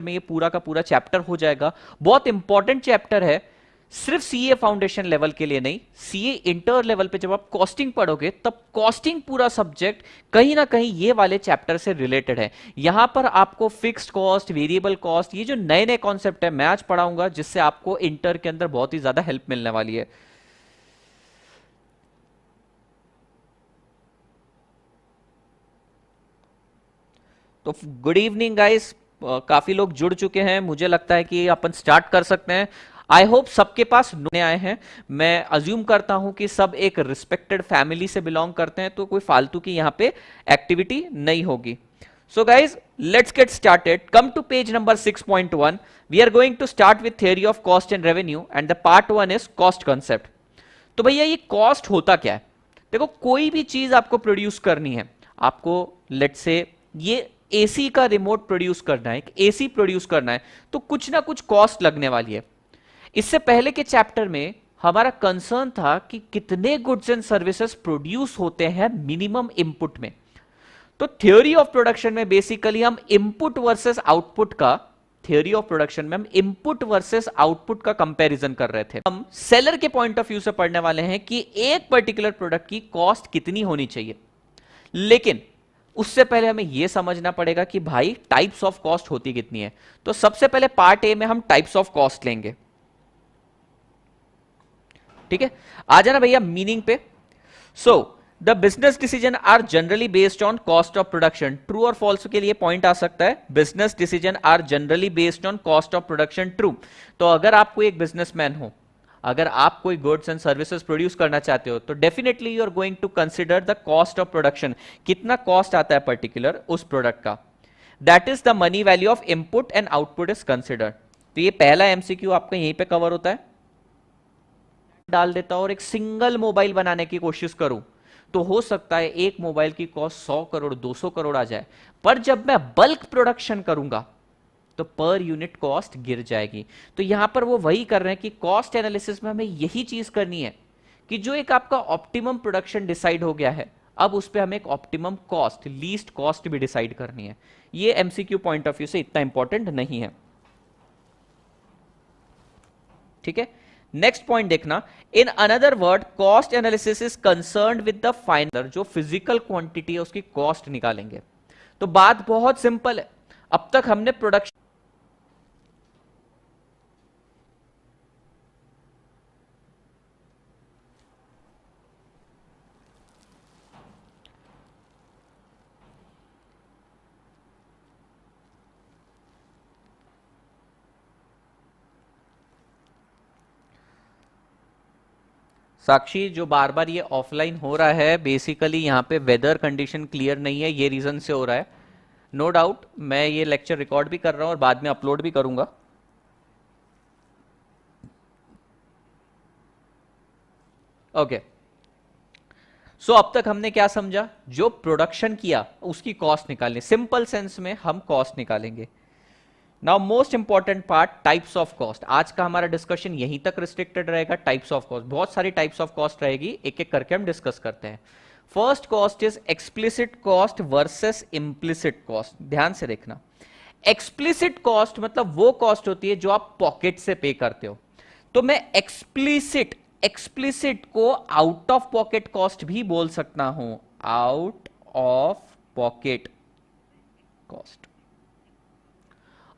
में ये पूरा का पूरा चैप्टर हो जाएगा। बहुत इंपॉर्टेंट चैप्टर है, सिर्फ सीए फाउंडेशन लेवल के लिए नहीं, सीए इंटर लेवल पे जब आप कॉस्टिंग पढ़ोगे तब कॉस्टिंग पूरा सब्जेक्ट कहीं ना कहीं ये वाले चैप्टर से रिलेटेड है। यहां पर आपको फिक्स्ड कॉस्ट, वेरिएबल कॉस्ट, ये जो नए नए कॉन्सेप्ट है मैं आज पढ़ाऊंगा, जिससे आपको इंटर के अंदर बहुत ही ज्यादा हेल्प मिलने वाली है। तो गुड इवनिंग गाइस, काफी लोग जुड़ चुके हैं, मुझे लगता है कि अपन स्टार्ट कर सकते हैं। आई होप सबके पास नए आए हैं। मैं अज्यूम करता हूं कि सब एक रिस्पेक्टेड फैमिली से बिलोंग करते हैं, तो कोई फालतू की यहां पे एक्टिविटी नहीं होगी। So guys let's get started. Come to page number 6.1। We are going to start with theory of cost and revenue and the part 1 is cost concept. तो भैया ये कॉस्ट होता क्या है? देखो, कोई भी चीज आपको प्रोड्यूस करनी है, आपको लेट्स से ये एसी का रिमोट प्रोड्यूस करना है, एक एसी प्रोड्यूस करना है, तो कुछ ना कुछ कॉस्ट लगने वाली है। इससे पहले के चैप्टर में हमारा कंसर्न था कि कितने गुड्स एंड सर्विसेज प्रोड्यूस होते हैं मिनिमम इनपुट में। तो थ्योरी ऑफ प्रोडक्शन में बेसिकली हम इनपुट वर्सेस आउटपुट का, थ्योरी ऑफ प्रोडक्शन में हम इनपुट वर्सेस आउटपुट का कंपैरिजन कर रहे थे। हम सेलर के पॉइंट ऑफ व्यू से पढ़ने वाले हैं कि एक पर्टिकुलर प्रोडक्ट की कॉस्ट कितनी होनी चाहिए। लेकिन उससे पहले हमें यह समझना पड़ेगा कि भाई टाइप्स ऑफ कॉस्ट होती कितनी है। तो सबसे पहले पार्ट ए में हम टाइप्स ऑफ कॉस्ट लेंगे। ठीक है, आ जाना भैया मीनिंग पे। So the business decision are generally based on cost of production. True और फॉल्स के लिए पॉइंट आ सकता है, business decision are generally based on cost of production. True. तो अगर आप कोई एक बिजनेसमैन हो, अगर आप कोई गुड्स एंड सर्विसेज प्रोड्यूस करना चाहते हो, तो definitely you are going to consider the cost of production. कितना कॉस्ट आता है पर्टिकुलर उस प्रोडक्ट का, that is the money value of input and output is considered. तो ये पहला एमसीक्यू आपका यहीं पे कवर होता है। डाल देता हूं और एक सिंगल मोबाइल बनाने की कोशिश करूं, तो हो सकता है एक मोबाइल की कॉस्ट 100 करोड़ 200 करोड़ आ जाए, पर जब मैं बल्क प्रोडक्शन करूंगा तो पर यूनिट कॉस्ट गिर जाएगी। तो यहां पर वो वही कर रहे हैं कि कॉस्ट एनालिसिस में हमें यही चीज करनी है कि जो एक आपका ऑप्टिमम प्रोडक्शन डिसाइड हो गया है, अब उस पर हमें एक ऑप्टिमम कॉस्ट, लीस्ट कॉस्ट भी डिसाइड करनी है। ये एमसीक्यू पॉइंट ऑफ व्यू से इतना इंपॉर्टेंट नहीं है। ठीक है, नेक्स्ट पॉइंट देखना। In another word cost analysis is concerned with the final, जो फिजिकल क्वांटिटी है उसकी कॉस्ट निकालेंगे। तो बात बहुत सिंपल है। अब तक हमने प्रोडक्शन, साक्षी जो बार बार ये ऑफलाइन हो रहा है, बेसिकली यहां पे वेदर कंडीशन क्लियर नहीं है, ये रीजन से हो रहा है। नो डाउट मैं ये लेक्चर रिकॉर्ड भी कर रहा हूं और बाद में अपलोड भी करूंगा। ओके, सो अब तक हमने क्या समझा? जो प्रोडक्शन किया उसकी कॉस्ट निकालनी, सिंपल सेंस में हम कॉस्ट निकालेंगे। Now most important part, types of cost. आज का हमारा डिस्कशन यहीं तक रिस्ट्रिक्टेड रहेगा। टाइप्स ऑफ कॉस्ट, बहुत सारी टाइप्स ऑफ कॉस्ट रहेगी, एक एक करके हम डिस्कस करते हैं। First cost is explicit cost versus implicit cost. ध्यान से देखना, एक्सप्लिसिट कॉस्ट मतलब वो कॉस्ट होती है जो आप पॉकेट से पे करते हो। तो मैं एक्सप्लिसिट, एक्सप्लिसिट को आउट ऑफ पॉकेट कॉस्ट भी बोल सकता हूं, आउट ऑफ पॉकेट कॉस्ट।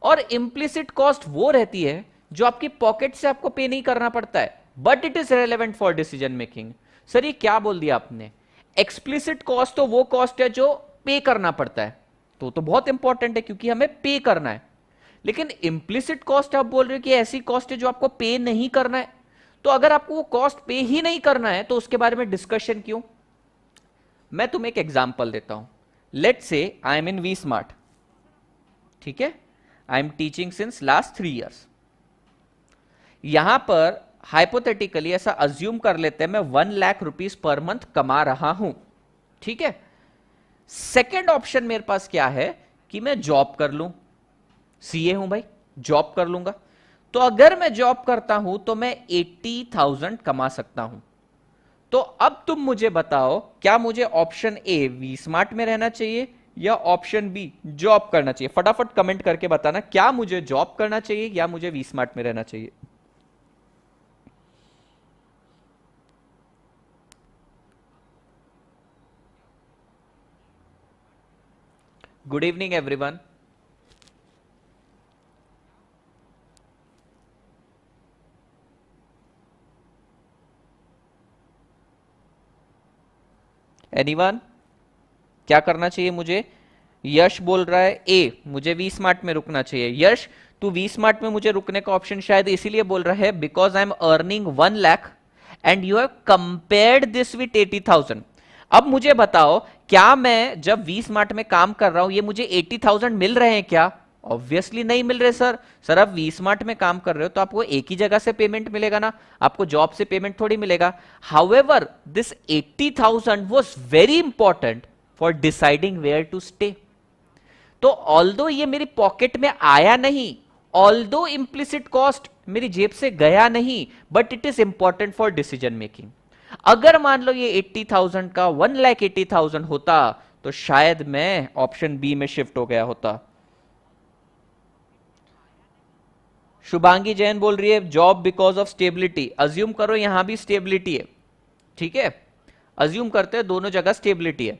और इंप्लिसिट कॉस्ट वो रहती है जो आपकी पॉकेट से आपको पे नहीं करना पड़ता है, but it is relevant for decision making. Sir ये क्या बोल दिया आपने? एक्सप्लिसिट कॉस्ट तो वो कॉस्ट है जो पे करना पड़ता है, तो बहुत इंपॉर्टेंट है क्योंकि हमें पे करना है। लेकिन इंप्लिसिट कॉस्ट आप बोल रहे हो कि ऐसी कॉस्ट है जो आपको पे नहीं करना है। तो अगर आपको वो कॉस्ट पे ही नहीं करना है तो उसके बारे में डिस्कशन क्यों? मैं तुम्हें एक एग्जांपल देता हूं। Let's say I am in we smart, ठीक है, I am teaching since last 3 years। यहां पर हाइपोथेटिकली ऐसा अज्यूम कर लेते हैं मैं 1 लाख रुपीज पर मंथ कमा रहा हूं, ठीक है। सेकेंड ऑप्शन मेरे पास क्या है कि मैं जॉब कर लूं, सीए हूं भाई, जॉब कर लूंगा। तो अगर मैं जॉब करता हूं तो मैं 80,000 कमा सकता हूं। तो अब तुम मुझे बताओ, क्या मुझे ऑप्शन ए वी स्मार्ट में रहना चाहिए या ऑप्शन बी जॉब करना चाहिए? फटाफट कमेंट करके बताना, क्या मुझे जॉब करना चाहिए या मुझे वी स्मार्ट में रहना चाहिए? Good evening everyone. एनीवन? क्या करना चाहिए मुझे? यश बोल रहा है ए, मुझे वी स्मार्ट में रुकना चाहिए। यश, तू वी स्मार्ट में मुझे रुकने का ऑप्शन शायद इसीलिए बोल रहा है because I am earning 1 lakh and you have compared this with 80,000। अब मुझे बताओ, क्या मैं जब वी स्मार्ट में काम कर रहा हूं ये मुझे 80,000 मिल रहे हैं क्या? ऑब्वियसली नहीं मिल रहे सर। सर आप वी स्मार्ट में काम कर रहे हो तो आपको एक ही जगह से पेमेंट मिलेगा ना, आपको जॉब से पेमेंट थोड़ी मिलेगा। However this 80,000 was very important for deciding where to stay. तो ऑल्दो ये मेरी पॉकेट में आया नहीं, ऑल्दो इंप्लिसिट कॉस्ट मेरी जेब से गया नहीं, but it is important for decision making. अगर मान लो ये 80,000 का 1,80,000 होता तो शायद मैं ऑप्शन बी में शिफ्ट हो गया होता। शुभांगी जैन बोल रही है job because of stability. Assume करो यहां भी स्टेबिलिटी है, ठीक है, अज्यूम करते हैं दोनों जगह स्टेबिलिटी है।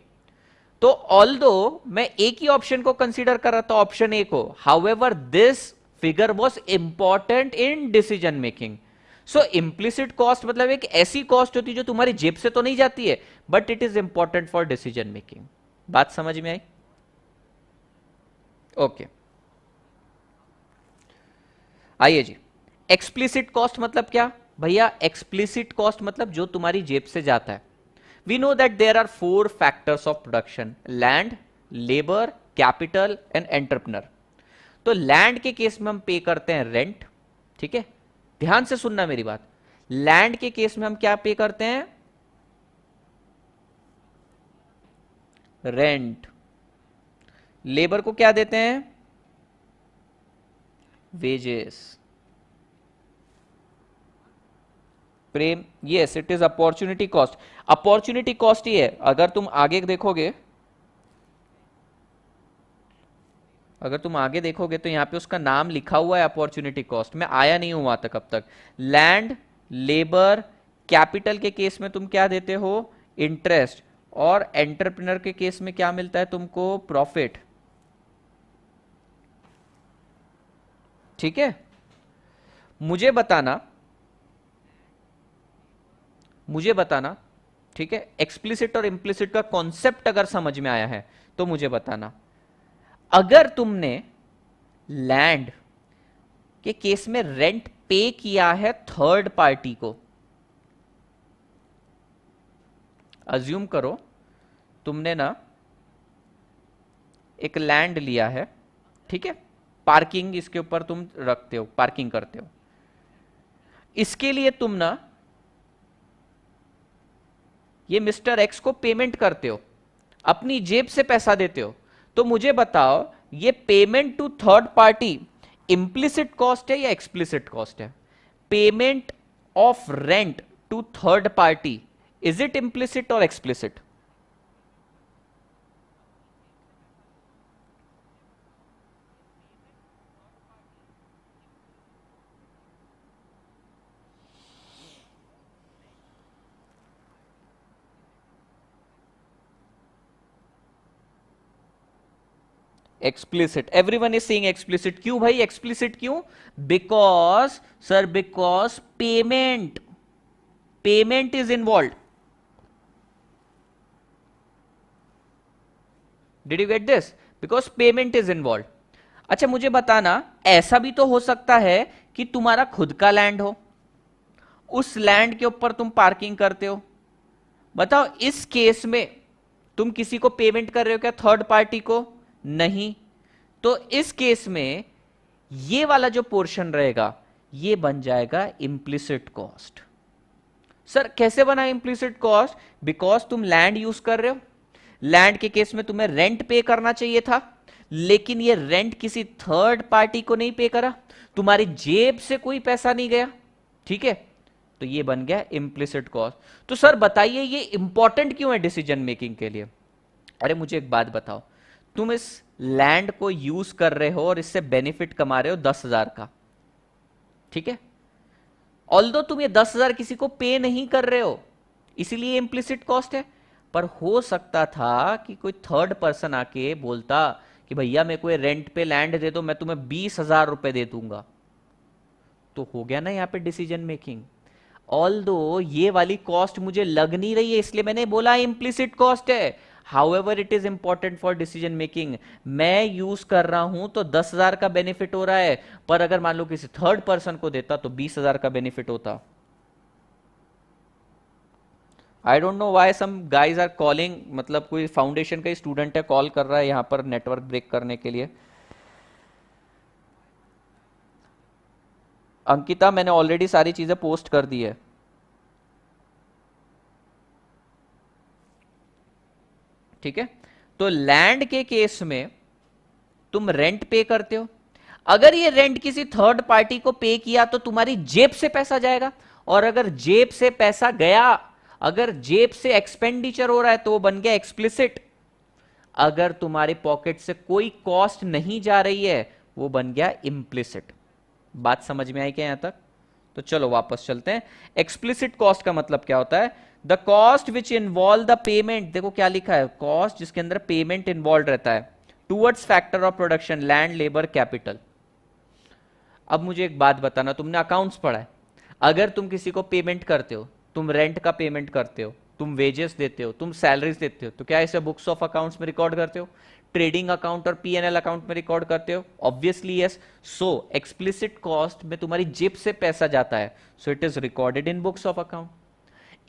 तो ऑल्दो मैं एक ही ऑप्शन को कंसीडर कर रहा था, ऑप्शन ए को, however this figure was important in decision making. So implicit cost मतलब एक ऐसी कॉस्ट होती है जो तुम्हारी जेब से तो नहीं जाती है, but it is important for decision making. बात समझ में आई? ओके, आइए जी। एक्सप्लिसिट कॉस्ट मतलब क्या भैया? एक्सप्लिसिट कॉस्ट मतलब जो तुम्हारी जेब से जाता है। We know that there are 4 factors of production: land, labor, capital and entrepreneur। तो लैंड के केस में हम पे करते हैं रेंट, ठीक है, ध्यान से सुनना मेरी बात। लैंड के केस में हम क्या पे करते हैं? रेंट। लेबर को क्या देते हैं? Wages. Prem, yes it is opportunity cost. Opportunity cost ही है। अगर तुम आगे देखोगे, अगर तुम आगे देखोगे तो यहां पे उसका नाम लिखा हुआ है अपॉर्चुनिटी कॉस्ट। मैं आया नहीं हूं वहां तक अब तक। लैंड, लेबर, कैपिटल के केस में तुम क्या देते हो? इंटरेस्ट। और एंटरप्रेन्योर के केस में क्या मिलता है तुमको? प्रॉफिट। ठीक है, मुझे बताना, मुझे बताना, ठीक है, एक्सप्लिसिट और इंप्लिसिट का कॉन्सेप्ट अगर समझ में आया है तो मुझे बताना। अगर तुमने लैंड के केस में रेंट पे किया है थर्ड पार्टी को, अज्यूम करो तुमने ना एक लैंड लिया है, ठीक है, पार्किंग इसके ऊपर तुम रखते हो, पार्किंग करते हो, इसके लिए तुम ना ये मिस्टर एक्स को पेमेंट करते हो, अपनी जेब से पैसा देते हो। तो मुझे बताओ ये payment to third party implicit cost है या एक्सप्लिसिट कॉस्ट है? Payment of rent to third party, is it implicit और explicit? Explicit. Everyone is saying explicit. क्यों भाई एक्सप्लिसिट क्यों? Because sir, because payment, payment is involve. Did you get this? Because payment is involve. अच्छा मुझे बताना, ऐसा भी तो हो सकता है कि तुम्हारा खुद का लैंड हो, उस लैंड के ऊपर तुम पार्किंग करते हो। बताओ इस केस में तुम किसी को पेमेंट कर रहे हो क्या? थर्ड पार्टी को? नहीं। तो इस केस में ये वाला जो पोर्शन रहेगा ये बन जाएगा इंप्लिसिट कॉस्ट। सर कैसे बना इंप्लिसिट कॉस्ट? बिकॉज तुम लैंड यूज कर रहे हो, लैंड के केस में तुम्हें रेंट पे करना चाहिए था, लेकिन ये रेंट किसी थर्ड पार्टी को नहीं पे करा, तुम्हारी जेब से कोई पैसा नहीं गया, ठीक है, तो ये बन गया इंप्लिसिट कॉस्ट। तो सर बताइए ये इंपॉर्टेंट क्यों है डिसीजन मेकिंग के लिए? अरे मुझे एक बात बताओ, तुम इस लैंड को यूज कर रहे हो और इससे बेनिफिट कमा रहे हो 10,000 का, ठीक है। ऑल्दो तुम ये 10,000 किसी को पे नहीं कर रहे हो, इसीलिए इम्प्लिसिट कॉस्ट है। पर हो सकता था कि कोई थर्ड पर्सन आके बोलता कि भैया मेरे को ये रेंट पे लैंड दे दो, मैं तुम्हें 20,000 रुपए दे दूंगा, तो हो गया ना यहां पे डिसीजन मेकिंग। ऑल दो ये वाली कॉस्ट मुझे लग नहीं रही है, इसलिए मैंने बोला इम्प्लिसिट कॉस्ट है। However it is important for decision making. मैं यूज कर रहा हूं तो 10,000 का बेनिफिट हो रहा है, पर अगर मान लो किसी थर्ड पर्सन को देता तो 20,000 का बेनिफिट होता। I don't know why some guys are calling, मतलब कोई फाउंडेशन का स्टूडेंट है कॉल कर रहा है यहां पर नेटवर्क ब्रेक करने के लिए। अंकिता मैंने ऑलरेडी सारी चीजें पोस्ट कर दी है। ठीक है, तो लैंड के केस में तुम रेंट पे करते हो। अगर ये रेंट किसी थर्ड पार्टी को पे किया तो तुम्हारी जेब से पैसा जाएगा, और अगर जेब से पैसा गया, अगर जेब से एक्सपेंडिचर हो रहा है तो वो बन गया एक्सप्लिसिट। अगर तुम्हारे पॉकेट से कोई कॉस्ट नहीं जा रही है वो बन गया इम्प्लिसिट। बात समझ में आई क्या यहां तक? तो चलो वापस चलते हैं। एक्सप्लिसिट कॉस्ट का मतलब क्या होता है? The cost which involve the payment, देखो क्या लिखा है, कॉस्ट जिसके अंदर पेमेंट इन्वॉल्व रहता है, towards factor of production, land, labour, capital. अब मुझे एक बात बताना, तुमने अकाउंट्स पढ़ा है, अगर तुम किसी को पेमेंट करते हो, तुम रेंट का पेमेंट करते हो, तुम वेजेस देते हो, तुम सैलरीज देते हो, तो क्या इसे बुक्स ऑफ अकाउंट्स में रिकॉर्ड करते हो? ट्रेडिंग अकाउंट और पीएनएल अकाउंट में रिकॉर्ड करते हो? Obviously yes. So explicit cost में तुम्हारी जेब से पैसा जाता है, so it is recorded in books of account.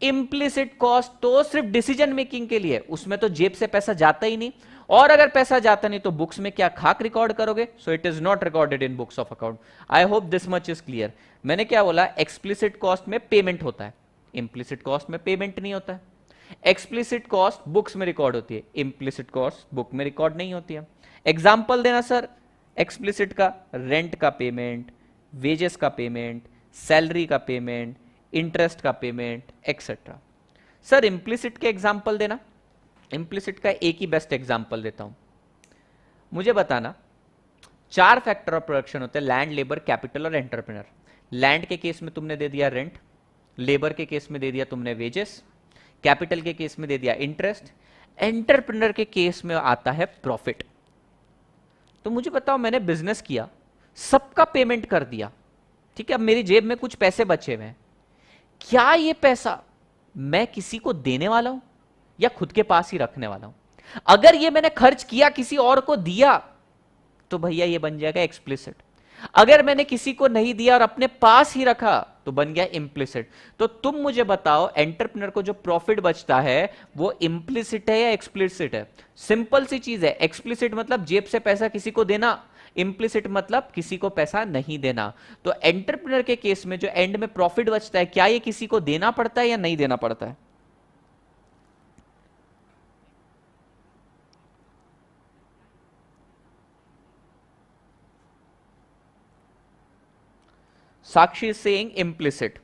Implicit cost तो सिर्फ डिसीजन मेकिंग के लिए, उसमें तो जेब से पैसा जाता ही नहीं, और अगर पैसा जाता नहीं तो बुक्स में क्या खाक रिकॉर्ड करोगे? सो it is not recorded in books of account. I hope this much is clear. मैंने क्या बोला? एक्सप्लिसिट कॉस्ट में पेमेंट होता है, इम्प्लिसिट कॉस्ट में पेमेंट नहीं होता है। एक्सप्लिसिट कॉस्ट बुक्स में रिकॉर्ड होती है, इम्प्लिसिट कॉस्ट बुक में रिकॉर्ड नहीं होती है। एग्जाम्पल देना सर एक्सप्लिसिट का? रेंट का पेमेंट, वेजेस का पेमेंट, सैलरी का पेमेंट, इंटरेस्ट का पेमेंट, एक्सेट्रा। सर इम्प्लिसिट के एग्जाम्पल देना। इम्प्लिसिट का एक ही बेस्ट एग्जाम्पल देता हूं, मुझे बताना 4 फैक्टर ऑफ प्रोडक्शन होते हैं, लैंड, लेबर, कैपिटल और एंटरप्रेन्योर। लैंड के केस में तुमने दे दिया रेंट, लेबर के केस में दे दिया तुमने वेजेस, कैपिटल के केस में दे दिया इंटरेस्ट, एंटरप्रेन्योर के केस में आता है प्रॉफिट। तो मुझे बताओ, मैंने बिजनेस किया, सबका पेमेंट कर दिया, ठीक है, अब मेरी जेब में कुछ पैसे बचे हुए हैं, क्या ये पैसा मैं किसी को देने वाला हूं या खुद के पास ही रखने वाला हूं? अगर ये मैंने खर्च किया किसी और को दिया तो भैया ये बन जाएगा एक्सप्लिसिट। अगर मैंने किसी को नहीं दिया और अपने पास ही रखा तो बन गया इम्प्लिसिट। तो तुम मुझे बताओ एंटरप्रेन्योर को जो प्रॉफिट बचता है वो इम्प्लिसिट है या एक्सप्लिसिट है? सिंपल सी चीज है, एक्सप्लिसिट मतलब जेब से पैसा किसी को देना, इम्प्लिसिट मतलब किसी को पैसा नहीं देना। तो एंटरप्रेन्योर के केस में जो एंड में प्रॉफिट बचता है, क्या ये किसी को देना पड़ता है या नहीं देना पड़ता है? साक्षी सेइंग इम्प्लिसिट।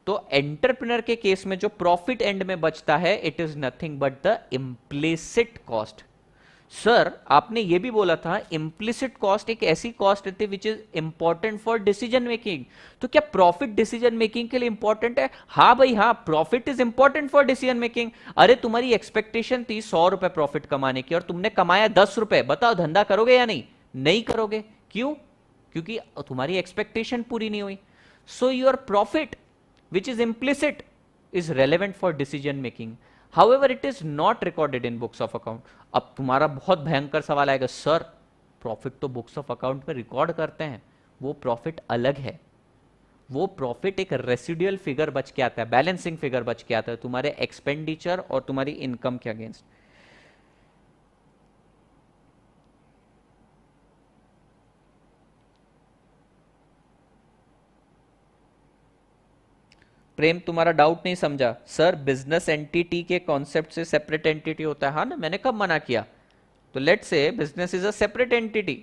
तो एंटरप्रेन्योर के केस में जो प्रॉफिट एंड में बचता है it is nothing but the implicit cost. Sir आपने ये भी बोला था इम्प्लिसिट कॉस्ट एक ऐसी कॉस्ट रहती है which is important for decision making, तो क्या प्रॉफिट डिसीजन मेकिंग के लिए इंपॉर्टेंट है? हाँ भाई हाँ, profit is important for decision making. अरे तुम्हारी एक्सपेक्टेशन थी 100 रुपए प्रॉफिट कमाने की और तुमने कमाया 10 रुपए, बताओ धंधा करोगे या नहीं? नहीं करोगे। क्यों? क्योंकि तुम्हारी एक्सपेक्टेशन पूरी नहीं हुई। So your profit which is implicit is relevant for decision making, however it is not recorded in books of account. अब तुम्हारा बहुत भयंकर सवाल आएगा, सर प्रॉफिट तो बुक्स ऑफ अकाउंट में रिकॉर्ड करते हैं, वो प्रॉफिट अलग है, वो प्रॉफिट एक रेसिडुअल फिगर बच के आता है, बैलेंसिंग फिगर बच के आता है तुम्हारे एक्सपेंडिचर और तुम्हारी इनकम के अगेंस्ट। प्रेम तुम्हारा डाउट नहीं समझा सर, बिजनेस एंटिटी के कॉन्सेप्ट से सेपरेट एंटिटी होता है। हाँ ना, मैंने कब मना किया? तो let's say business is a separate entity,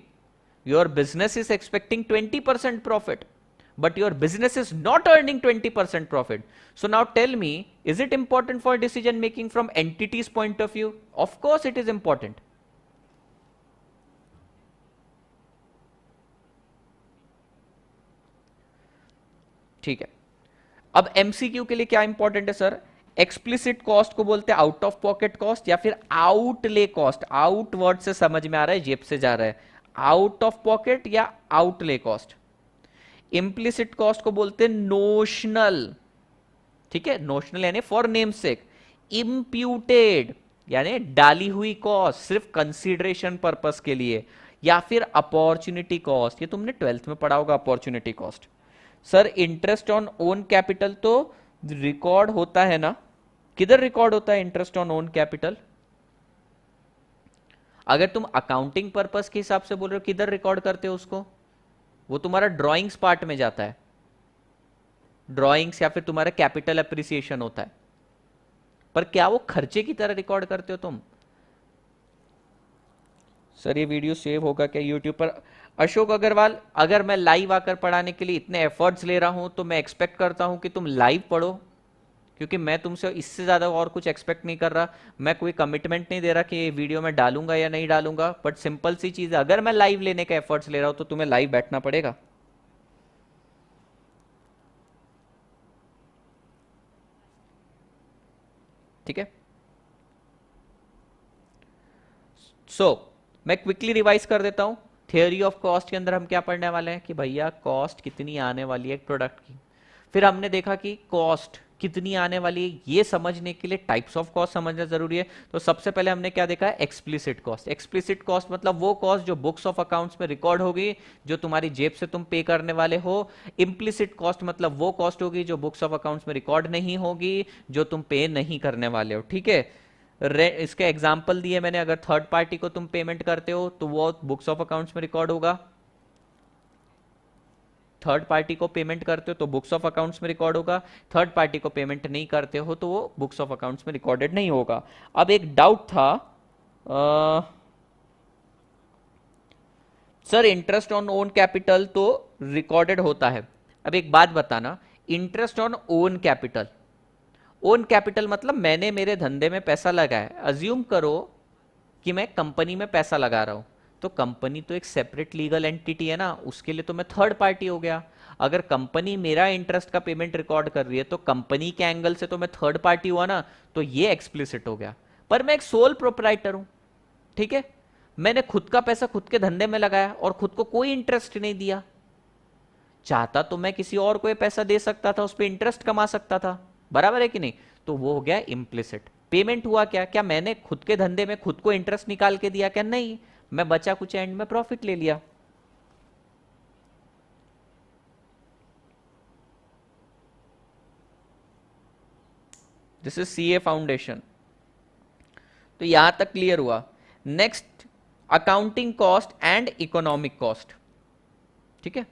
your business is expecting 20% profit but your business is not earning 20% profit. So now tell me, is it important for decision making from entity's point of view? Of course it is important. ठीक है, अब MCQ के लिए क्या important है sir? Explicit cost को बोलते हैं आउट ऑफ पॉकेट कॉस्ट या फिर आउटले कॉस्ट। आउट वर्ड से समझ में आ रहा है, जेब से जा रहा है, आउट ऑफ पॉकेट या आउटले कॉस्ट। इम्प्लिसिट कॉस्ट को बोलते हैं नोशनल, ठीक है, नोशनल यानी फॉर नेम सेक। इम्प्यूटेड यानी डाली हुई कॉस्ट, सिर्फ कंसीडरेशन पर्पस के लिए। या फिर अपॉर्चुनिटी कॉस्ट, ये तुमने 12th में पढ़ा होगा opportunity cost. Sir interest on own capital तो रिकॉर्ड होता है ना, किधर रिकॉर्ड होता है इंटरेस्ट ऑन ओन कैपिटल? अगर तुम अकाउंटिंग पर्पस के हिसाब से बोल रहे हो किधर रिकॉर्ड करते हो उसको? वो तुम्हारा ड्राइंग्स पार्ट में जाता है, ड्राइंग्स या फिर तुम्हारा कैपिटल अप्रिसिएशन होता है। पर क्या वो खर्चे की तरह रिकॉर्ड करते हो तुम? सर ये वीडियो सेव होगा क्या यूट्यूब पर? अशोक अग्रवाल, अगर मैं लाइव आकर पढ़ाने के लिए इतने एफर्ट्स ले रहा हूं तो मैं एक्सपेक्ट करता हूं कि तुम लाइव पढ़ो, क्योंकि मैं तुमसे इससे ज़्यादा और कुछ एक्सपेक्ट नहीं कर रहा। मैं कोई कमिटमेंट नहीं दे रहा कि ये वीडियो मैं डालूंगा या नहीं डालूंगा, बट सिंपल सी चीज़ है, अगर मैं लाइव लेने का एफर्ट्स ले रहा हूं तो तुम्हें लाइव बैठना पड़ेगा। ठीक है, सो मैं क्विकली रिवाइज कर देता हूं। थियोरी ऑफ कॉस्ट के अंदर हम क्या पढ़ने वाले हैं कि भैया कॉस्ट कितनी आने वाली है एक प्रोडक्ट की। फिर हमने देखा कि कॉस्ट कितनी आने वाली है, ये समझने के लिए टाइप्स ऑफ कॉस्ट समझना जरूरी है। तो सबसे पहले हमने क्या देखा है? Explicit cost. एक्सप्लिसिट कॉस्ट मतलब वो कॉस्ट जो बुक्स ऑफ अकाउंट्स में रिकॉर्ड होगी, जो तुम्हारी जेब से तुम पे करने वाले हो। इम्प्लिसिट कॉस्ट मतलब वो कॉस्ट होगी जो बुक्स ऑफ अकाउंट्स में रिकॉर्ड नहीं होगी, जो तुम पे नहीं करने वाले हो। ठीक है, इसके एग्जाम्पल दिए मैंने, अगर थर्ड पार्टी को तुम पेमेंट करते हो तो वो बुक्स ऑफ अकाउंट्स में रिकॉर्ड होगा, थर्ड पार्टी को पेमेंट करते हो तो बुक्स ऑफ अकाउंट्स में रिकॉर्ड होगा, थर्ड पार्टी को पेमेंट नहीं करते हो तो वो बुक्स ऑफ अकाउंट्स में रिकॉर्डेड नहीं होगा। अब एक डाउट था, sir interest on own capital तो रिकॉर्डेड होता है। अब एक बात बताना, interest on own capital, own capital मतलब मैंने मेरे धंधे में पैसा लगाया। अज्यूम करो कि मैं कंपनी में पैसा लगा रहा हूं, तो कंपनी तो एक सेपरेट लीगल एंटिटी है ना, उसके लिए तो मैं थर्ड पार्टी हो गया। अगर कंपनी मेरा इंटरेस्ट का पेमेंट रिकॉर्ड कर रही है तो कंपनी के एंगल से तो मैं थर्ड पार्टी हुआ ना, तो ये एक्सप्लिसिट हो गया। पर मैं एक सोल प्रोप्राइटर हूं, ठीक है, मैंने खुद का पैसा खुद के धंधे में लगाया और खुद को कोई इंटरेस्ट नहीं दिया। चाहता तो मैं किसी और को ये पैसा दे सकता था, उस पर इंटरेस्ट कमा सकता था, बराबर है कि नहीं? तो वो हो गया इम्प्लिसिट। पेमेंट हुआ क्या? क्या मैंने खुद के धंधे में खुद को इंटरेस्ट निकाल के दिया? क्या नहीं, मैं बचा कुछ एंड में प्रॉफिट ले लिया। This is CA foundation. तो यहां तक क्लियर हुआ। Next, accounting cost and economic cost. ठीक है,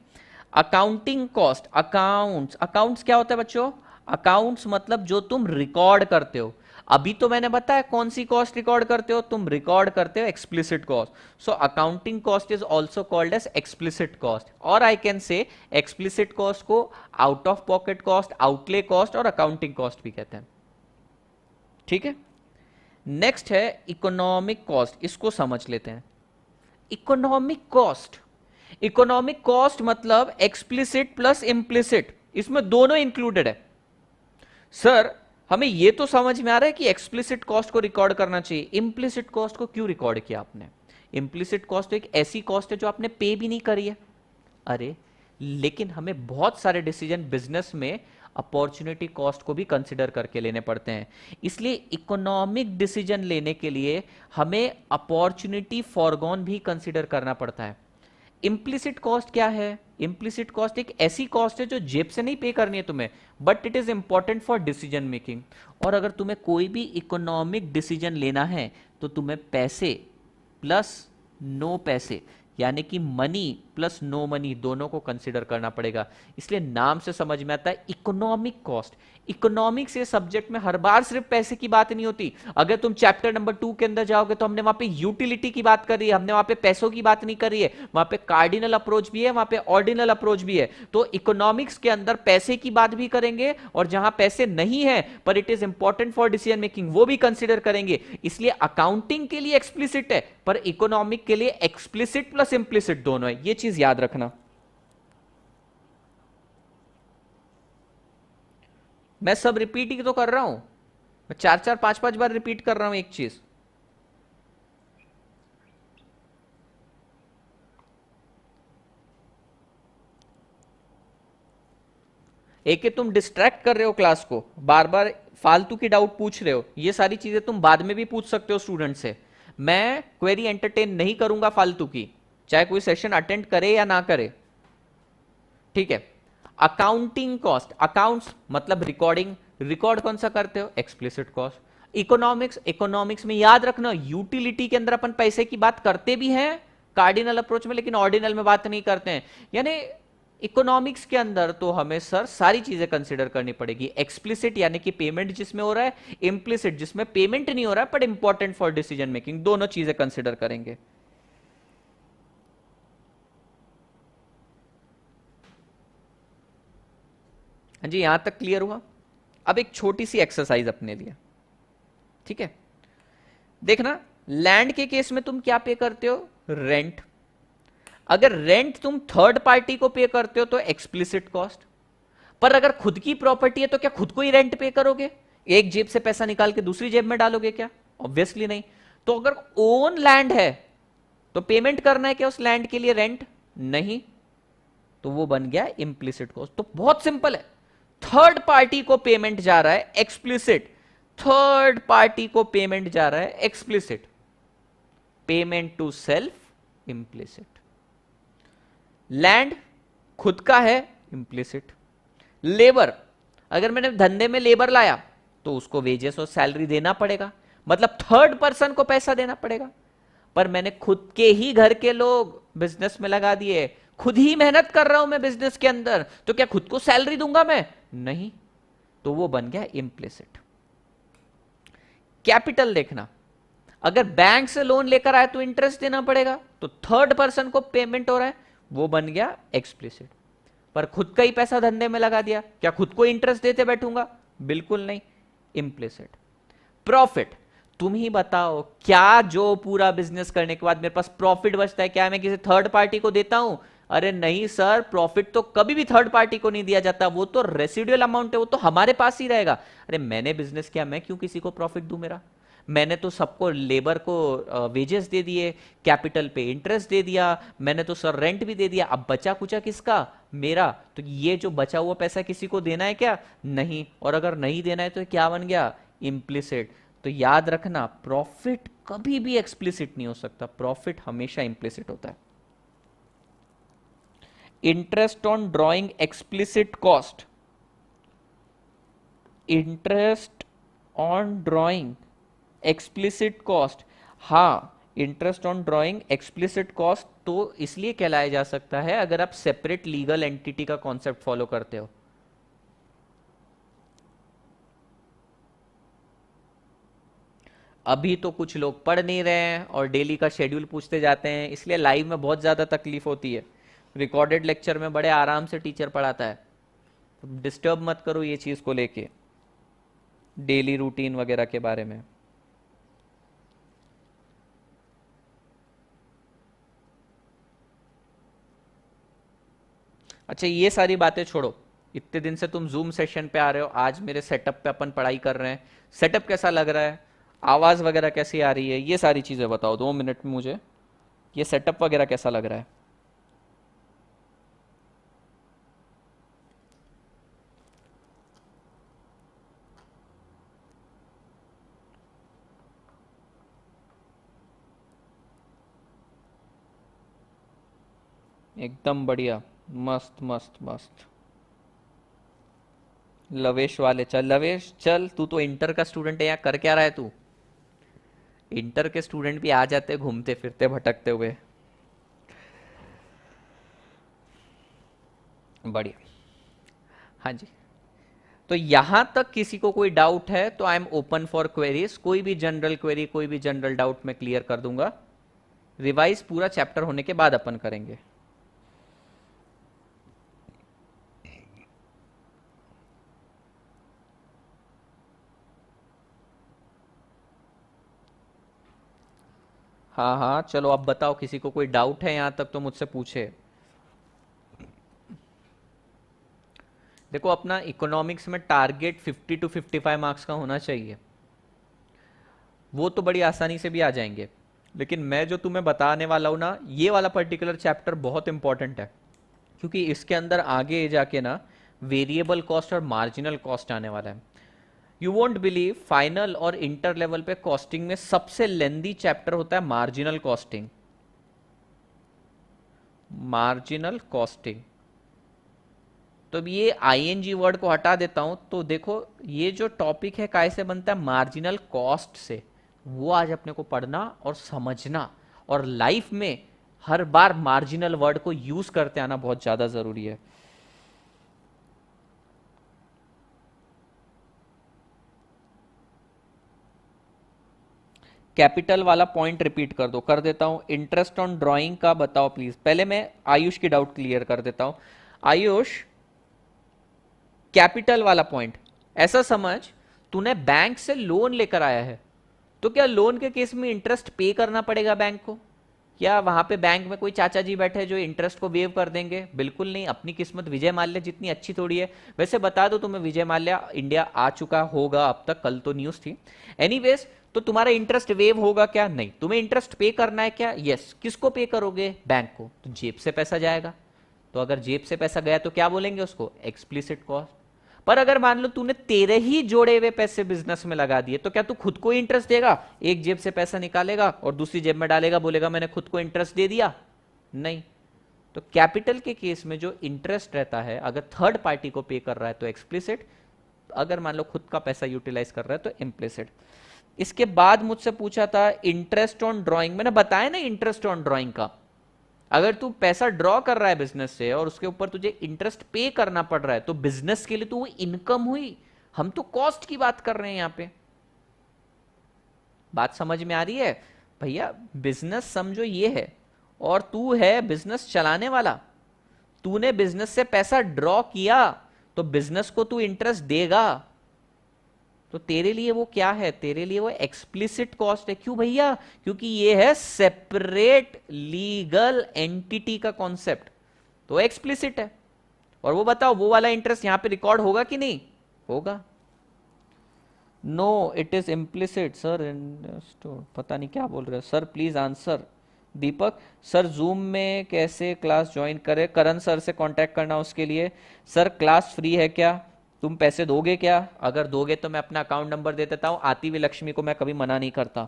अकाउंटिंग कॉस्ट, अकाउंट्स, अकाउंट्स क्या होता है बच्चों? अकाउंट्स मतलब जो तुम रिकॉर्ड करते हो। अभी तो मैंने बताया कौन सी कॉस्ट रिकॉर्ड करते हो, तुम रिकॉर्ड करते हो explicit cost. So accounting cost is also called as explicit cost, और I can say explicit cost को out of pocket cost, outlay cost और अकाउंटिंग कॉस्ट भी कहते हैं। ठीक है, नेक्स्ट है इकोनॉमिक कॉस्ट, इसको समझ लेते हैं। इकोनॉमिक कॉस्ट, इकोनॉमिक कॉस्ट मतलब एक्सप्लिसिट प्लस इंप्लिसिट, इसमें दोनों इंक्लूडेड है। सर हमें यह तो समझ में आ रहा है कि एक्सप्लिसिट कॉस्ट को रिकॉर्ड करना चाहिए, इंप्लिसिट कॉस्ट को क्यों रिकॉर्ड किया आपने? इंप्लिसिट कॉस्ट तो एक ऐसी कॉस्ट है जो आपने पे भी नहीं करी है। अरे लेकिन हमें बहुत सारे डिसीजन बिजनेस में अपॉर्चुनिटी कॉस्ट को भी कंसिडर करके लेने पड़ते हैं, इसलिए इकोनॉमिक डिसीजन लेने के लिए हमें अपॉर्चुनिटी फॉरगॉन भी कंसिडर करना पड़ता है। इंप्लिसिट कॉस्ट क्या है? इंप्लिसिट कॉस्ट एक ऐसी कॉस्ट है जो जेब से नहीं पे करनी है तुम्हें, but it is important for decision making. और अगर तुम्हें कोई भी इकोनॉमिक डिसीजन लेना है तो तुम्हें पैसे प्लस नो पैसे, यानी कि मनी प्लस नो मनी, दोनों को कंसिडर करना पड़ेगा। इसलिए नाम से समझ में आता है इकोनॉमिक कॉस्ट। इकोनॉमिक्स ये सब्जेक्ट में हर बार सिर्फ पैसे की बात नहीं होती। अगर तुम चैप्टर नंबर 2 के अंदर जाओगे तो हमने वहां पे यूटिलिटी की बात करी है, हमने वहां पे पैसों की बात नहीं करी है। वहां पे कार्डिनल अप्रोच भी है, वहां पे ऑर्डिनल अप्रोच भी है। तो इकोनॉमिक्स के अंदर पैसे की बात भी करेंगे, और जहां पैसे नहीं है पर it is important for decision making, वो भी कंसिडर करेंगे। इसलिए अकाउंटिंग के लिए एक्सप्लिसिट है, पर इकोनॉमिक के लिए एक्सप्लिसिट प्लस इंप्लिसिट दोनों है, ये चीज याद रखना। मैं सब रिपीट ही तो कर रहा हूं, मैं 4-4 5-5 बार रिपीट कर रहा हूं एक चीज। एक कि तुम डिस्ट्रैक्ट कर रहे हो क्लास को, बार बार फालतू की डाउट पूछ रहे हो, ये सारी चीजें तुम बाद में भी पूछ सकते हो स्टूडेंट से। मैं क्वेरी एंटरटेन नहीं करूंगा फालतू की, चाहे कोई सेशन अटेंड करे या ना करे, ठीक है। अकाउंटिंग कॉस्ट, अकाउंट्स मतलब रिकॉर्डिंग, रिकॉर्ड कौन सा करते हो, एक्सप्लिसिट कॉस्ट। इकोनॉमिक्स, इकोनॉमिक्स में याद रखना यूटिलिटी के अंदर अपन पैसे की बात करते भी हैं कार्डिनल अप्रोच में, लेकिन ऑर्डिनल में बात नहीं करते हैं। यानी इकोनॉमिक्स के अंदर तो हमें सर सारी चीजें कंसिडर करनी पड़ेगी। एक्सप्लिसिट यानी कि पेमेंट जिसमें हो रहा है, इंप्लिसिट जिसमें पेमेंट नहीं हो रहा है but important for decision making, दोनों चीजें कंसिडर करेंगे। हाँ जी, यहां तक क्लियर हुआ। अब एक छोटी सी एक्सरसाइज अपने लिए, ठीक है। देखना, लैंड के केस में तुम क्या पे करते हो, रेंट। अगर रेंट तुम थर्ड पार्टी को पे करते हो तो एक्सप्लिसिट कॉस्ट। पर अगर खुद की प्रॉपर्टी है तो क्या खुद को ही रेंट पे करोगे, एक जेब से पैसा निकाल के दूसरी जेब में डालोगे क्या, ऑब्वियसली नहीं। तो अगर ओन लैंड है तो पेमेंट करना है क्या उस लैंड के लिए, रेंट नहीं, तो वो बन गया इंप्लिसिट कॉस्ट। तो बहुत सिंपल है, थर्ड पार्टी को पेमेंट जा रहा है एक्सप्लिसिट, थर्ड पार्टी को पेमेंट जा रहा है explicit, payment to self implicit. Land खुद का है, इंप्लिसिट। लेबर, अगर मैंने धंधे में लेबर लाया तो उसको वेजेस और सैलरी देना पड़ेगा, मतलब थर्ड पर्सन को पैसा देना पड़ेगा। पर मैंने खुद के ही घर के लोग बिजनेस में लगा दिए, खुद ही मेहनत कर रहा हूं मैं बिजनेस के अंदर, तो क्या खुद को सैलरी दूंगा मैं, नहीं, तो वो बन गया इंप्लिसिट। कैपिटल देखना, अगर बैंक से लोन लेकर आए तो इंटरेस्ट देना पड़ेगा, तो थर्ड पर्सन को पेमेंट हो रहा है, वो बन गया एक्सप्लिसिट। पर खुद का ही पैसा धंधे में लगा दिया, क्या खुद को इंटरेस्ट देते बैठूंगा, बिल्कुल नहीं, इंप्लिसिट। प्रॉफिट, तुम ही बताओ, क्या जो पूरा बिजनेस करने के बाद मेरे पास प्रॉफिट बचता है, क्या मैं किसी थर्ड पार्टी को देता हूं, अरे नहीं सर, प्रॉफिट तो कभी भी थर्ड पार्टी को नहीं दिया जाता, वो तो रेसिडुअल अमाउंट है, वो तो हमारे पास ही रहेगा। अरे मैंने बिजनेस किया, मैं क्यों किसी को प्रॉफिट दूं, मेरा, मैंने तो सबको, लेबर को वेजेस दे दिए, कैपिटल पे इंटरेस्ट दे दिया, मैंने तो सर रेंट भी दे दिया, अब बचा कुचा किसका, मेरा। तो ये जो बचा हुआ पैसा किसी को देना है क्या, नहीं, और अगर नहीं देना है तो क्या बन गया, इम्प्लिसिट। तो याद रखना, प्रॉफिट कभी भी एक्सप्लिसिट नहीं हो सकता, प्रॉफिट हमेशा इंप्लिसिट होता है। Interest on drawing explicit cost, interest on drawing explicit cost, हाँ, interest on drawing explicit cost तो इसलिए कहलाया जा सकता है अगर आप सेपरेट लीगल एंटिटी का कॉन्सेप्ट फॉलो करते हो। अभी तो कुछ लोग पढ़ नहीं रहे हैं और डेली का शेड्यूल पूछते जाते हैं, इसलिए लाइव में बहुत ज़्यादा तकलीफ होती है। रिकॉर्डेड लेक्चर में बड़े आराम से टीचर पढ़ाता है, तो डिस्टर्ब मत करो ये चीज़ को लेके, डेली रूटीन वगैरह के बारे में। अच्छा, ये सारी बातें छोड़ो, इतने दिन से तुम जूम सेशन पे आ रहे हो, आज मेरे सेटअप पे अपन पढ़ाई कर रहे हैं, सेटअप कैसा लग रहा है, आवाज़ वगैरह कैसी आ रही है, ये सारी चीज़ें बताओ 2 मिनट में मुझे, ये सेटअप वगैरह कैसा लग रहा है। एकदम बढ़िया, मस्त मस्त मस्त। लवेश वाले, चल लवेश चल, तू तो इंटर का स्टूडेंट है, यहाँ कर क्या रहा है तू, इंटर के स्टूडेंट भी आ जाते घूमते फिरते भटकते हुए। बढ़िया, हाँ जी। तो यहां तक किसी को कोई डाउट है तो I am open for queries, कोई भी जनरल क्वेरी, कोई भी जनरल डाउट मैं क्लियर कर दूंगा। रिवाइज पूरा चैप्टर होने के बाद अपन करेंगे। हाँ हाँ चलो, अब बताओ, किसी को कोई डाउट है यहां तक तो मुझसे पूछे। देखो अपना इकोनॉमिक्स में टारगेट 50 to 55 मार्क्स का होना चाहिए, वो तो बड़ी आसानी से भी आ जाएंगे। लेकिन मैं जो तुम्हें बताने वाला हूं ना, ये वाला पर्टिकुलर चैप्टर बहुत इंपॉर्टेंट है, क्योंकि इसके अंदर आगे जाके ना वेरिएबल कॉस्ट और मार्जिनल कॉस्ट आने वाला है। यू वोंट बिलीव, फाइनल और इंटर लेवल पे कॉस्टिंग में सबसे लेंदी चैप्टर होता है मार्जिनल कॉस्टिंग। मार्जिनल कॉस्टिंग, तो अब ये आईएनजी वर्ड को हटा देता हूं, तो देखो ये जो टॉपिक है काय से बनता है, मार्जिनल कॉस्ट से। वो आज अपने को पढ़ना और समझना, और लाइफ में हर बार मार्जिनल वर्ड को यूज करते आना बहुत ज्यादा जरूरी है। कैपिटल वाला पॉइंट रिपीट कर दो, कर देता हूं। इंटरेस्ट ऑन ड्राइंग का बताओ प्लीज। पहले मैं आयुष की डाउट क्लियर कर देता हूं। आयुष, कैपिटल वाला पॉइंट ऐसा समझ, तूने बैंक से लोन लेकर आया है, तो क्या लोन के केस में इंटरेस्ट पे करना पड़ेगा बैंक को? क्या वहां पे बैंक में कोई चाचा जी बैठे हैं जो इंटरेस्ट को वेव कर देंगे? बिल्कुल नहीं। अपनी किस्मत विजय माल्या जितनी अच्छी थोड़ी है। वैसे बता दो तुम्हें, विजय माल्या इंडिया आ चुका होगा अब तक, कल तो न्यूज थी। एनीवेज, तो तुम्हारा इंटरेस्ट वेव होगा क्या? नहीं। तुम्हें इंटरेस्ट पे करना है क्या? यस। किसको पे करोगे? बैंक को। तो जेब से पैसा जाएगा, तो अगर जेब से पैसा गया तो क्या बोलेंगे उसको? Explicit cost. पर अगर मान लो तूने तेरे ही जोड़े हुए पैसे बिजनेस में लगा दिए, तो क्या तू खुद को इंटरेस्ट देगा? एक जेब से पैसा निकालेगा और दूसरी जेब में डालेगा, बोलेगा मैंने खुद को इंटरेस्ट दे दिया? नहीं। तो कैपिटल के केस में जो इंटरेस्ट रहता है, अगर थर्ड पार्टी को पे कर रहा है तो एक्सप्लिसिट, अगर मान लो खुद का पैसा यूटिलाइज कर रहा है तो इम्प्लिसिट। इसके बाद मुझसे पूछा था इंटरेस्ट ऑन ड्रॉइंग। मैंने बताया ना इंटरेस्ट ऑन ड्रॉइंग का, अगर तू पैसा ड्रॉ कर रहा है बिजनेस से और उसके ऊपर तुझे इंटरेस्ट पे करना पड़ रहा है, तो बिजनेस के लिए तो वो इनकम हुई। हम तो कॉस्ट की बात कर रहे हैं यहां पे। बात समझ में आ रही है भैया? बिजनेस समझो ये है, और तू है बिजनेस चलाने वाला। तूने बिजनेस से पैसा ड्रॉ किया, तो बिजनेस को तू इंटरेस्ट देगा। तो तेरे लिए वो क्या है? तेरे लिए वो एक्सप्लिसिट कॉस्ट है। क्यों भैया? क्योंकि ये है सेपरेट लीगल एंटिटी का कॉन्सेप्ट, तो एक्सप्लिसिट है। और वो बताओ, वो वाला इंटरेस्ट यहां पे रिकॉर्ड होगा कि नहीं होगा? No, it is implicit sir. पता नहीं क्या बोल रहे हैं sir, please answer. Deepak sir, Zoom में कैसे क्लास ज्वाइन करें? करण सर से कांटेक्ट करना उसके लिए। सर क्लास फ्री है क्या? तुम पैसे दोगे क्या? अगर दोगे तो मैं अपना अकाउंट नंबर दे देता हूँ। आती हुई लक्ष्मी को मैं कभी मना नहीं करता,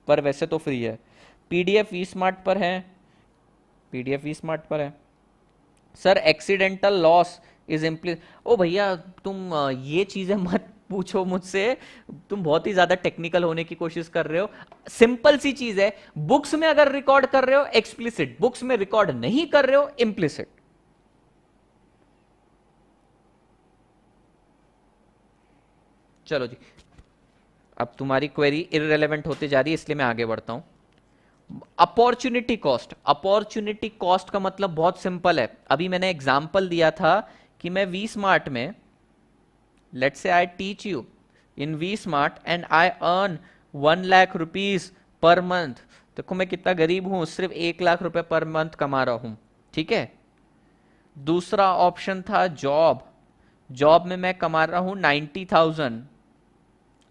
पर वैसे तो फ्री है। पीडीएफ वी स्मार्ट पर है, पीडीएफ वी स्मार्ट पर है। सर एक्सीडेंटल लॉस इज इम्प्ली, ओ भैया तुम ये चीजें मत पूछो मुझसे, तुम बहुत ही ज्यादा टेक्निकल होने की कोशिश कर रहे हो। सिंपल सी चीज है, बुक्स में अगर रिकॉर्ड कर रहे हो एक्सप्लिसिट, बुक्स में रिकॉर्ड नहीं कर रहे हो इम्प्लिसिट। चलो जी, अब तुम्हारी क्वेरी इररेलेवेंट होती जा रही है, इसलिए मैं आगे बढ़ता हूं। Opportunity cost. अपॉर्चुनिटी कॉस्ट का मतलब बहुत सिंपल है। अभी मैंने एग्जांपल दिया था कि मैं वी स्मार्ट में, let's say I teach you in we smart and I earn 1 lakh rupees per month. देखो मैं कितना गरीब हूं, सिर्फ 1 लाख रुपए पर मंथ कमा रहा हूं, ठीक है। दूसरा ऑप्शन था जॉब। जॉब में मैं कमा रहा हूं 90,000।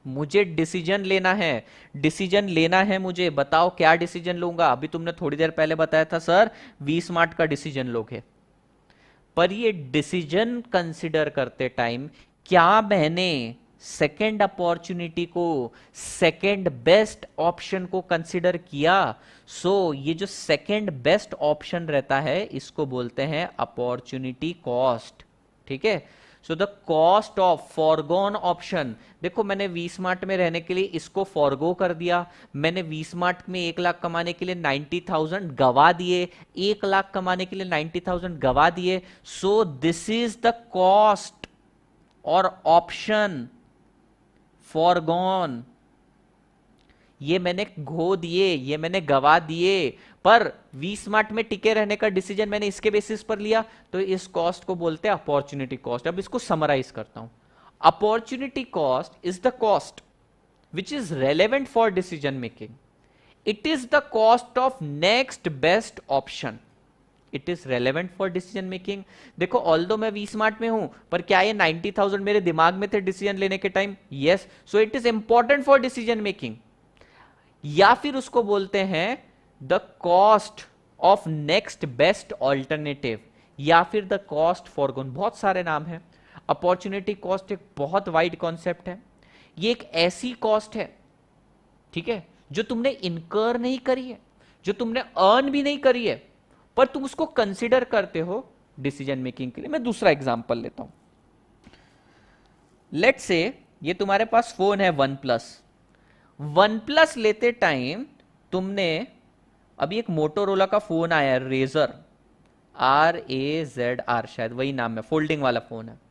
मुझे डिसीजन लेना है, डिसीजन लेना है मुझे। बताओ क्या डिसीजन लूंगा? अभी तुमने थोड़ी देर पहले बताया था सर वी स्मार्ट का डिसीजन लोगे, पर ये डिसीजन कंसिडर करते टाइम क्या मैंने सेकेंड अपॉर्चुनिटी को, सेकेंड बेस्ट ऑप्शन को कंसिडर किया? ये जो सेकेंड बेस्ट ऑप्शन रहता है इसको बोलते हैं अपॉर्चुनिटी कॉस्ट, ठीक है। So the cost of foregone option. देखो मैंने वी स्मार्ट में रहने के लिए इसको फॉरगो कर दिया, मैंने वी स्मार्ट में 1 लाख कमाने के लिए 90,000 गवा दिए, 1 लाख कमाने के लिए 90,000 गवा दिए। So this is the cost और ऑप्शन फॉरगॉन। ये मैंने खो दिए, ये मैंने गवा दिए, पर वी स्मार्ट में टिके रहने का डिसीजन मैंने इसके बेसिस पर लिया, तो इस कॉस्ट को बोलते हैं अपॉर्चुनिटी कॉस्ट। अब इसको समराइज करता हूं। Opportunity cost is the cost which is relevant for decision making. It is the cost of next best option. It is relevant for decision making. देखो ऑल्दो मैं वी स्मार्ट में हूं, पर क्या ये 90,000 मेरे दिमाग में थे डिसीजन लेने के time? Yes, so it is important for decision making. या फिर उसको बोलते हैं the cost of next best alternative, या फिर द कॉस्ट फॉरगोन, बहुत सारे नाम हैं। अपॉर्चुनिटी कॉस्ट एक बहुत वाइड कॉन्सेप्ट है। ये एक ऐसी कॉस्ट है, ठीक है, जो तुमने इनकर नहीं करी है, जो तुमने अर्न भी नहीं करी है, पर तुम उसको कंसिडर करते हो डिसीजन मेकिंग के लिए। मैं दूसरा एग्जांपल लेता हूं। लेट्स से ये तुम्हारे पास फोन है वन प्लस। वन प्लस लेते टाइम तुमने, अभी एक मोटोरोला का फोन आया है रेजर, RAZR, शायद वही नाम है, फोल्डिंग वाला फोन है।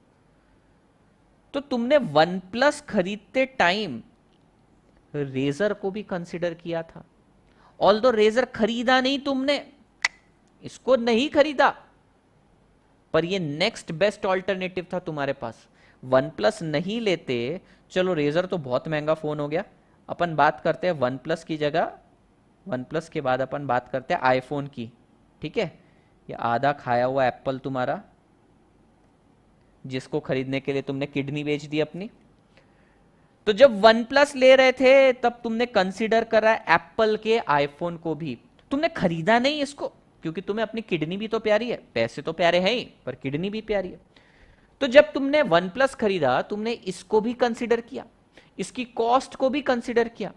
तो तुमने वन प्लस खरीदते टाइम रेजर को भी कंसिडर किया था। ऑल्दो रेजर खरीदा नहीं तुमने, इसको नहीं खरीदा, पर ये नेक्स्ट बेस्ट ऑल्टरनेटिव था तुम्हारे पास। वन प्लस नहीं लेते, चलो रेजर तो बहुत महंगा फोन हो गया, अपन बात करते हैं वन प्लस की जगह, वन प्लस के बाद अपन बात करते हैं आईफोन की, ठीक है। ये आधा खाया हुआ एप्पल तुम्हारा, जिसको खरीदने के लिए तुमने किडनी बेच दी अपनी। तो जब वन प्लस ले रहे थे तब तुमने कंसीडर करा एप्पल के आईफोन को भी, तुमने खरीदा नहीं इसको, क्योंकि तुम्हें अपनी किडनी भी तो प्यारी है, पैसे तो प्यारे हैं ही, पर किडनी भी प्यारी है। तो जब तुमने वन प्लस खरीदा, तुमने इसको भी कंसीडर किया, इसकी कॉस्ट को भी कंसीडर किया।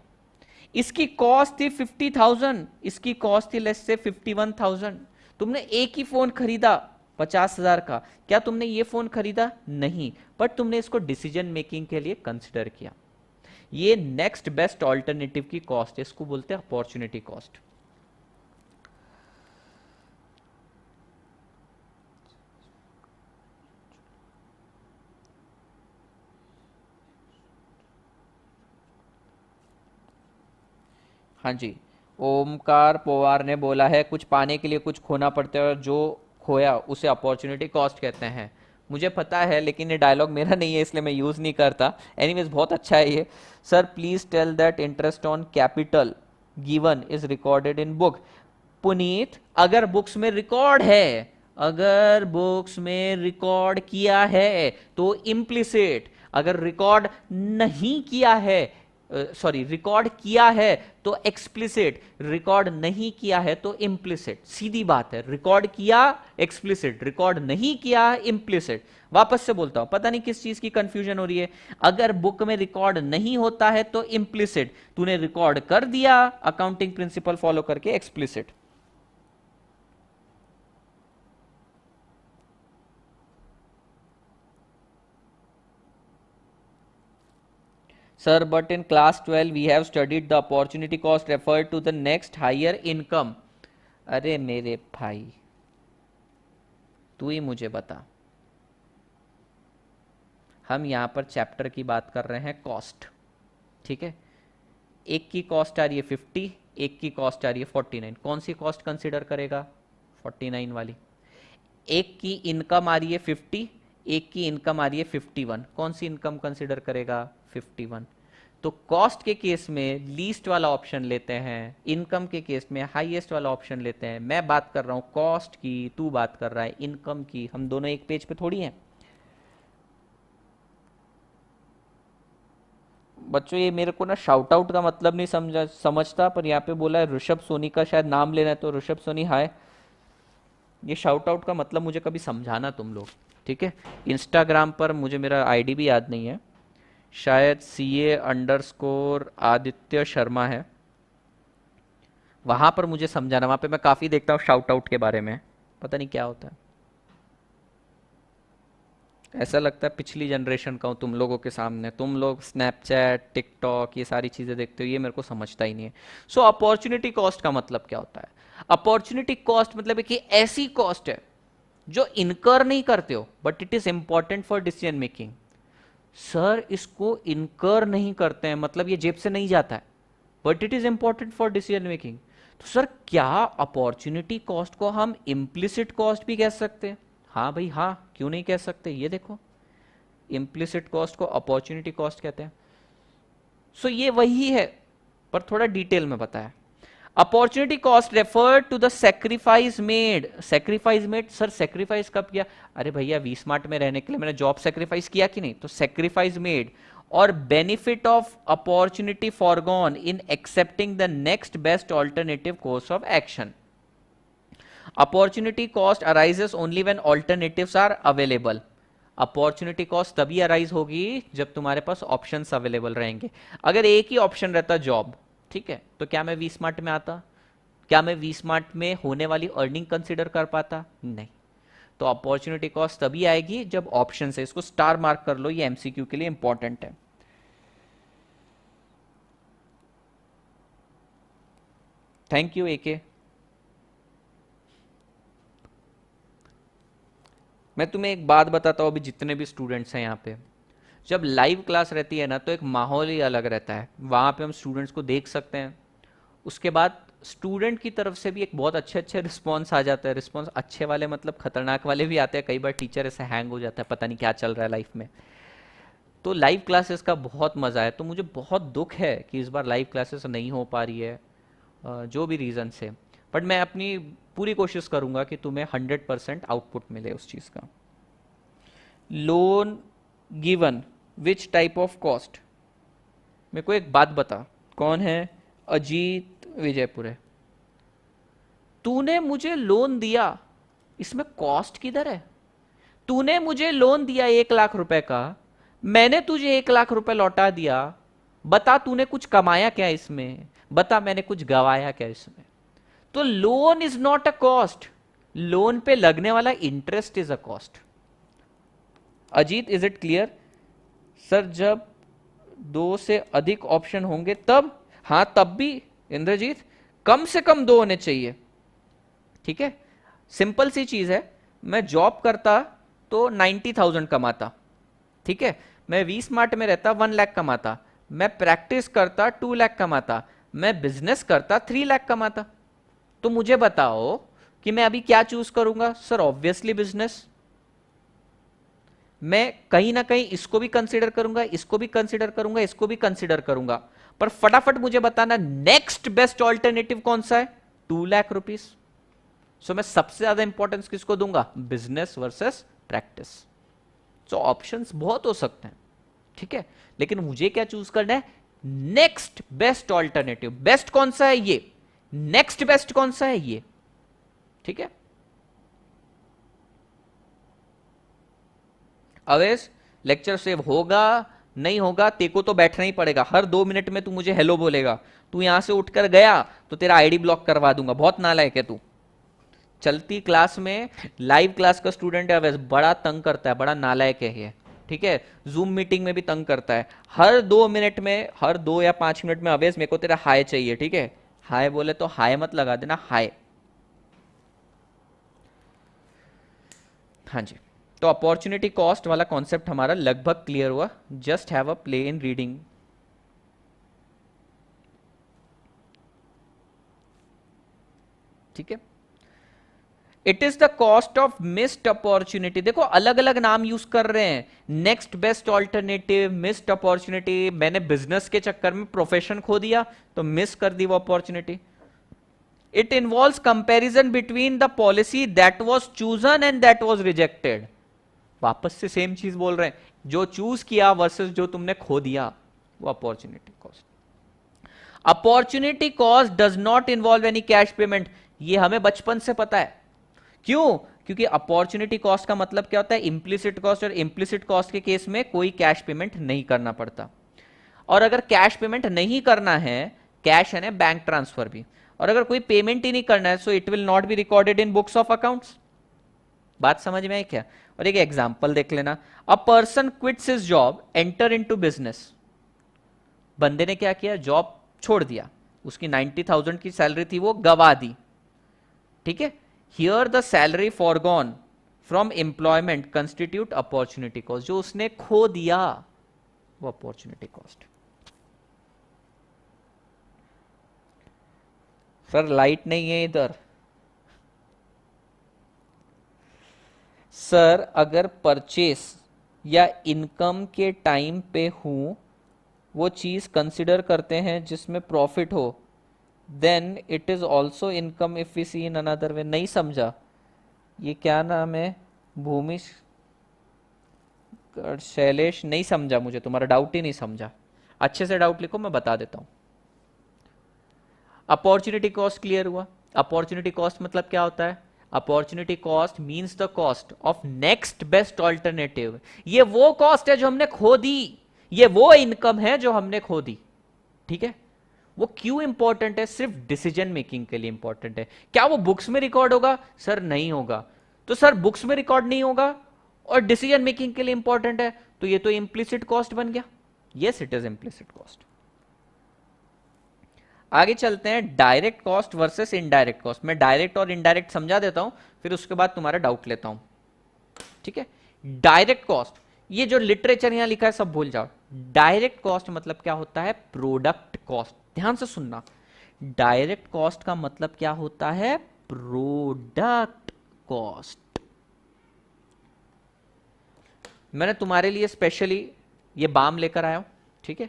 इसकी कॉस्ट थी 50,000, इसकी कॉस्ट थी लेट्स से 51,000। तुमने एक ही फोन खरीदा 50,000 का, क्या तुमने ये फोन खरीदा? नहीं, बट तुमने इसको डिसीजन मेकिंग के लिए कंसिडर किया। ये नेक्स्ट बेस्ट ऑल्टरनेटिव की कॉस्ट है, इसको बोलते हैं अपॉर्चुनिटी कॉस्ट। हाँ जी, ओमकार पवार ने बोला है कुछ पाने के लिए कुछ खोना पड़ता है और जो खोया उसे अपॉर्चुनिटी कॉस्ट कहते हैं। मुझे पता है, लेकिन ये डायलॉग मेरा नहीं है इसलिए मैं यूज नहीं करता। एनीवेज बहुत अच्छा है ये। Sir please tell that interest on capital given is recorded in book. Puneet, अगर बुक्स में रिकॉर्ड है, अगर बुक्स में रिकॉर्ड किया है तो इम्प्लिसिट, अगर रिकॉर्ड नहीं किया है, सॉरी रिकॉर्ड किया है तो एक्सप्लिसिट, रिकॉर्ड नहीं किया है तो इम्प्लिसिट। सीधी बात है, रिकॉर्ड किया एक्सप्लिसिट, रिकॉर्ड नहीं किया इम्प्लिसिट। वापस से बोलता हूं, पता नहीं किस चीज की कंफ्यूजन हो रही है। अगर बुक में रिकॉर्ड नहीं होता है तो इम्प्लिसिट, तूने रिकॉर्ड कर दिया अकाउंटिंग प्रिंसिपल फॉलो करके, explicit. Sir, but in class 12 we have studied the opportunity cost referred to the next higher income. अरे मेरे भाई, तू ही मुझे बता, हम यहां पर चैप्टर की बात कर रहे हैं कॉस्ट, ठीक है। एक की कॉस्ट आ रही है 50, एक की कॉस्ट आ रही है 49। कौन सी कॉस्ट कंसिडर करेगा? 49 वाली। एक की इनकम आ रही है 50, एक की इनकम आ रही है 51। कौन सी इनकम कंसिडर करेगा? 51। तो कॉस्ट के केस में लीस्ट वाला ऑप्शन लेते हैं, इनकम के केस में हाईएस्ट वाला ऑप्शन लेते हैं। मैं बात कर रहा हूं कॉस्ट की, तू बात कर रहा है इनकम की, हम दोनों एक पेज पे थोड़ी हैं। बच्चों ये मेरे को ना शाउट आउट का मतलब नहीं समझता, पर यहाँ पे बोला है ऋषभ सोनी का शायद नाम लेना है, तो ऋषभ सोनी हाय। ये शाउट आउट का मतलब मुझे कभी समझाना तुम लोग, ठीक है। इंस्टाग्राम पर मुझे मेरा आईडी भी याद नहीं है, शायद CA_ आदित्य शर्मा है, वहां पर मुझे समझाना। वहां पे मैं काफी देखता हूँ शाउट आउट के बारे में, पता नहीं क्या होता है। ऐसा लगता है पिछली जनरेशन का हूँ तुम लोगों के सामने। तुम लोग स्नैपचैट, टिकटॉक, ये सारी चीजें देखते हो, ये मेरे को समझता ही नहीं है। सो अपॉर्चुनिटी कॉस्ट का मतलब क्या होता है? अपॉर्चुनिटी कॉस्ट मतलब है कि ऐसी कॉस्ट है जो इनकर नहीं करते हो, but it is important for decision making. Sir इसको इनकर नहीं करते हैं मतलब ये जेब से नहीं जाता है, but it is important for decision making. तो सर क्या अपॉर्चुनिटी कॉस्ट को हम इम्प्लिसिट कॉस्ट भी कह सकते हैं? हाँ भाई हाँ, क्यों नहीं कह सकते। ये देखो, इम्प्लिसिट कॉस्ट को अपॉर्चुनिटी कॉस्ट कहते हैं। सो ये वही है, पर थोड़ा डिटेल में बताया। Opportunity cost refer to the sacrifice made. Sacrifice made, sir sacrifice कब किया? अरे भैया वी स्मार्ट में रहने के लिए मैंने जॉब सेक्रीफाइस किया कि नहीं, तो सेक्रीफाइस मेड। और benefit of opportunity forgone in accepting the next best alternative course of action. Opportunity cost arises only when alternatives are available. Opportunity cost तभी अराइज होगी जब तुम्हारे पास ऑप्शंस अवेलेबल रहेंगे। अगर एक ही ऑप्शन रहता जॉब, ठीक है, तो क्या मैं वी स्मार्ट में आता? क्या मैं वी स्मार्ट में होने वाली अर्निंग कंसिडर कर पाता? नहीं। तो अपॉर्चुनिटी कॉस्ट तभी आएगी जब ऑप्शन है। इसको स्टार मार्क कर लो, ये एमसीक्यू के लिए इंपॉर्टेंट है। थैंक यू एके। मैं तुम्हें एक बात बताता हूं, अभी जितने भी स्टूडेंट्स हैं यहाँ पे, जब लाइव क्लास रहती है ना तो एक माहौल ही अलग रहता है। वहाँ पे हम स्टूडेंट्स को देख सकते हैं, उसके बाद स्टूडेंट की तरफ से भी एक बहुत अच्छे अच्छे रिस्पॉन्स आ जाता है। रिस्पॉन्स अच्छे वाले मतलब खतरनाक वाले भी आते हैं। कई बार टीचर ऐसे हैंग हो जाता है, पता नहीं क्या चल रहा है लाइफ में। तो लाइव क्लासेस का बहुत मज़ा है। तो मुझे बहुत दुख है कि इस बार लाइव क्लासेस नहीं हो पा रही है, जो भी रीज़न से। बट मैं अपनी पूरी कोशिश करूँगा कि तुम्हें 100% आउटपुट मिले उस चीज़ का। Loan given which type of cost? मेरे को एक बात बता, कौन है? अजीत विजयपुरे। तूने मुझे लोन दिया, इसमें कॉस्ट किधर है? तूने मुझे लोन दिया 1 लाख रुपए का, मैंने तुझे 1 लाख रुपए लौटा दिया। बता तूने कुछ कमाया क्या इसमें? बता मैंने कुछ गवाया क्या इसमें? तो loan is not a cost. Loan पे लगने वाला interest is a cost. Ajit, is it clear? Sir जब 2 से अधिक ऑप्शन होंगे तब? हां तब भी इंद्रजीत, कम से कम 2 होने चाहिए। ठीक है, सिंपल सी चीज है। मैं जॉब करता तो 90,000 कमाता, ठीक है। मैं वी स्मार्ट में रहता 1 लाख कमाता। मैं प्रैक्टिस करता 2 लाख कमाता। मैं बिजनेस करता 3 लाख कमाता। तो मुझे बताओ कि मैं अभी क्या चूज करूंगा? Sir obviously business. मैं कहीं ना कहीं इसको भी कंसीडर करूंगा, इसको भी कंसीडर करूंगा, इसको भी कंसीडर करूंगा, पर फटाफट मुझे बताना नेक्स्ट बेस्ट ऑल्टरनेटिव कौन सा है? 2 लाख रुपीज। सो मैं सबसे ज्यादा इंपॉर्टेंस किसको दूंगा? Business versus practice. So options बहुत हो सकते हैं, ठीक है, लेकिन मुझे क्या चूज करना है? Next best alternative. बेस्ट कौन सा है? ये। नेक्स्ट बेस्ट कौन सा है? ये। ठीक है। अवेश, लेक्चर सेव होगा नहीं होगा तेको तो बैठना ही पड़ेगा। हर 2 मिनट में तू मुझे हेलो बोलेगा। तू यहां से उठकर गया तो तेरा आईडी ब्लॉक करवा दूंगा। बहुत नालायक है तू। चलती क्लास में लाइव क्लास का स्टूडेंट है अवेश, बड़ा तंग करता है, बड़ा नालायक है ये, ठीक है। जूम मीटिंग में भी तंग करता है। हर 2 मिनट में, हर 2 या 5 मिनट में अवेश मेरे को तेरा हाय चाहिए, ठीक है। हाय बोले तो हाय मत लगा देना, हाय। हाँ जी, तो अपॉर्चुनिटी कॉस्ट वाला कॉन्सेप्ट हमारा लगभग क्लियर हुआ। Just have a play in reading. ठीक है। It is the cost of missed opportunity. देखो अलग अलग नाम यूज कर रहे हैं, next best alternative, missed opportunity. मैंने बिजनेस के चक्कर में प्रोफेशन खो दिया तो मिस कर दी वो opportunity. It involves comparison between the policy that was chosen and that was rejected. वापस से सेम चीज बोल रहे हैं, जो चूज किया वर्सेस जो तुमने खो दिया, वो opportunity cost. Opportunity cost does not involve any cash payment. ये हमें बचपन से पता है। क्यों? क्योंकि अपॉर्चुनिटी कॉस्ट का मतलब क्या होता है? Implicit cost. और इंप्लिसिट कॉस्ट के केस में कोई कैश पेमेंट नहीं करना पड़ता। और अगर कैश पेमेंट नहीं करना है, कैश है ना बैंक ट्रांसफर भी, और अगर कोई पेमेंट ही नहीं करना है, so it will not be recorded in books of accounts. बात समझ में आई क्या? और एक एग्जांपल देख लेना। A person quits his job, enter into business. बंदे ने क्या किया? जॉब छोड़ दिया, उसकी 90,000 की सैलरी थी वो गवा दी, ठीक है। Here the salary foregone from employment constitute opportunity cost. जो उसने खो दिया वो अपॉर्चुनिटी कॉस्ट। सर लाइट नहीं है इधर। सर अगर परचेस या इनकम के टाइम पे हूं, वो चीज कंसिडर करते हैं जिसमें प्रॉफिट हो। Then it is also income if we see in another way. नहीं समझा, ये क्या नाम है, भूमि शैलेश, नहीं समझा, मुझे तुम्हारा डाउट ही नहीं समझा। अच्छे से डाउट लिखो, मैं बता देता हूं। अपॉर्चुनिटी कॉस्ट क्लियर हुआ। अपॉर्चुनिटी कॉस्ट मतलब क्या होता है? Opportunity cost means the cost of next best alternative. ये वो कॉस्ट है जो हमने खो दी, ये वो इनकम है जो हमने खो दी। ठीक है, वो क्यों इंपॉर्टेंट है? सिर्फ डिसीजन मेकिंग के लिए इंपॉर्टेंट है। क्या वो बुक्स में रिकॉर्ड होगा? सर नहीं होगा। तो सर बुक्स में रिकॉर्ड नहीं होगा और डिसीजन मेकिंग के लिए इंपॉर्टेंट है, तो ये तो इम्प्लिसिट कॉस्ट बन गया। Yes, it is implicit cost. आगे चलते हैं, direct cost versus indirect cost. मैं डायरेक्ट और इनडायरेक्ट समझा देता हूं, फिर उसके बाद तुम्हारा डाउट लेता हूं। ठीक है, डायरेक्ट कॉस्ट, ये जो लिटरेचर यहां लिखा है सब भूल जाओ। डायरेक्ट कॉस्ट मतलब क्या होता है? Product cost. ध्यान से सुनना, डायरेक्ट कॉस्ट का मतलब क्या होता है? Product cost. मैंने तुम्हारे लिए स्पेशली ये बाम लेकर आया हूं। ठीक है,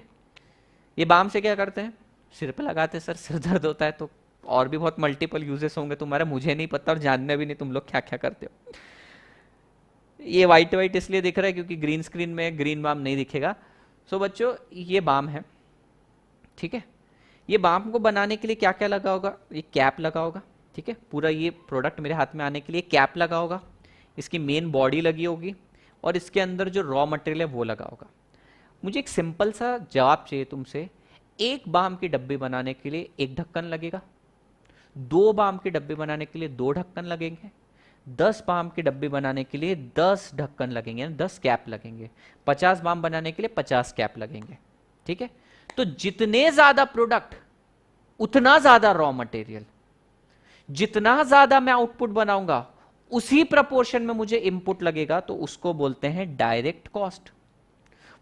ये बाम से क्या करते हैं? सिर पे लगाते। सर सिर दर्द होता है तो और भी बहुत मल्टीपल यूजेस होंगे तुम्हारे, मुझे नहीं पता और जानने भी नहीं तुम लोग क्या क्या करते हो। ये वाइट वाइट इसलिए दिख रहा है क्योंकि ग्रीन स्क्रीन में ग्रीन बाम नहीं दिखेगा। सो बच्चों, ये बाम है। ठीक है, ये बाम को बनाने के लिए क्या क्या लगा होगा? ये कैप लगा होगा। ठीक है, पूरा ये प्रोडक्ट मेरे हाथ में आने के लिए कैप लगा होगा, इसकी मेन बॉडी लगी होगी और इसके अंदर जो रॉ मटेरियल है वो लगा होगा। मुझे एक सिंपल सा जवाब चाहिए तुमसे। एक बाम की डब्बी बनाने के लिए एक ढक्कन लगेगा, 2 बाम की डब्बी बनाने के लिए 2 ढक्कन लगेंगे, 10 बाम की डब्बी बनाने के लिए 10 ढक्कन लगेंगे, 10 कैप लगेंगे, 50 बाम बनाने के लिए 50 कैप लगेंगे। ठीक है, तो जितने ज्यादा प्रोडक्ट उतना ज्यादा रॉ मटेरियल, जितना ज्यादा मैं आउटपुट बनाऊंगा उसी प्रपोर्शन में मुझे इनपुट लगेगा, तो उसको बोलते हैं डायरेक्ट कॉस्ट।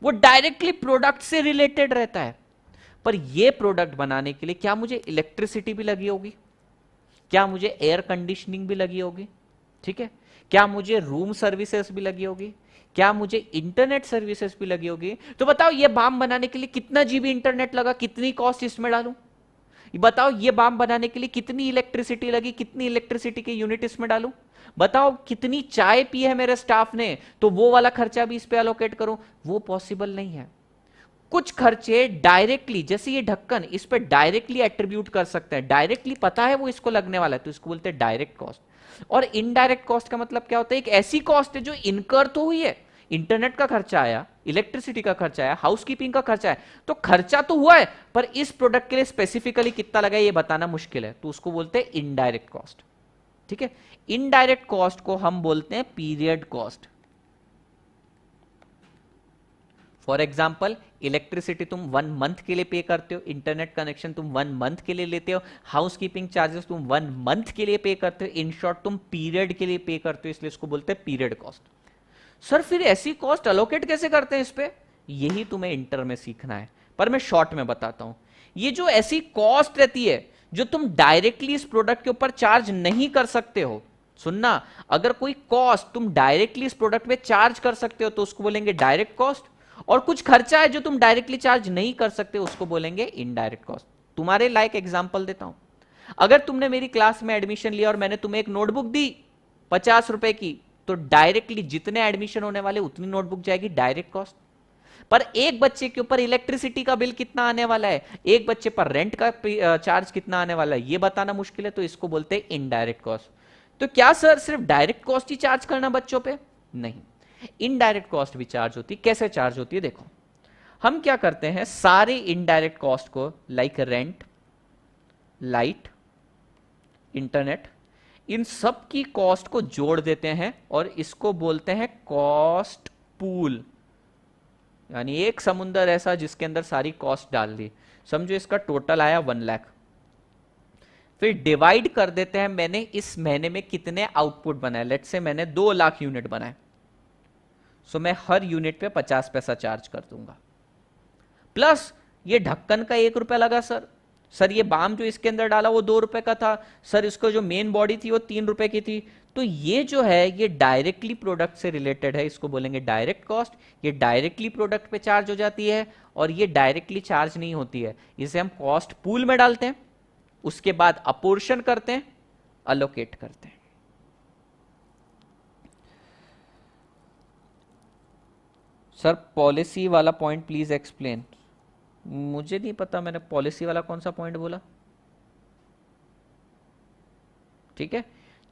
वो डायरेक्टली प्रोडक्ट से रिलेटेड रहता है। पर ये प्रोडक्ट बनाने के लिए क्या मुझे इलेक्ट्रिसिटी भी लगी होगी? क्या मुझे एयर कंडीशनिंग भी लगी होगी? ठीक है, क्या मुझे रूम सर्विसेज भी लगी होगी? क्या मुझे इंटरनेट सर्विसेज भी लगी होगी? तो बताओ, ये बाम बनाने के लिए कितना जीबी इंटरनेट लगा, कितनी कॉस्ट इसमें डालूं? बताओ, ये बाम बनाने के लिए कितनी इलेक्ट्रिसिटी लगी, कितनी इलेक्ट्रिसिटी के यूनिट इसमें डालूं? बताओ, कितनी चाय पी है मेरे स्टाफ ने, तो वो वाला खर्चा भी इस पे अलोकेट करूं? वो पॉसिबल नहीं है। कुछ खर्चे डायरेक्टली, जैसे ये ढक्कन, इस पे डायरेक्टली एट्रीब्यूट कर सकते हैं, डायरेक्टली पता है वो इसको लगने वाला है, तो इसको बोलते हैं डायरेक्ट कॉस्ट। और इनडायरेक्ट कॉस्ट का मतलब क्या होता है? एक ऐसी कॉस्ट है जो इनकर तो हुई है, इंटरनेट का खर्चा आया, इलेक्ट्रिसिटी का खर्चा आया, हाउसकीपिंग का खर्चा है, तो खर्चा तो हुआ है, पर इस प्रोडक्ट के लिए स्पेसिफिकली कितना लगा ये बताना मुश्किल है, तो उसको बोलते हैं इनडायरेक्ट कॉस्ट। ठीक है, इनडायरेक्ट कॉस्ट को हम बोलते हैं period cost. For example, electricity तुम 1 मंथ के लिए पे करते हो, इंटरनेट कनेक्शन तुम 1 मंथ के लिए लेते हो, हाउस कीपिंग चार्जेस तुम 1 मंथ के लिए पे करते हो, इन शॉर्ट तुम पीरियड के लिए पे करते हो, इसलिए इसको बोलते हैं पीरियड कॉस्ट। सर फिर ऐसी कॉस्ट अलोकेट कैसे करते हैं इस पे? यही तुम्हें इंटर में सीखना है, पर मैं शॉर्ट में बताता हूं। ये जो ऐसी कॉस्ट रहती है जो तुम डायरेक्टली इस प्रोडक्ट के ऊपर चार्ज नहीं कर सकते हो, सुनना, अगर कोई कॉस्ट तुम डायरेक्टली इस प्रोडक्ट पे चार्ज कर सकते हो तो उसको बोलेंगे डायरेक्ट कॉस्ट, और कुछ खर्चा है जो तुम डायरेक्टली चार्ज नहीं कर सकते उसको बोलेंगे इनडायरेक्ट कॉस्ट। तुम्हारे लायक एग्जांपल देता हूं, अगर तुमने मेरी क्लास में एडमिशन लिया और मैंने तुम्हें एक नोटबुक दी 50 रुपए की, तो डायरेक्टली जितने एडमिशन होने वाले उतनी नोटबुक जाएगी, डायरेक्ट कॉस्ट। पर एक बच्चे के ऊपर इलेक्ट्रिसिटी का बिल कितना आने वाला है, एक बच्चे पर रेंट का चार्ज कितना आने वाला है, ये बताना मुश्किल है, तो इसको बोलते हैं इनडायरेक्ट कॉस्ट। तो क्या सर सिर्फ डायरेक्ट कॉस्ट ही चार्ज करना बच्चों पे? नहीं, इनडायरेक्ट कॉस्ट भी चार्ज होती है। कैसे चार्ज होती है देखो, हम क्या करते हैं, सारे इनडायरेक्ट कॉस्ट को लाइक रेंट, लाइट, इंटरनेट, इन सब की कॉस्ट को जोड़ देते हैं और इसको बोलते हैं कॉस्ट पूल। यानी एक समुंदर ऐसा जिसके अंदर सारी कॉस्ट डाल दी, समझो इसका टोटल आया 1 लाख। फिर डिवाइड कर देते हैं, मैंने इस महीने में कितने आउटपुट बनाए, लेट्स से मैंने 2 लाख यूनिट बनाए, सो मैं हर यूनिट पे 50 पैसा चार्ज कर दूंगा। प्लस ये ढक्कन का 1 रुपया लगा सर ये बाम जो इसके अंदर डाला वो 2 रुपए का था, सर इसको जो मेन बॉडी थी वो 3 रुपए की थी। तो ये जो है ये डायरेक्टली प्रोडक्ट से रिलेटेड है, इसको बोलेंगे डायरेक्ट कॉस्ट। ये डायरेक्टली प्रोडक्ट पे चार्ज हो जाती है और ये डायरेक्टली चार्ज नहीं होती है, इसे हम कॉस्ट पूल में डालते हैं। उसके बाद अपोर्शन करते हैं, अलोकेट करते हैं। सर पॉलिसी वाला पॉइंट प्लीज एक्सप्लेन। मुझे नहीं पता मैंने पॉलिसी वाला कौन सा पॉइंट बोला। ठीक है,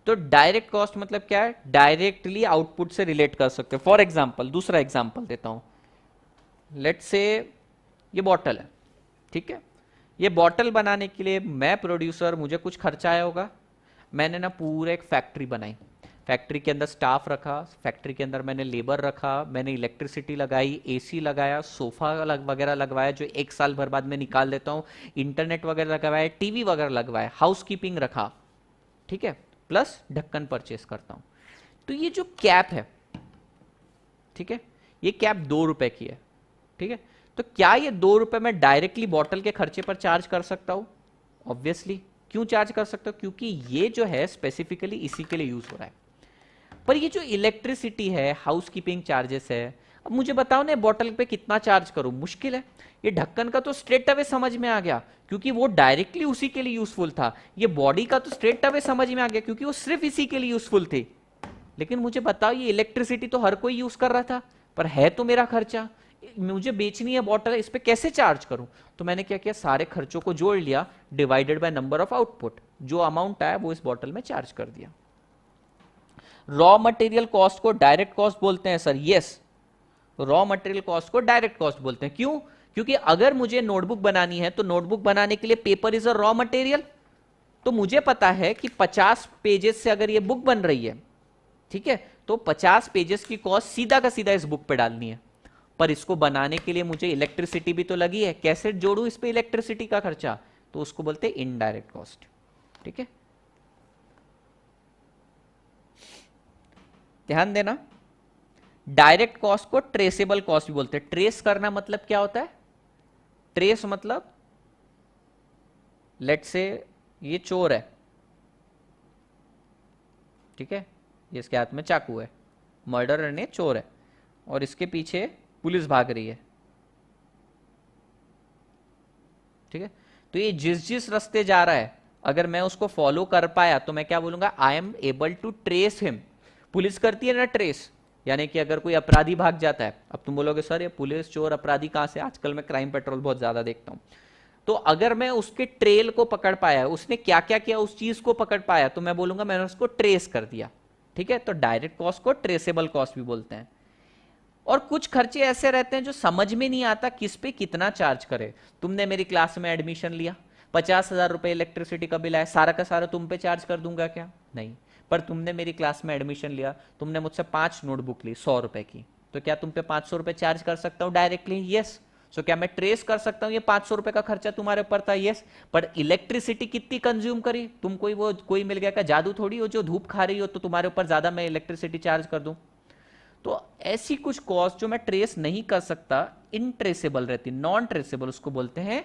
तो डायरेक्ट कॉस्ट मतलब क्या है, डायरेक्टली आउटपुट से रिलेट कर सकते हैं। फॉर एग्जांपल, दूसरा एग्जांपल देता हूं, लेट्स से ये बॉटल है, ठीक है, ये बॉटल बनाने के लिए मैं प्रोड्यूसर, मुझे कुछ खर्चा आया होगा, मैंने ना पूरे एक फैक्ट्री बनाई, फैक्ट्री के अंदर स्टाफ रखा, फैक्ट्री के अंदर मैंने लेबर रखा, मैंने इलेक्ट्रिसिटी लगाई, एसी लगाया, सोफा वगैरह लगवाया जो एक साल भर बाद मैं निकाल देता हूँ, इंटरनेट वगैरह लगवाया, टीवी वगैरह लगवाया, हाउसकीपिंग रखा, ठीक है, प्लस ढक्कन परचेस करता हूं। तो ये जो कैप है, ठीक है, ये कैप 2 रुपए की है, ठीक है, तो क्या ये 2 रुपए मैं डायरेक्टली बॉटल के खर्चे पर चार्ज कर सकता हूं? ऑब्वियसली। क्यों चार्ज कर सकता हूं? क्योंकि ये जो है स्पेसिफिकली इसी के लिए यूज हो रहा है। पर ये जो इलेक्ट्रिसिटी है, हाउसकीपिंग चार्जेस है, अब मुझे बताओ ना बॉटल पे कितना चार्ज करूं, मुश्किल है। ये ढक्कन का तो स्ट्रेट अवे समझ में आ गया क्योंकि वो डायरेक्टली उसी के लिए यूजफुल था। ये बॉडी का तो स्ट्रेट अवे समझ में आ गया क्योंकि वो सिर्फ इसी के लिए यूजफुल थी। लेकिन मुझे बताओ ये इलेक्ट्रिसिटी तो हर कोई यूज कर रहा था, पर है तो मेरा खर्चा, मुझे बेचनी है बॉटल, इस पे कैसे चार्ज करूं? तो मैंने क्या किया, सारे खर्चों को जोड़ लिया, divided by number of output, जो अमाउंट आया वो इस बॉटल में चार्ज कर दिया। रॉ मटेरियल कॉस्ट को डायरेक्ट कॉस्ट बोलते हैं sir, yes, raw material cost को डायरेक्ट कॉस्ट बोलते हैं। क्यों? क्योंकि अगर मुझे नोटबुक बनानी है तो नोटबुक बनाने के लिए paper is a raw material. तो मुझे पता है कि 50 पेजेस से अगर ये बुक बन रही है, ठीक है, तो 50 पेजेस की कॉस्ट सीधा का सीधा इस बुक पे डालनी है। पर इसको बनाने के लिए मुझे इलेक्ट्रिसिटी भी तो लगी है, कैसे जोड़ू इस पे इलेक्ट्रिसिटी का खर्चा? तो उसको बोलते हैं इनडायरेक्ट कॉस्ट। ठीक है, ध्यान देना। डायरेक्ट कॉस्ट को ट्रेसेबल कॉस्ट भी बोलते हैं। ट्रेस करना मतलब क्या होता है? ट्रेस मतलब लेट से ये चोर है, ठीक है, इसके हाथ में चाकू है, मर्डरर ने चोर है और इसके पीछे पुलिस भाग रही है, ठीक है, तो ये जिस जिस रास्ते जा रहा है अगर मैं उसको फॉलो कर पाया तो मैं क्या बोलूंगा, I am able to trace him. Police करती है ना ट्रेस, यानी कि अगर कोई अपराधी भाग जाता है, अब तुम बोलोगे सर ये पुलिस चोर अपराधी कहां से, आजकल मैं क्राइम पेट्रोल बहुत ज्यादा देखता हूं, तो अगर मैं उसके ट्रेल को पकड़ पाया, उसने क्या क्या किया उस चीज को पकड़ पाया, तो मैं बोलूंगा मैंने उसको ट्रेस कर दिया। ठीक है, तो डायरेक्ट कॉस्ट को ट्रेसेबल कॉस्ट भी बोलते हैं। और कुछ खर्चे ऐसे रहते हैं जो समझ में नहीं आता किस पे कितना चार्ज करे। तुमने मेरी क्लास में एडमिशन लिया, 50,000 रुपए इलेक्ट्रिसिटी का बिल आया, सारा का सारा तुम पे चार्ज कर दूंगा क्या? नहीं। पर तुमने मेरी क्लास में एडमिशन लिया, तुमने मुझसे 5 नोटबुक ली 100 रुपए की, तो क्या तुम पे 500 रुपए चार्ज कर सकता हूं डायरेक्टली? यस। सो क्या मैं ट्रेस कर सकता हूं ये 500 रुपए का खर्चा तुम्हारे ऊपर था? यस। पर इलेक्ट्रिसिटी कितनी कंज्यूम करी तुम, कोई मिल गया का जादू थोड़ी हो जो धूप खा रही हो तो तुम्हारे ऊपर ज्यादा मैं इलेक्ट्रिसिटी चार्ज कर दूं। तो ऐसी कुछ कॉस्ट जो मैं ट्रेस नहीं कर सकता, इनट्रेसेबल रहती, नॉन ट्रेसेबल, उसको बोलते हैं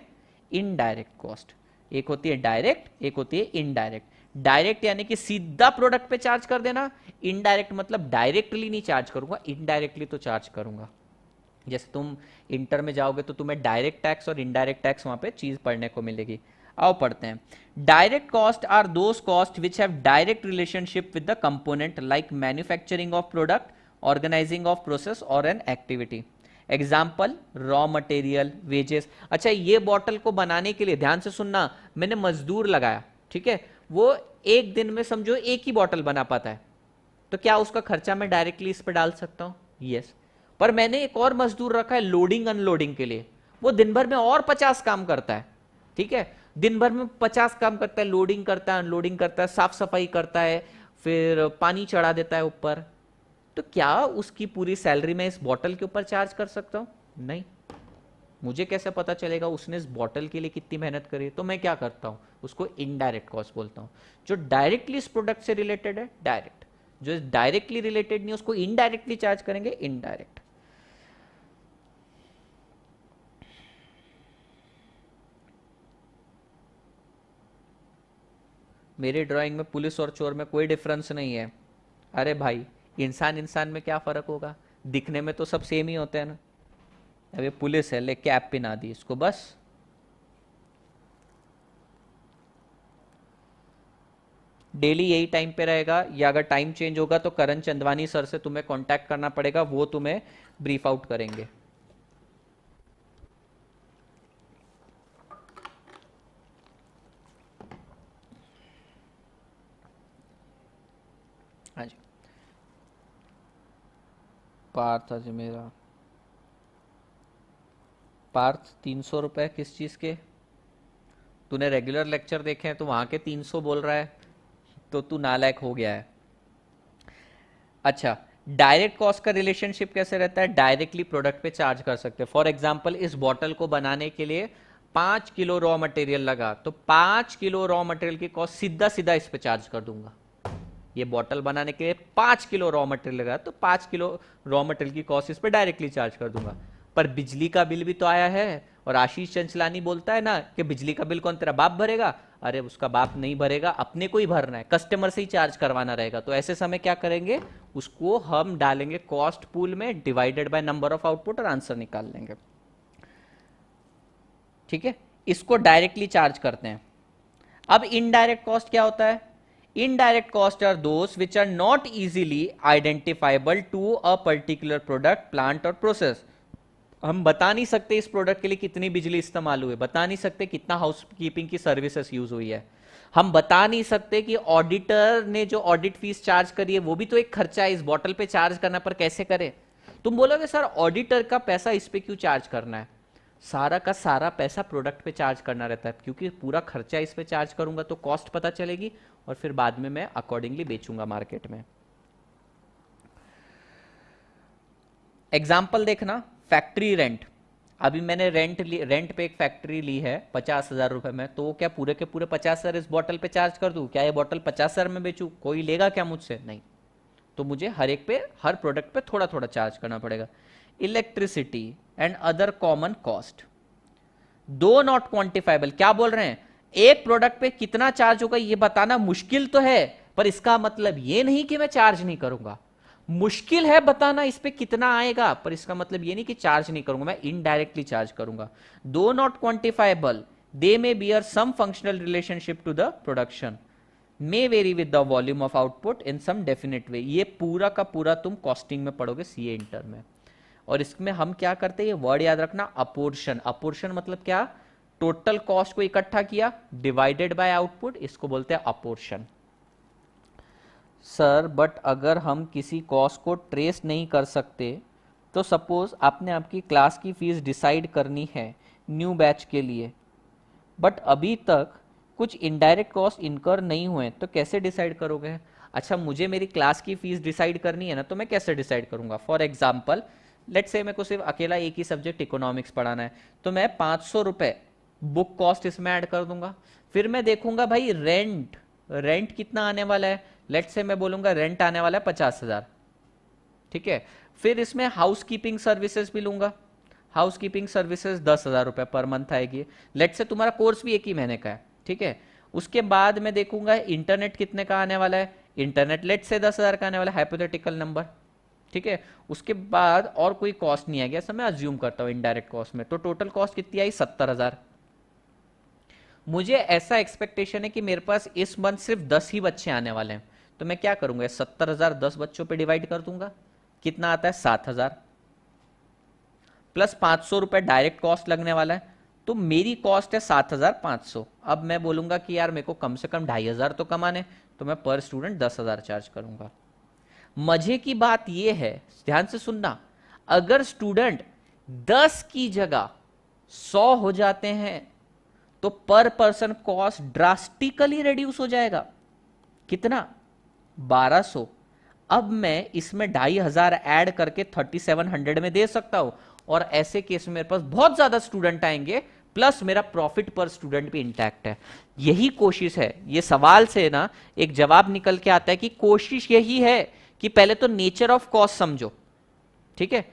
इनडायरेक्ट कॉस्ट। एक होती है डायरेक्ट, एक होती है इनडायरेक्ट। डायरेक्ट यानी कि सीधा प्रोडक्ट पे चार्ज कर देना, इनडायरेक्ट मतलब डायरेक्टली नहीं चार्ज करूंगा, इनडायरेक्टली तो चार्ज करूंगा। जैसे तुम इंटर में जाओगे तो तुम्हें डायरेक्ट टैक्स और इनडायरेक्ट टैक्स वहां पे चीज पढ़ने को मिलेगी। आओ पढ़ते हैं। Direct cost are those cost which have direct relationship with the component like manufacturing of product, organising of process और an activity. Example raw material, wages. अच्छा, ये बॉटल को बनाने के लिए ध्यान से सुनना, मैंने मजदूर लगाया, ठीक है, वो एक दिन में समझो एक ही बॉटल बना पाता है, तो क्या उसका खर्चा मैं डायरेक्टली इस पर डाल सकता हूं? यस। पर मैंने एक और मजदूर रखा है लोडिंग अनलोडिंग के लिए, वो दिन भर में और 50 काम करता है, ठीक है, दिन भर में 50 काम करता है, लोडिंग करता है, अनलोडिंग करता है, साफ सफाई करता है, फिर पानी चढ़ा देता है ऊपर, तो क्या उसकी पूरी सैलरी मैं इस बॉटल के ऊपर चार्ज कर सकता हूं? नहीं। मुझे कैसे पता चलेगा उसने इस बॉटल के लिए कितनी मेहनत करी? तो मैं क्या करता हूं, उसको इनडायरेक्ट कॉस्ट बोलता हूं। जो डायरेक्टली इस प्रोडक्ट से रिलेटेड है डायरेक्ट, जो डायरेक्टली रिलेटेड नहीं उसको इनडायरेक्टली चार्ज करेंगे इनडायरेक्ट। मेरी ड्राइंग में पुलिस और चोर में कोई डिफरेंस नहीं है। अरे भाई, इंसान इंसान में क्या फर्क होगा, दिखने में तो सब सेम ही होते हैं ना। अब ये पुलिस है, ले कैप पिना दी इसको बस, डेली यही टाइम पे रहेगा, या अगर टाइम चेंज होगा तो करण चंदवानी सर से तुम्हें कांटेक्ट करना पड़ेगा, वो तुम्हें ब्रीफ आउट करेंगे। हाँ जी, पार्थ अजमेरा। पार्थ 300 रुपए किस चीज के? तूने रेगुलर लेक्चर देखे हैं तो वहां के 300 बोल रहा है, तो तू नालायक हो गया है। अच्छा, डायरेक्ट कॉस्ट का रिलेशनशिप कैसे रहता है? डायरेक्टली प्रोडक्ट पे चार्ज कर सकते हैं। फॉर एग्जांपल, इस बॉटल को बनाने के लिए 5 किलो रॉ मटेरियल लगा, तो 5 किलो रॉ मटेरियल की कॉस्ट सीधा सीधा इस पे चार्ज कर दूंगा। ये बॉटल बनाने के लिए 5 किलो रॉ मटेरियल लगा, तो 5 किलो रॉ मटेरियल की कॉस्ट इस पे डायरेक्टली चार्ज कर दूंगा। पर बिजली का बिल भी तो आया है, और आशीष चंचलानी बोलता है ना कि बिजली का बिल कौन तेरा बाप भरेगा? अरे उसका बाप नहीं भरेगा, अपने को ही भरना है, कस्टमर से ही चार्ज करवाना रहेगा। तो ऐसे समय क्या करेंगे, उसको हम डालेंगे कॉस्ट पूल में, divided by number of output, और आंसर निकाल लेंगे। ठीक है, इसको डायरेक्टली चार्ज करते हैं। अब इनडायरेक्ट कॉस्ट क्या होता है? Indirect cost are those which are not easily identifiable to a particular product, plant और प्रोसेस। हम बता नहीं सकते इस प्रोडक्ट के लिए कितनी बिजली इस्तेमाल हुई, बता नहीं सकते कितना हाउस कीपिंग की सर्विसेज यूज हुई है, हम बता नहीं सकते कि ऑडिटर ने जो ऑडिट फीस चार्ज करी है वो भी तो एक खर्चा है, इस बॉटल पे चार्ज करना, पर कैसे करें? तुम बोलोगे सर ऑडिटर का पैसा इस पे क्यों चार्ज करना है? सारा का सारा पैसा प्रोडक्ट पे चार्ज करना रहता है, क्योंकि पूरा खर्चा इस पे चार्ज करूंगा तो कॉस्ट पता चलेगी, और फिर बाद में मैं अकॉर्डिंगली बेचूंगा मार्केट में। एग्जाम्पल देखना, फैक्ट्री रेंट। अभी मैंने रेंट पे एक फैक्ट्री ली है 50,000 रुपए में, तो वो क्या पूरे के पूरे 50,000 इस बॉटल पे चार्ज कर दूं? क्या ये बॉटल 50,000 में बेचूं? कोई लेगा क्या मुझसे? नहीं। तो मुझे हर एक पे, हर प्रोडक्ट पे थोड़ा थोड़ा चार्ज करना पड़ेगा। Electricity and other common cost, दो नॉट क्वांटिफाइबल। क्या बोल रहे हैं? एक प्रोडक्ट पे कितना चार्ज होगा ये बताना मुश्किल तो है, पर इसका मतलब ये नहीं कि मैं चार्ज नहीं करूंगा। मुश्किल है बताना इस पे कितना आएगा, पर इसका मतलब ये नहीं कि चार्ज नहीं करूंगा, मैं इनडायरेक्टली चार्ज करूंगा। Though not quantifiable, they may bear some functional relationship to the production, may vary with the volume of output in some definite way. ये पूरा का पूरा तुम कॉस्टिंग में पढ़ोगे, सीए इंटर में। और इसमें हम क्या करते हैं, ये वर्ड याद रखना, अपोर्शन। अपोर्शन मतलब क्या? टोटल कॉस्ट को इकट्ठा किया, डिवाइडेड बाय आउटपुट, इसको बोलते हैं अपोर्शन। सर बट अगर हम किसी कॉस्ट को ट्रेस नहीं कर सकते, तो सपोज आपने आपकी क्लास की फीस डिसाइड करनी है न्यू बैच के लिए, बट अभी तक कुछ इनडायरेक्ट कॉस्ट इनकर नहीं हुए, तो कैसे डिसाइड करोगे? अच्छा, मुझे मेरी क्लास की फीस डिसाइड करनी है ना, तो मैं कैसे डिसाइड करूंगा? फॉर एग्जाम्पल, लेट्स से मेरे को सिर्फ अकेला एक ही सब्जेक्ट इकोनॉमिक्स पढ़ाना है, तो मैं 500 रुपए बुक कॉस्ट इसमें ऐड कर दूंगा। फिर मैं देखूंगा भाई रेंट, रेंट कितना आने वाला है, लेट्स से मैं बोलूंगा रेंट आने वाला है 50,000। ठीक है, फिर इसमें हाउस कीपिंग सर्विसेज भी लूंगा, हाउस कीपिंग सर्विसेज 10,000 रुपए पर मंथ आएगी। लेट से तुम्हारा कोर्स भी एक ही महीने का है, ठीक है। उसके बाद मैं देखूंगा इंटरनेट कितने का आने वाला है, इंटरनेट लेट से 10,000 का आने वाला है, हाइपोथेटिकल नंबर, ठीक है। उसके बाद और कोई कॉस्ट नहीं आएगी, ऐसा मैं अज्यूम करता हूं इनडायरेक्ट कॉस्ट में। तो टोटल कॉस्ट कितनी आई? 70,000। मुझे ऐसा एक्सपेक्टेशन है कि मेरे पास इस मंथ सिर्फ 10 ही बच्चे आने वाले हैं, तो मैं क्या करूंगा, 70,000 10 बच्चों पे डिवाइड कर दूंगा, कितना आता है? 7,000 प्लस 500 रुपए डायरेक्ट कॉस्ट लगने वाला है, तो मेरी कॉस्ट है 7,500। अब मैं बोलूंगा कि यार मेरे को कम से कम 2,500 तो कमाने, तो मैं पर स्टूडेंट 10,000 चार्ज करूंगा। मजे की बात यह है, ध्यान से सुनना, अगर स्टूडेंट 10 की जगह 100 हो जाते हैं तो पर पर्सन कॉस्ट ड्रास्टिकली रिड्यूस हो जाएगा। कितना? 1,200। अब मैं इसमें 2,500 ऐड करके 3,700 में दे सकता हूं, और ऐसे केस में मेरे पास बहुत ज्यादा स्टूडेंट आएंगे, प्लस मेरा प्रॉफिट पर स्टूडेंट भी इंटैक्ट है। यही कोशिश है, ये सवाल से ना एक जवाब निकल के आता है कि कोशिश यही है कि पहले तो नेचर ऑफ कॉस्ट समझो, ठीक है।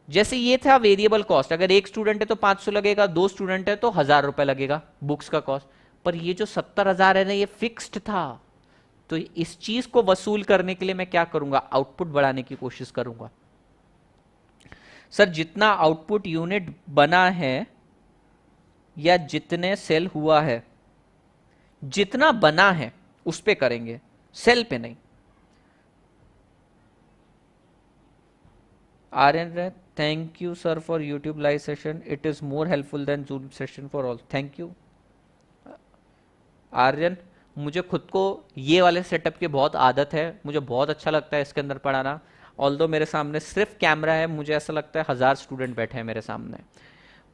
जैसे ये था वेरिएबल कॉस्ट, अगर एक स्टूडेंट है तो 500 लगेगा, 2 स्टूडेंट है तो 1,000 रुपए लगेगा बुक्स का कॉस्ट। पर ये जो 70,000 है ना, ये फिक्स्ड था। तो इस चीज को वसूल करने के लिए मैं क्या करूंगा, आउटपुट बढ़ाने की कोशिश करूंगा। सर जितना आउटपुट यूनिट बना है या जितने सेल हुआ है, जितना बना है उस पे करेंगे, सेल पे नहीं। Aryan, thank you sir for YouTube live session, it is more helpful than zoom session for all. Thank you Aryan, मुझे खुद को ये वाले सेटअप की बहुत आदत है, मुझे बहुत अच्छा लगता है इसके अंदर पढ़ाना। ऑल्दो मेरे सामने सिर्फ कैमरा है, मुझे ऐसा लगता है 1000 स्टूडेंट बैठे हैं मेरे सामने,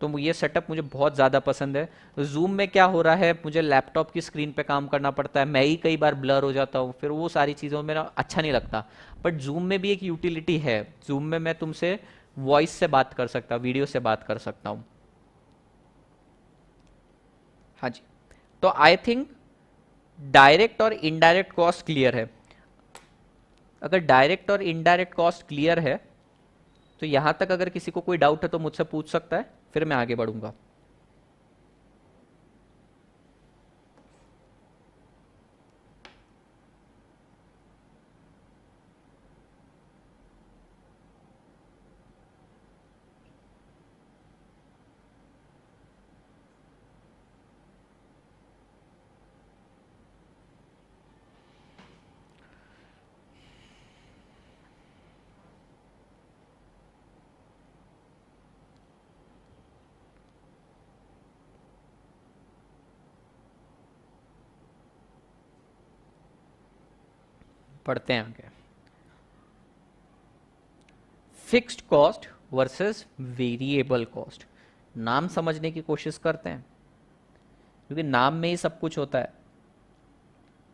तो ये सेटअप मुझे बहुत ज़्यादा पसंद है। जूम में क्या हो रहा है, मुझे लैपटॉप की स्क्रीन पे काम करना पड़ता है, मैं ही कई बार ब्लर हो जाता हूँ, फिर वो सारी चीज़ों में अच्छा नहीं लगता। बट जूम में भी एक यूटिलिटी है, जूम में मैं तुमसे वॉइस से बात कर सकता हूँ, वीडियो से बात कर सकता हूँ। हाँ जी, तो आई थिंक डायरेक्ट और इनडायरेक्ट कॉस्ट क्लियर है। अगर डायरेक्ट और इनडायरेक्ट कॉस्ट क्लियर है तो यहां तक अगर किसी को कोई डाउट है तो मुझसे पूछ सकता है, फिर मैं आगे बढ़ूंगा। पढ़ते हैं आगे। Fixed cost versus variable cost, नाम समझने की कोशिश करते हैं, क्योंकि नाम में ही सब कुछ होता है।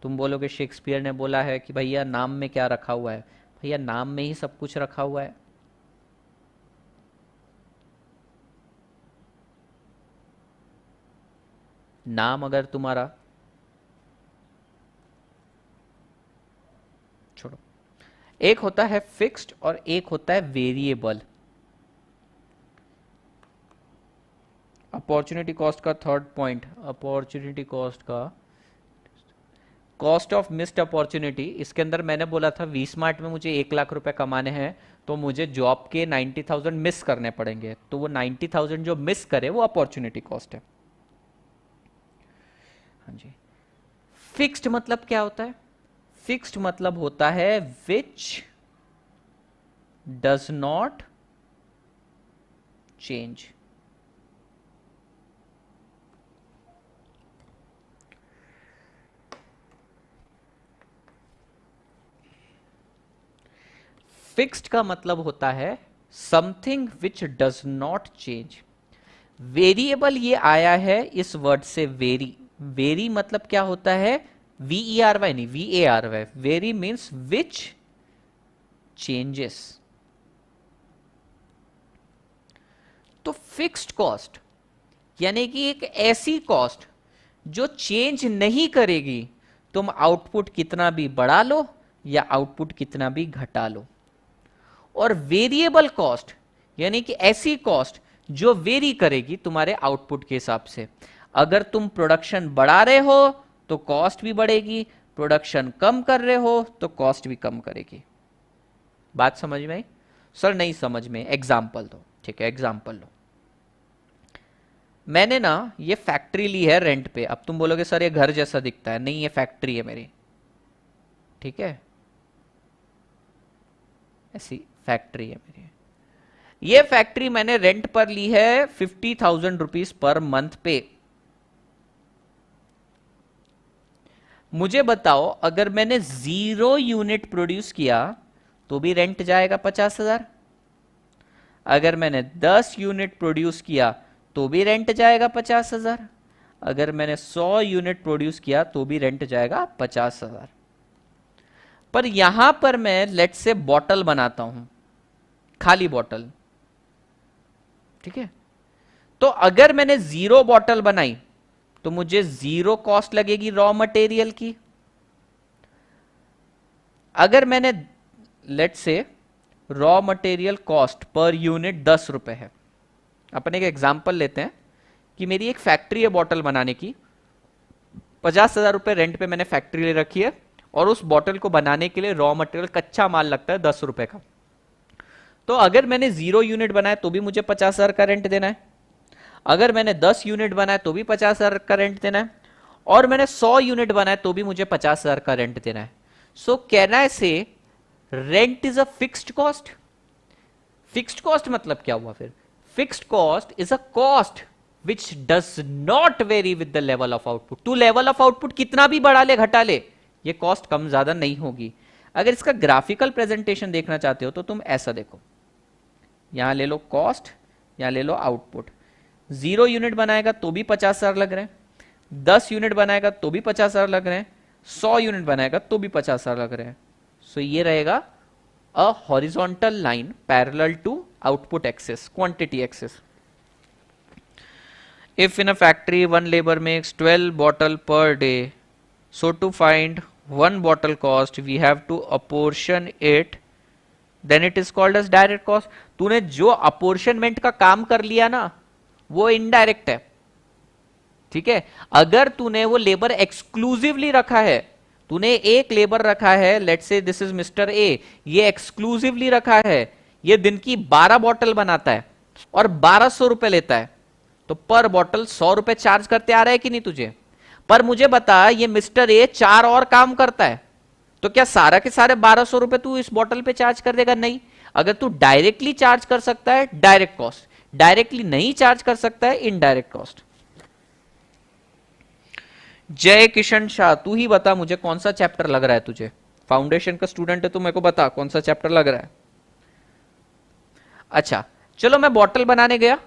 तुम बोलोगे शेक्सपियर ने बोला है कि भैया नाम में क्या रखा हुआ है, भैया नाम में ही सब कुछ रखा हुआ है। नाम अगर तुम्हारा, छोड़ो, एक होता है फिक्स्ड और एक होता है वेरिएबल। अपॉर्चुनिटी कॉस्ट का थर्ड पॉइंट, अपॉर्चुनिटी कॉस्ट का कॉस्ट ऑफ मिस्ड अपॉर्चुनिटी, इसके अंदर मैंने बोला था वी स्मार्ट में मुझे 1 लाख रुपए कमाने हैं तो मुझे जॉब के 90,000 मिस करने पड़ेंगे, तो वो 90,000 जो मिस करे वो अपॉर्चुनिटी कॉस्ट है। हाँ जी, फिक्स्ड मतलब क्या होता है, फिक्स्ड मतलब होता है विच डज नॉट चेंज। फिक्स्ड का मतलब होता है something which does not change. Variable ये आया है इस वर्ड से वेरी, वेरी मतलब क्या होता है, वी ई आर वाई नहीं, V A R Y, vary means which changes. तो फिक्स्ड कॉस्ट यानी कि एक ऐसी कॉस्ट जो चेंज नहीं करेगी, तुम आउटपुट कितना भी बढ़ा लो या आउटपुट कितना भी घटा लो। और वेरिएबल कॉस्ट यानी कि ऐसी कॉस्ट जो वेरी करेगी तुम्हारे आउटपुट के हिसाब से। अगर तुम प्रोडक्शन बढ़ा रहे हो तो कॉस्ट भी बढ़ेगी, प्रोडक्शन कम कर रहे हो तो कॉस्ट भी कम करेगी। बात समझ में आई? सर नहीं समझ में, एग्जाम्पल दो। ठीक है, एग्जाम्पल लो। मैंने ना ये फैक्ट्री ली है रेंट पे। अब तुम बोलोगे सर ये घर जैसा दिखता है, नहीं ये फैक्ट्री है मेरी। ठीक है, ऐसी फैक्ट्री है मेरी। ये फैक्ट्री मैंने रेंट पर ली है 50,000 रुपीज पर मंथ पे। मुझे बताओ अगर मैंने 0 यूनिट प्रोड्यूस किया तो भी रेंट जाएगा 50,000। अगर मैंने 10 यूनिट प्रोड्यूस किया तो भी रेंट जाएगा 50,000। अगर मैंने 100 यूनिट प्रोड्यूस किया तो भी रेंट जाएगा 50,000। पर यहां पर मैं लेट से बॉटल बनाता हूं, खाली बॉटल। ठीक है, तो अगर मैंने 0 बॉटल बनाई तो मुझे 0 कॉस्ट लगेगी रॉ मटेरियल की। अगर मैंने लेट से raw material cost per unit 10 रुपए है। अपन एक एग्जांपल लेते हैं कि मेरी एक फैक्ट्री है बॉटल बनाने की, 50,000 रुपए रेंट पे मैंने फैक्ट्री ले रखी है और उस बॉटल को बनाने के लिए रॉ मटेरियल कच्चा माल लगता है 10 रुपए का। तो अगर मैंने 0 यूनिट बनाया तो भी मुझे 50,000 का रेंट देना है, अगर मैंने 10 यूनिट बनाया तो भी 50,000 का रेंट देना है, और मैंने 100 यूनिट बनाया तो भी मुझे 50,000 का रेंट देना है. सो can I say rent is a fixed cost. Fixed cost मतलब क्या हुआ फिर? Fixed cost is a cost which does not vary with the level of output. To level of output कितना भी बढ़ा ले घटा ले, ये कॉस्ट कम ज्यादा नहीं होगी. अगर इसका ग्राफिकल प्रेजेंटेशन देखना चाहते हो तो तुम ऐसा देखो, यहां ले लो कॉस्ट, यहां ले लो आउटपुट. 0 यूनिट बनाएगा तो भी 50,000 लग रहे हैं, 10 यूनिट बनाएगा तो भी 50,000 लग रहे हैं, 100 यूनिट बनाएगा तो भी 50,000 लग रहे हैं. सो ये रहेगा a horizontal line parallel to output axis, quantity axis. If in a factory one labor makes 12 bottle per day, so to find one bottle cost we have to apportion it, then it is called as direct cost. तूने जो apportionment का काम कर लिया ना वो indirect है. ठीक है, अगर तूने वो लेबर एक्सक्लूसिवली रखा है, तूने एक लेबर रखा है, let's say this is mister A, ये एक्सक्लूसिवली रखा है, ये दिन की 12 बॉटल बनाता है और 1200 रुपए लेता है, तो पर बॉटल 100 रुपए चार्ज करते आ रहा है कि नहीं तुझे? पर मुझे बता, ये मिस्टर ए 4 और काम करता है, तो क्या सारा के सारे 1200 रुपए तू इस बॉटल पे चार्ज कर देगा? नहीं. अगर तू डायरेक्टली चार्ज कर सकता है डायरेक्ट कॉस्ट, डायरेक्टली नहीं चार्ज कर सकता है इनडायरेक्ट कॉस्ट. जय किशन शाह, तू ही बता मुझे कौन सा चैप्टर लग रहा है तुझे? फाउंडेशन का स्टूडेंट है तू, मेरे को बता कौन सा चैप्टर लग रहा है. अच्छा चलो, मैं बॉटल बनाने गया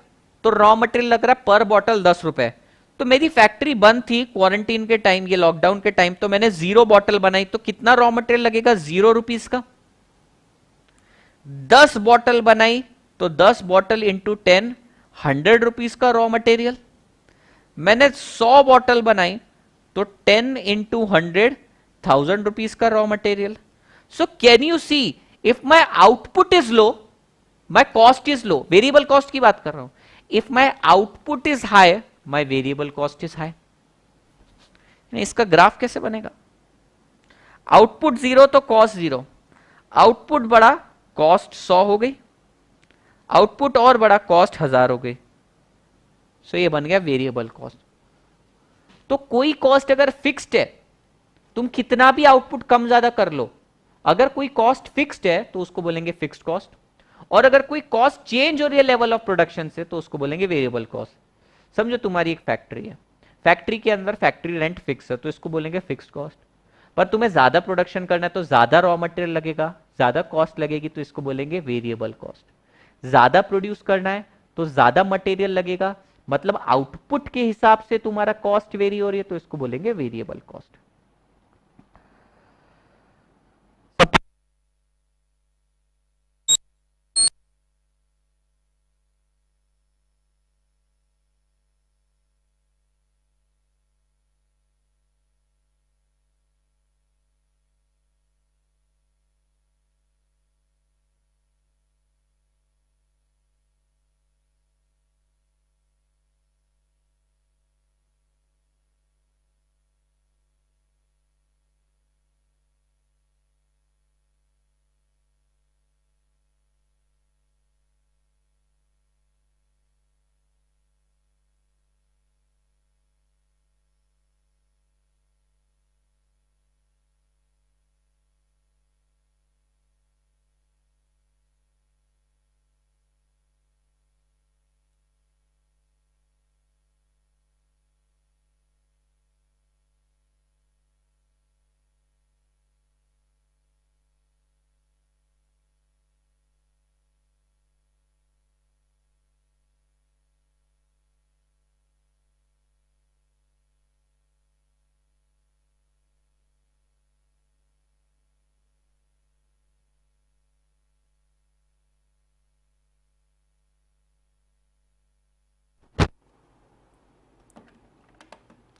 तो रॉ मटेरियल लग रहा है पर बॉटल 10 रुपए. तो मेरी फैक्ट्री बंद थी क्वारंटीन के टाइम, ये लॉकडाउन के टाइम, तो मैंने 0 बॉटल बनाई, तो कितना रॉ मटेरियल लगेगा? 0 रुपीज का. 10 बॉटल बनाई तो 10 बॉटल इंटू 10 100 रुपीज का रॉ मटेरियल. मैंने 100 बॉटल बनाई तो 10 इंटू 100 1000 रुपीज का raw material. So can you see, if my output is low, my cost is low, variable cost की बात कर रहा हूं. If my output is high, my variable cost is high. इसका ग्राफ कैसे बनेगा? आउटपुट 0 तो कॉस्ट 0, आउटपुट बढ़ा कॉस्ट 100 हो गई, आउटपुट और बढ़ा कॉस्ट 1000 हो गई. सो ये बन गया वेरिएबल कॉस्ट. तो कोई कॉस्ट अगर फिक्स्ड है, तुम कितना भी आउटपुट कम ज्यादा कर लो, अगर कोई कॉस्ट फिक्स्ड है तो उसको बोलेंगे फिक्स्ड कॉस्ट, और अगर कोई कॉस्ट चेंज हो रही है लेवल ऑफ प्रोडक्शन से तो उसको बोलेंगे वेरिएबल कॉस्ट. समझो तुम्हारी एक फैक्ट्री है, फैक्ट्री के अंदर फैक्ट्री रेंट फिक्स है तो इसको बोलेंगे फिक्स्ड कॉस्ट. पर तुम्हें ज्यादा प्रोडक्शन करना है तो ज्यादा रॉ मटेरियल लगेगा, ज्यादा कॉस्ट लगेगी, तो इसको बोलेंगे वेरिएबल कॉस्ट. ज्यादा प्रोड्यूस करना है तो ज्यादा मटेरियल लगेगा, मतलब आउटपुट के हिसाब से तुम्हारा कॉस्ट वेरी हो रही है तो इसको बोलेंगे वेरिएबल कॉस्ट.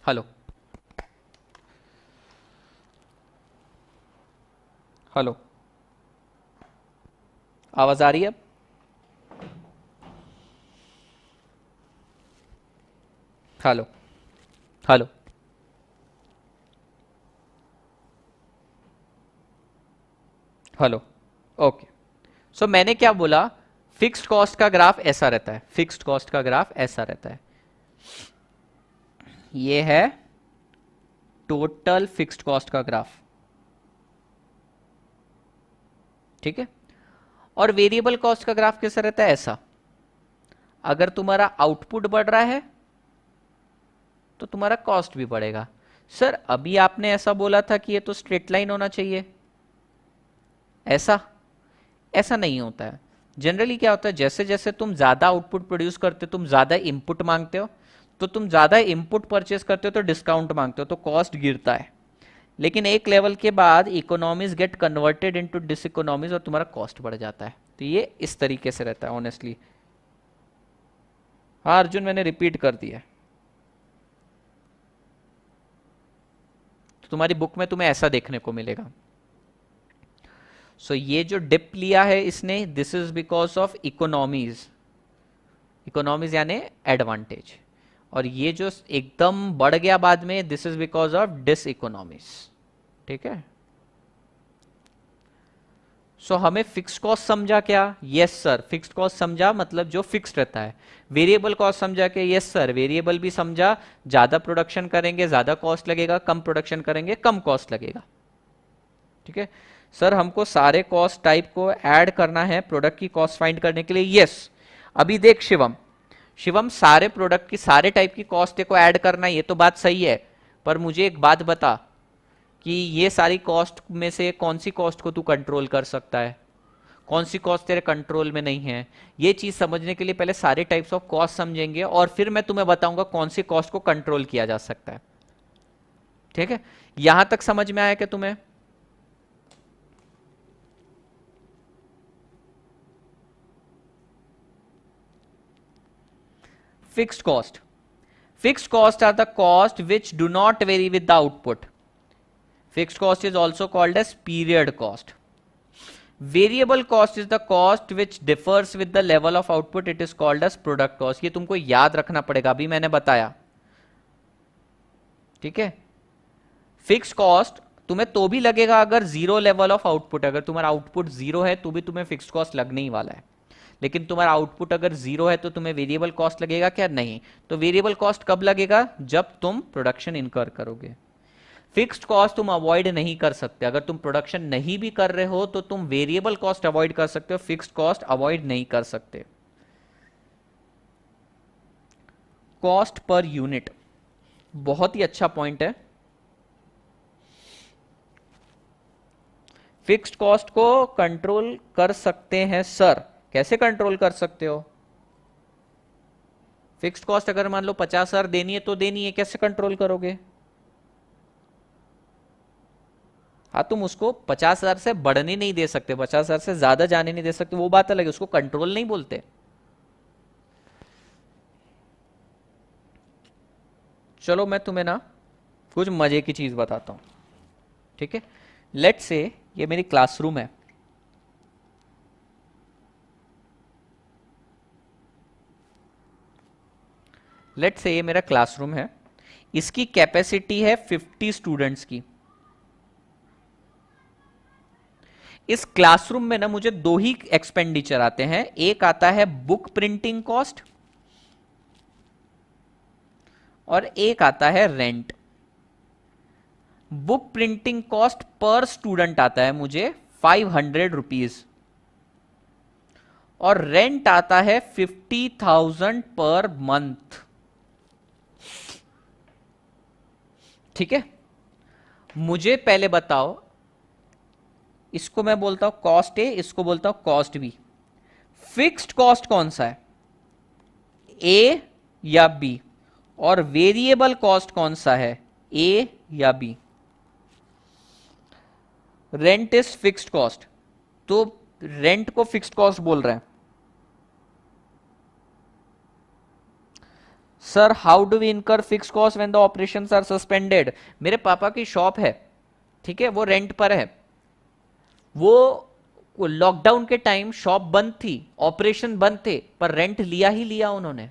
हेलो हेलो, आवाज आ रही है अब? Hello hello, hello. ओके, सो मैंने क्या बोला, फिक्स्ड कॉस्ट का ग्राफ ऐसा रहता है, फिक्स्ड कॉस्ट का ग्राफ ऐसा रहता है. ये है टोटल फिक्स्ड कॉस्ट का ग्राफ, ठीक है। और वेरिएबल कॉस्ट का ग्राफ कैसा रहता है? ऐसा। अगर तुम्हारा आउटपुट बढ़ रहा है तो तुम्हारा कॉस्ट भी बढ़ेगा। सर अभी आपने ऐसा बोला था कि ये तो स्ट्रेट लाइन होना चाहिए, ऐसा ऐसा नहीं होता है। जनरली क्या होता है, जैसे जैसे तुम ज्यादा आउटपुट प्रोड्यूस करते हो, तुम ज्यादा इनपुट मांगते हो, तो तुम ज्यादा इनपुट परचेस करते हो तो डिस्काउंट मांगते हो, तो कॉस्ट गिरता है। लेकिन एक लेवल के बाद economies get converted into diseconomies और तुम्हारा कॉस्ट बढ़ जाता है। तो ये इस तरीके से रहता है ऑनेस्टली। हाँ अर्जुन, मैंने रिपीट कर दिया। तो तुम्हारी बुक में तुम्हें ऐसा देखने को मिलेगा। सो ये जो डिप लिया है इसने, this is because of economies, economies यानी एडवांटेज। और ये जो एकदम बढ़ गया बाद में, this is because of diseconomies, ठीक है। सो हमें फिक्स कॉस्ट समझा क्या? यस सर, फिक्स्ड कॉस्ट समझा मतलब जो फिक्स्ड रहता है। वेरिएबल कॉस्ट समझा के? यस सर, वेरिएबल भी समझा। ज्यादा प्रोडक्शन करेंगे ज्यादा कॉस्ट लगेगा, कम प्रोडक्शन करेंगे कम कॉस्ट लगेगा, ठीक है। सर हमको सारे कॉस्ट टाइप को ऐड करना है प्रोडक्ट की कॉस्ट फाइंड करने के लिए। यस। अभी देख शिवम, शिवम सारे प्रोडक्ट की सारे टाइप की कॉस्ट को ऐड करना है, ये तो बात सही है। पर मुझे एक बात बता कि ये सारी कॉस्ट में से कौन सी कॉस्ट को तू कंट्रोल कर सकता है, कौन सी कॉस्ट तेरे कंट्रोल में नहीं है। ये चीज समझने के लिए पहले सारे टाइप्स ऑफ कॉस्ट समझेंगे और फिर मैं तुम्हें बताऊंगा कौन सी कॉस्ट को कंट्रोल किया जा सकता है, ठीक है। यहां तक समझ में आया क्या तुम्हें? Fixed cost. Fixed costs are the cost which do not vary with the output. Fixed cost is also called as period cost. Variable cost is the cost which differs with the level of output. It is called as product cost. ये तुमको याद रखना पड़ेगा, अभी मैंने बताया, ठीक है। फिक्स्ड कॉस्ट तुम्हें तो भी लगेगा अगर जीरो लेवल ऑफ आउटपुट, अगर तुम्हारा आउटपुट जीरो है तो भी तुम्हें फिक्स्ड कॉस्ट लगने ही वाला है। लेकिन तुम्हारा आउटपुट अगर जीरो है तो तुम्हें वेरिएबल कॉस्ट लगेगा क्या? नहीं। तो वेरिएबल कॉस्ट कब लगेगा? जब तुम प्रोडक्शन इनकर करोगे। फिक्स्ड कॉस्ट तुम अवॉइड नहीं कर सकते। अगर तुम प्रोडक्शन नहीं भी कर रहे हो तो तुम वेरिएबल कॉस्ट अवॉइड कर सकते हो, फिक्स्ड कॉस्ट अवॉइड नहीं कर सकते। कॉस्ट पर यूनिट बहुत ही अच्छा पॉइंट है। फिक्स्ड कॉस्ट को कंट्रोल कर सकते हैं सर, कैसे कंट्रोल कर सकते हो? फिक्स्ड कॉस्ट अगर मान लो 50,000 देनी है तो देनी है, कैसे कंट्रोल करोगे? हाँ तुम उसको 50,000 से बढ़ने नहीं दे सकते, 50,000 से ज्यादा जाने नहीं दे सकते, वो बात अलग है, उसको कंट्रोल नहीं बोलते। चलो मैं तुम्हें ना कुछ मजे की चीज बताता हूं, ठीक है। लेट्स से ये मेरी क्लासरूम है, लेट्स से ये मेरा क्लासरूम है, इसकी कैपेसिटी है 50 स्टूडेंट्स की। इस क्लासरूम में ना मुझे दो ही एक्सपेंडिचर आते हैं, एक आता है बुक प्रिंटिंग कॉस्ट और एक आता है rent. Book printing cost per student आता है मुझे 500 रुपीज और रेंट आता है 50,000 पर मंथ, ठीक है। मुझे पहले बताओ, इसको मैं बोलता हूं कॉस्ट ए, इसको बोलता हूं कॉस्ट बी। फिक्स्ड कॉस्ट कौन सा है, ए या बी? और वेरिएबल कॉस्ट कौन सा है, ए या B? Rent is fixed cost, तो रेंट को फिक्स्ड कॉस्ट बोल रहे हैं। Sir how do we incur fixed cost when the operations are suspended? मेरे पापा की शॉप है, ठीक है, वो रेंट पर है, वो लॉकडाउन के टाइम शॉप बंद थी, ऑपरेशन बंद थे, पर रेंट लिया ही लिया उन्होंने।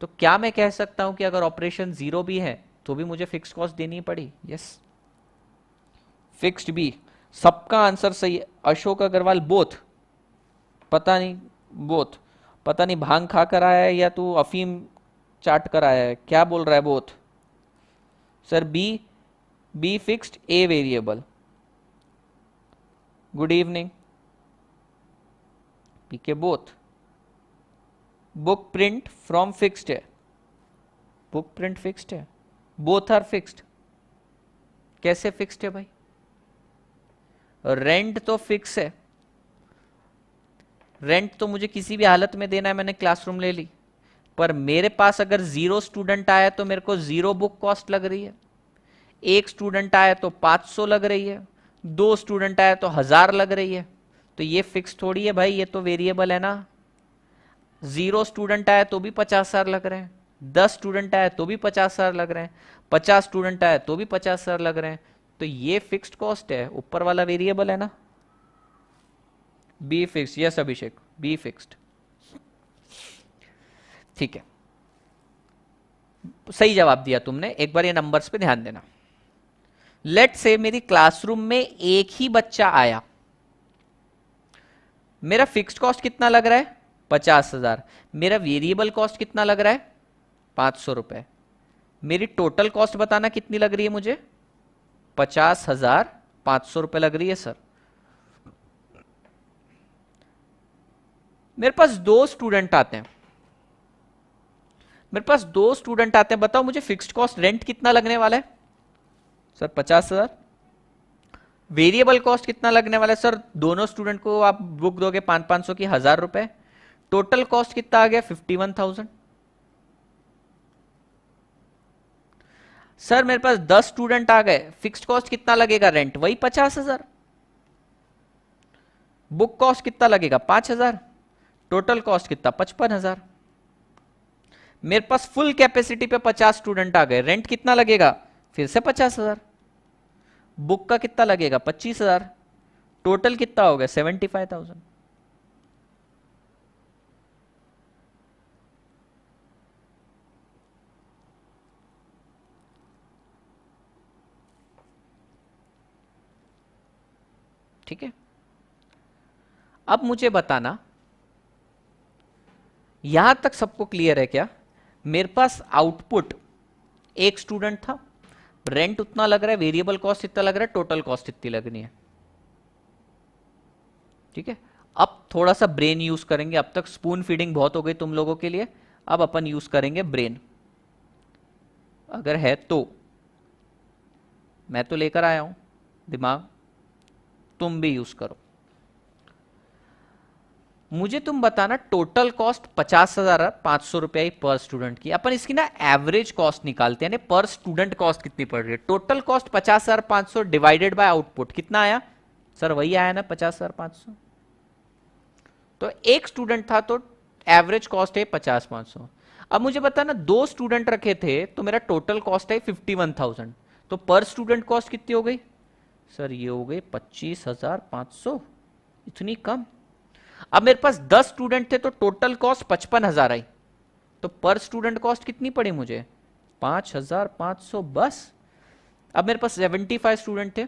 तो क्या मैं कह सकता हूं कि अगर ऑपरेशन जीरो भी है तो भी मुझे फिक्स्ड कॉस्ट देनी पड़ी? Yes, fixed B. सबका आंसर सही है। अशोक अग्रवाल बोथ, पता नहीं बोथ, पता नहीं भांग खा कर आया है या तू अफीम चाट कर आया है, क्या बोल रहा है both? Sir B, B fixed, A variable. Good evening. PK both. Book print from fixed है, बुक प्रिंट फिक्स्ड है, बोथ आर फिक्स्ड। कैसे फिक्स्ड है भाई? रेंट तो फिक्स है, रेंट तो मुझे किसी भी हालत में देना है, मैंने क्लासरूम ले ली। पर मेरे पास अगर 0 स्टूडेंट आया तो मेरे को 0 बुक कॉस्ट लग रही है, 1 स्टूडेंट आया तो 500 लग रही है, 2 स्टूडेंट आया तो 1000 लग रही है। तो ये फिक्स थोड़ी है भाई, ये तो वेरिएबल है ना। 0 स्टूडेंट आया तो भी 50,000 लग रहे हैं, 10 स्टूडेंट आया तो भी 50,000 लग रहे हैं, 50 स्टूडेंट आया तो भी 50,000 लग रहे हैं। तो ये फिक्स्ड कॉस्ट है, ऊपर वाला वेरिएबल है ना। B fix, yes Abhishek, be fixed. ठीक है, सही जवाब दिया तुमने। एक बार ये नंबर्स पे ध्यान देना। लेट से मेरी क्लासरूम में एक ही बच्चा आया, मेरा फिक्स्ड कॉस्ट कितना लग रहा है? 50,000। मेरा वेरिएबल कॉस्ट कितना लग रहा है? 500 रुपए। मेरी टोटल कॉस्ट बताना कितनी लग रही है मुझे? 50,500 रुपए लग रही है सर। मेरे पास 2 स्टूडेंट आते हैं, मेरे पास 2 स्टूडेंट आते हैं, बताओ मुझे फिक्स्ड कॉस्ट रेंट कितना लगने वाला है? सर 50,000। वेरिएबल कॉस्ट कितना लगने वाला है? सर दोनों स्टूडेंट को आप बुक दोगे 500 की, 1000 रुपए। टोटल कॉस्ट कितना आ गया? 51,000। सर मेरे पास 10 स्टूडेंट आ गए, फिक्स्ड कॉस्ट कितना लगेगा? रेंट वही 50,000। बुक कॉस्ट कितना लगेगा? 5,000। टोटल कॉस्ट कितना? 55,000। मेरे पास फुल कैपेसिटी पे 50 स्टूडेंट आ गए, रेंट कितना लगेगा? फिर से 50,000। बुक का कितना लगेगा? 25,000। टोटल कितना हो गया? 75,000। ठीक है, अब मुझे बताना, यहां तक सबको क्लियर है क्या? मेरे पास आउटपुट एक स्टूडेंट था, रेंट उतना लग रहा है, वेरिएबल कॉस्ट इतना लग रहा है, टोटल कॉस्ट इतनी लगनी है। ठीक है, अब थोड़ा सा ब्रेन यूज करेंगे। अब तक स्पून फीडिंग बहुत हो गई तुम लोगों के लिए, अब अपन यूज करेंगे ब्रेन। अगर है तो मैं तो लेकर आया हूं दिमाग, तुम भी यूज करो। मुझे तुम बताना, टोटल कॉस्ट 50,500 रुपया पर स्टूडेंट की। अपन इसकी ना एवरेज कॉस्ट निकालते हैं, पर स्टूडेंट कॉस्ट कितनी पड़ रही है। Total cost 50,500 divided by output कितना आया? सर वही आया ना, 50,500। तो एक स्टूडेंट था तो एवरेज कॉस्ट है 50,500। अब मुझे बताना, 2 स्टूडेंट रखे थे तो मेरा टोटल कॉस्ट है 51,000। तो पर स्टूडेंट कॉस्ट कितनी हो गई? सर ये हो गई 25,500। इतनी कम? अब मेरे पास 10 स्टूडेंट थे तो टोटल कॉस्ट 55,000 आई, तो पर स्टूडेंट कॉस्ट कितनी पड़ी मुझे? 5,500 बस। अब मेरे पास 75 स्टूडेंट थे,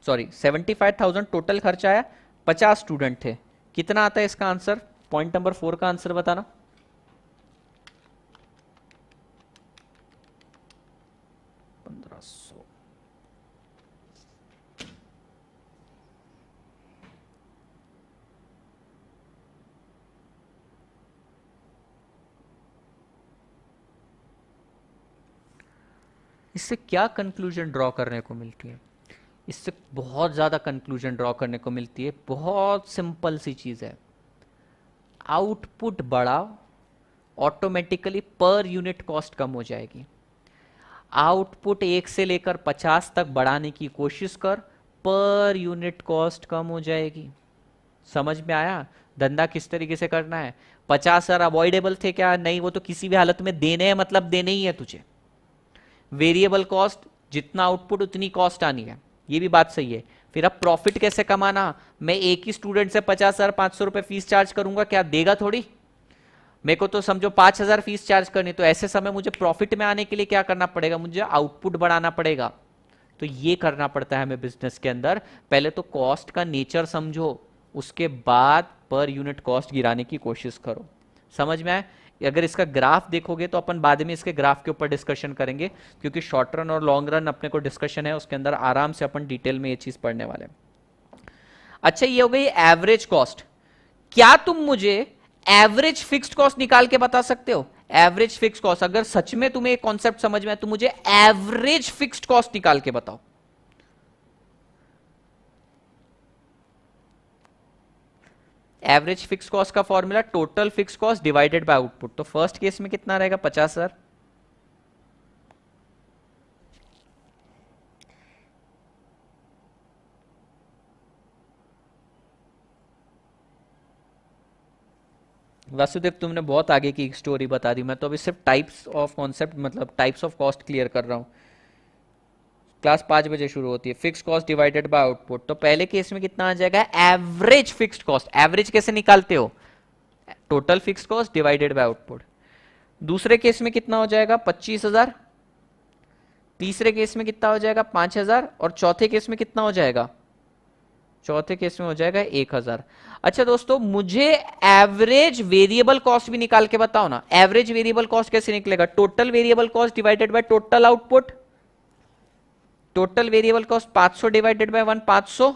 सॉरी 75,000 टोटल खर्चा आया, 50 स्टूडेंट थे। कितना आता है इसका आंसर? पॉइंट नंबर 4 का आंसर बताना। इससे क्या कंक्लूजन ड्रॉ करने को मिलती है? इससे बहुत ज़्यादा कंक्लूजन ड्रॉ करने को मिलती है। बहुत सिंपल सी चीज़ है, आउटपुट बढ़ाओ, ऑटोमेटिकली पर यूनिट कॉस्ट कम हो जाएगी। आउटपुट 1 से लेकर 50 तक बढ़ाने की कोशिश कर, पर यूनिट कॉस्ट कम हो जाएगी। समझ में आया धंधा किस तरीके से करना है? 50,000 अवॉइडेबल थे क्या? नहीं, वो तो किसी भी हालत में देने हैं, मतलब देने ही है तुझे। वेरिएबल कॉस्ट, जितना आउटपुट उतनी कॉस्ट आनी है, ये भी बात सही है। फिर अब प्रॉफिट कैसे कमाना? मैं एक ही स्टूडेंट से 50,500 रुपए फीस चार्ज करूंगा, क्या देगा थोड़ी? मेरे को तो समझो 5,000 फीस चार्ज करनी, तो ऐसे समय मुझे प्रॉफिट में आने के लिए क्या करना पड़ेगा? मुझे आउटपुट बढ़ाना पड़ेगा। तो ये करना पड़ता है हमें बिजनेस के अंदर। पहले तो कॉस्ट का नेचर समझो, उसके बाद पर यूनिट कॉस्ट गिराने की कोशिश करो। समझ में आए? अगर इसका ग्राफ देखोगे तो अपन बाद में इसके ग्राफ के ऊपर डिस्कशन करेंगे, क्योंकि शॉर्ट रन और लॉन्ग रन अपने को डिस्कशन है, उसके अंदर आराम से अपन डिटेल में ये चीज पढ़ने वाले हैं। अच्छा, ये हो गई एवरेज कॉस्ट। क्या तुम मुझे एवरेज फिक्स्ड कॉस्ट निकाल के बता सकते हो? एवरेज फिक्स्ड कॉस्ट, अगर सच में तुम्हें एक कॉन्सेप्ट समझ में आए तो मुझे एवरेज फिक्स्ड कॉस्ट निकाल के बताओ। एवरेज फिक्स कॉस्ट का formula total fix cost divided by output. तो फर्स्ट केस में कितना रहेगा? 50,000। वासुदेव, तुमने बहुत आगे की स्टोरी बता दी, मैं तो अभी सिर्फ टाइप्स ऑफ कॉन्सेप्ट, मतलब टाइप्स ऑफ कॉस्ट क्लियर कर रहा हूं। क्लास 5 बजे शुरू होती है। Fix cost divided by output, तो पहले केस में कितना आ जाएगा? Average fixed cost. एवरेज कैसे निकालते हो? Total fixed cost divided by output. दूसरे केस में कितना हो जाएगा? 25,000। तीसरे केस में कितना हो जाएगा? 5,000। और चौथे केस में कितना हो जाएगा? चौथे केस में हो जाएगा 1,000। अच्छा दोस्तों, मुझे एवरेज वेरिएबल कॉस्ट भी निकाल के बताओ ना। एवरेज वेरिएबल कॉस्ट कैसे निकलेगा? Total variable cost divided by total output. Total variable cost 500 divided by 1 500,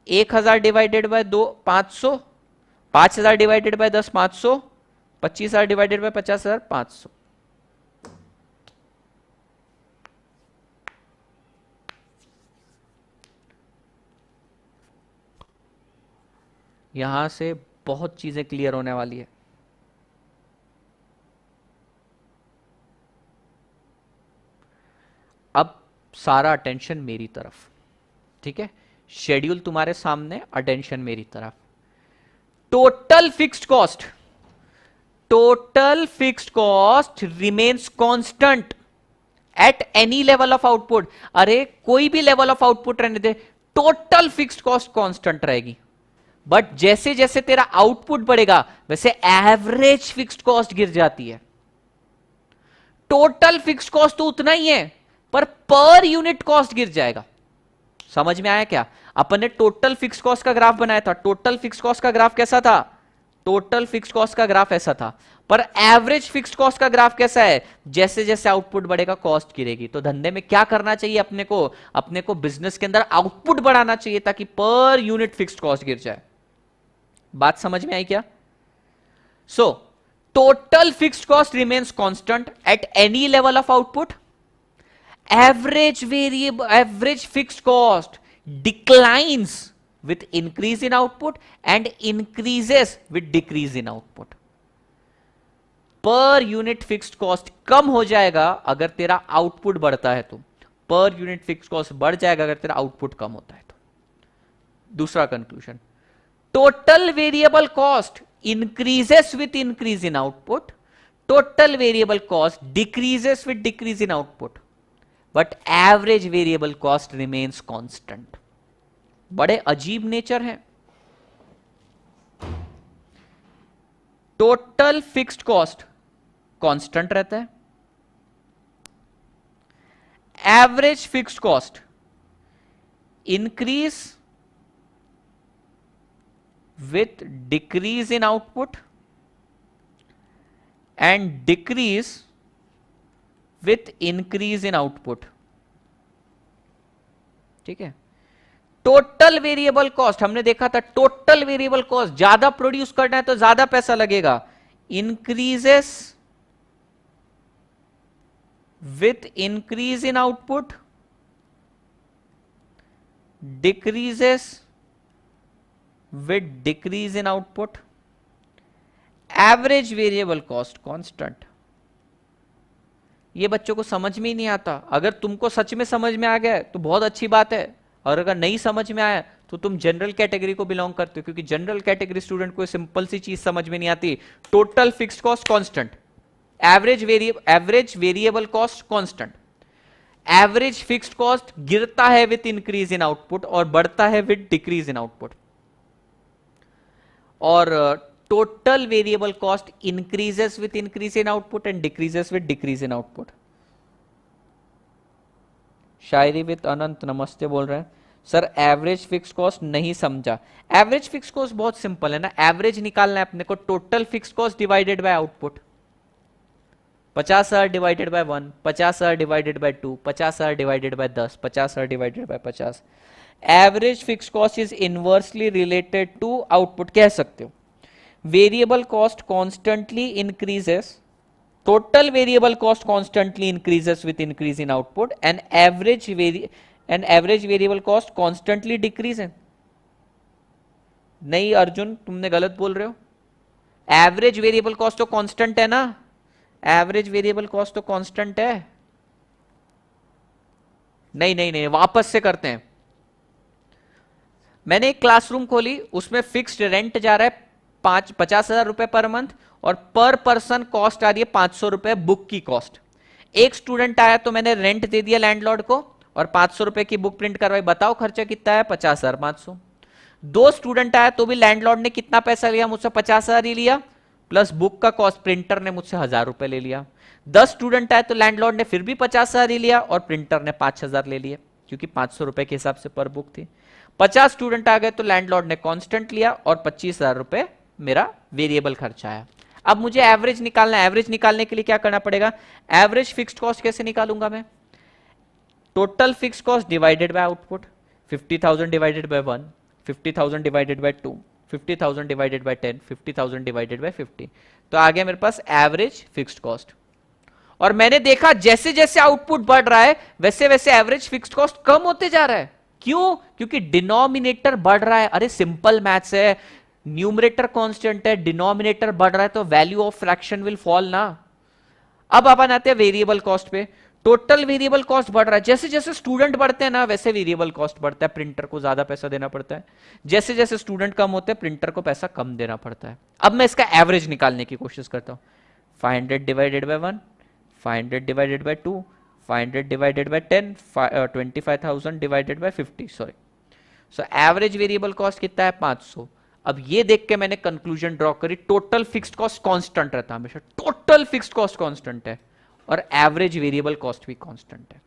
1,000 divided by 2 500, 5,000 divided by 10 500, 25,000 divided by 50,000 500। यहां से बहुत चीजें क्लियर होने वाली है। अब सारा अटेंशन मेरी तरफ, ठीक है? शेड्यूल तुम्हारे सामने, अटेंशन मेरी तरफ। Total fixed cost, total fixed cost remains constant at any level of output. अरे कोई भी लेवल ऑफ आउटपुट रहने दे, टोटल फिक्स्ड कॉस्ट कांस्टेंट रहेगी। बट जैसे जैसे तेरा आउटपुट बढ़ेगा वैसे एवरेज फिक्स्ड कॉस्ट गिर जाती है। टोटल फिक्स्ड कॉस्ट तो उतना ही है, पर यूनिट कॉस्ट गिर जाएगा। समझ में आया क्या? अपन ने टोटल फिक्स कॉस्ट का ग्राफ बनाया था। टोटल फिक्स कॉस्ट का ग्राफ कैसा था? टोटल फिक्स कॉस्ट का ग्राफ ऐसा था। पर एवरेज फिक्स कॉस्ट का ग्राफ कैसा है? जैसे जैसे आउटपुट बढ़ेगा कॉस्ट गिरेगी। तो धंधे में क्या करना चाहिए अपने को? अपने को बिजनेस के अंदर आउटपुट बढ़ाना चाहिए ताकि पर यूनिट फिक्स्ड कॉस्ट गिर जाए। बात समझ में आई क्या? So total fixed cost remains constant at any level of output. average fixed cost declines with increase in output and increases with decrease in output. Per unit fixed cost कम हो जाएगा अगर तेरा आउटपुट बढ़ता है तो, पर यूनिट फिक्स्ड कॉस्ट बढ़ जाएगा अगर तेरा आउटपुट कम होता है तो। दूसरा conclusion, total variable cost increases with increase in output, total variable cost decreases with decrease in output, but average variable cost remains constant. बड़े अजीब नेचर है। टोटल फिक्स्ड कॉस्ट कांस्टेंट रहता है, average fixed cost increase with decrease in output and decrease with increase in output. ठीक है? Total variable cost हमने देखा था, टोटल वेरिएबल कॉस्ट ज्यादा प्रोड्यूस करना है तो ज्यादा पैसा लगेगा, increases with increase in output, decreases with decrease in output, average variable cost constant. ये बच्चों को समझ में ही नहीं आता। अगर तुमको सच में समझ में आ गया तो बहुत अच्छी बात है, और अगर नहीं समझ में आया तो तुम जनरल कैटेगरी को बिलोंग करते हो, क्योंकि जनरल कैटेगरी स्टूडेंट को सिंपल सी चीज समझ में नहीं आती। Total fixed cost constant, average variable cost constant, average fixed cost गिरता है विथ इंक्रीज इन आउटपुट और बढ़ता है विथ डिक्रीज इन आउटपुट, और total variable cost increases with increase in output and decreases with decrease in output. शायरी विथ अनंत नमस्ते बोल रहे हैं। सर एवरेज फिक्स कॉस्ट नहीं समझा। एवरेज फिक्स कॉस्ट बहुत सिंपल है ना, एवरेज निकालना है अपने को, total fix cost divided by output. 50,000 divided by 1, 50,000 divided by 2, 50,000 divided by 10, 50,000 divided by 50। Average fix cost is inversely related to output, कह सकते हो। Variable cost constantly increases, total variable cost constantly increases with increase in output, and average variable cost constantly decreases। नहीं अर्जुन, तुमने गलत बोल रहे हो। Average variable cost तो कांस्टेंट है ना, एवरेज वेरिएबल कॉस्ट तो कांस्टेंट है। नहीं नहीं नहीं, वापस से करते हैं। मैंने एक क्लासरूम खोली, उसमें फिक्स्ड रेंट जा रहा है 50,000 रुपए पर मंथ, और पर पर्सन कॉस्ट आ रही है 500 रुपए बुक की कॉस्ट। एक स्टूडेंट आया तो मैंने रेंट दे दिया लैंडलॉर्ड को और 500 रुपए की बुक प्रिंट करवाई। बताओ खर्चा कितना है? 50,500। दो स्टूडेंट आया तो भी लैंडलॉर्ड ने कितना पैसा लिया मुझसे? 50,000 ही लिया, प्लस बुक का कॉस्ट, प्रिंटर ने मुझसे 1,000 रुपए ले लिया। 10 स्टूडेंट आए तो लैंडलॉर्ड ने फिर भी 50,000 ही लिया और प्रिंटर ने 5,000 ले लिए, क्योंकि 500 रुपए के हिसाब से पर बुक थी। 50 स्टूडेंट आ गए तो लैंडलॉर्ड ने कांस्टेंट लिया और 25,000 रुपए मेरा वेरिएबल खर्चा आया। अब मुझे एवरेज निकालना है। एवरेज निकालने के लिए क्या करना पड़ेगा? एवरेज फिक्स्ड कॉस्ट कैसे निकालूंगा मैं? Total fixed cost divided by output. 50,000 divided by 1, 50,000 divided by 2, 50,000 divided by 10, 50,000 divided by 50। तो आ गया मेरे पास एवरेज फिक्स्ड कॉस्ट। और मैंने देखा जैसे जैसे आउटपुट बढ़ रहा है वैसे वैसे एवरेज फिक्स्ड कॉस्ट कम होते जा रहा है। क्यों? क्योंकि डिनोमिनेटर बढ़ रहा है। अरे सिंपल मैथ्स है, न्यूमरेटर कांस्टेंट है, डिनोमिनेटर बढ़ रहा है तो value of fraction will fall ना। अब अपन आते हैं वेरिएबल कॉस्ट पे। टोटल वेरिएबल कॉस्ट बढ़ रहा है, जैसे जैसे स्टूडेंट बढ़ते हैं ना वैसे वेरिएबल कॉस्ट बढ़ता है, प्रिंटर को ज्यादा पैसा देना पड़ता है। जैसे जैसे स्टूडेंट कम होते हैं प्रिंटर को पैसा कम देना पड़ता है। अब मैं इसका एवरेज निकालने की कोशिश करता हूं। 500 divided by 1, 500 divided by 2, 500 divided by 10, 25,000 divided by 50, sorry. So average variable cost कितना है? 500। अब ये देख के मैंने कंक्लूजन ड्रॉ करी, टोटल फिक्स्ड कॉस्ट कांस्टेंट रहता है हमेशा। टोटल फिक्स्ड कॉस्ट कांस्टेंट है और एवरेज वेरिएबल कॉस्ट भी कांस्टेंट है।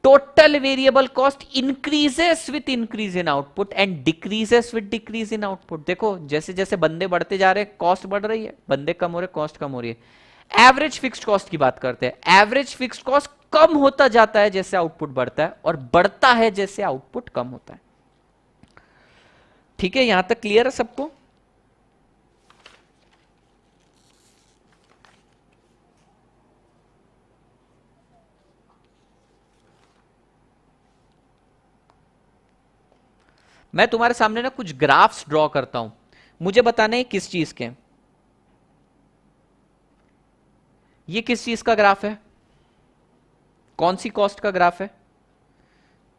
Total variable cost increases with increase in output and decreases with decrease in output. देखो जैसे जैसे बंदे बढ़ते जा रहे हैं कॉस्ट बढ़ रही है, बंदे कम हो रहे कॉस्ट कम हो रही है। एवरेज फिक्स्ड कॉस्ट की बात करते हैं। एवरेज फिक्स्ड कॉस्ट कम होता जाता है जैसे आउटपुट बढ़ता है और बढ़ता है जैसे आउटपुट कम होता है। ठीक है, यहां तक क्लियर है सबको? मैं तुम्हारे सामने ना कुछ ग्राफ्स ड्रॉ करता हूं, मुझे बताना है किस चीज के। ये किस चीज का ग्राफ है? कौन सी कॉस्ट का ग्राफ है?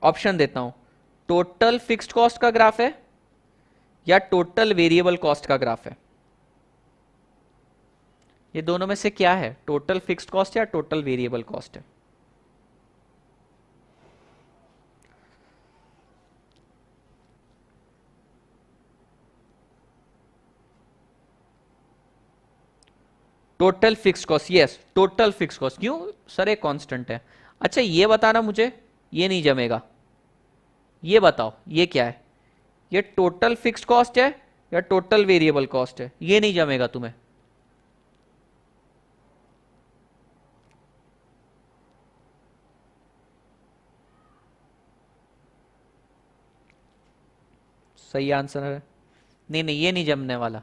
ऑप्शन देता हूं, टोटल फिक्स्ड कॉस्ट का ग्राफ है या टोटल वेरिएबल कॉस्ट का ग्राफ है? ये दोनों में से क्या है? टोटल फिक्स्ड कॉस्ट या टोटल वेरिएबल कॉस्ट है? Total fixed cost, yes total fixed cost. क्यों सर? ये कांस्टेंट है। अच्छा ये बताना मुझे, ये नहीं जमेगा। ये बताओ ये क्या है? ये टोटल फिक्स्ड कॉस्ट है या टोटल वेरिएबल कॉस्ट है? ये नहीं जमेगा तुम्हें। सही आंसर है। नहीं नहीं, ये नहीं जमने वाला।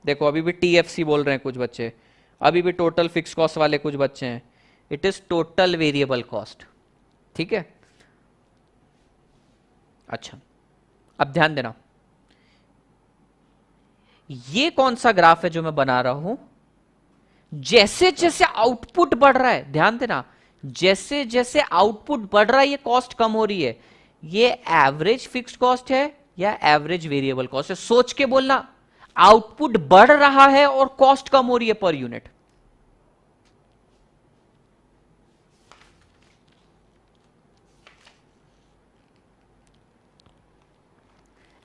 देखो अभी भी टीएफसी बोल रहे हैं कुछ बच्चे, अभी भी टोटल फिक्स कॉस्ट वाले कुछ बच्चे हैं। It is total variable cost. ठीक है, अच्छा अब ध्यान देना, ये कौन सा ग्राफ है जो मैं बना रहा हूं? जैसे जैसे आउटपुट बढ़ रहा है, ध्यान देना, जैसे जैसे आउटपुट बढ़ रहा है ये कॉस्ट कम हो रही है। ये एवरेज फिक्स्ड कॉस्ट है या एवरेज वेरिएबल कॉस्ट है? सोच के बोलना। आउटपुट बढ़ रहा है और कॉस्ट कम हो रही है per unit.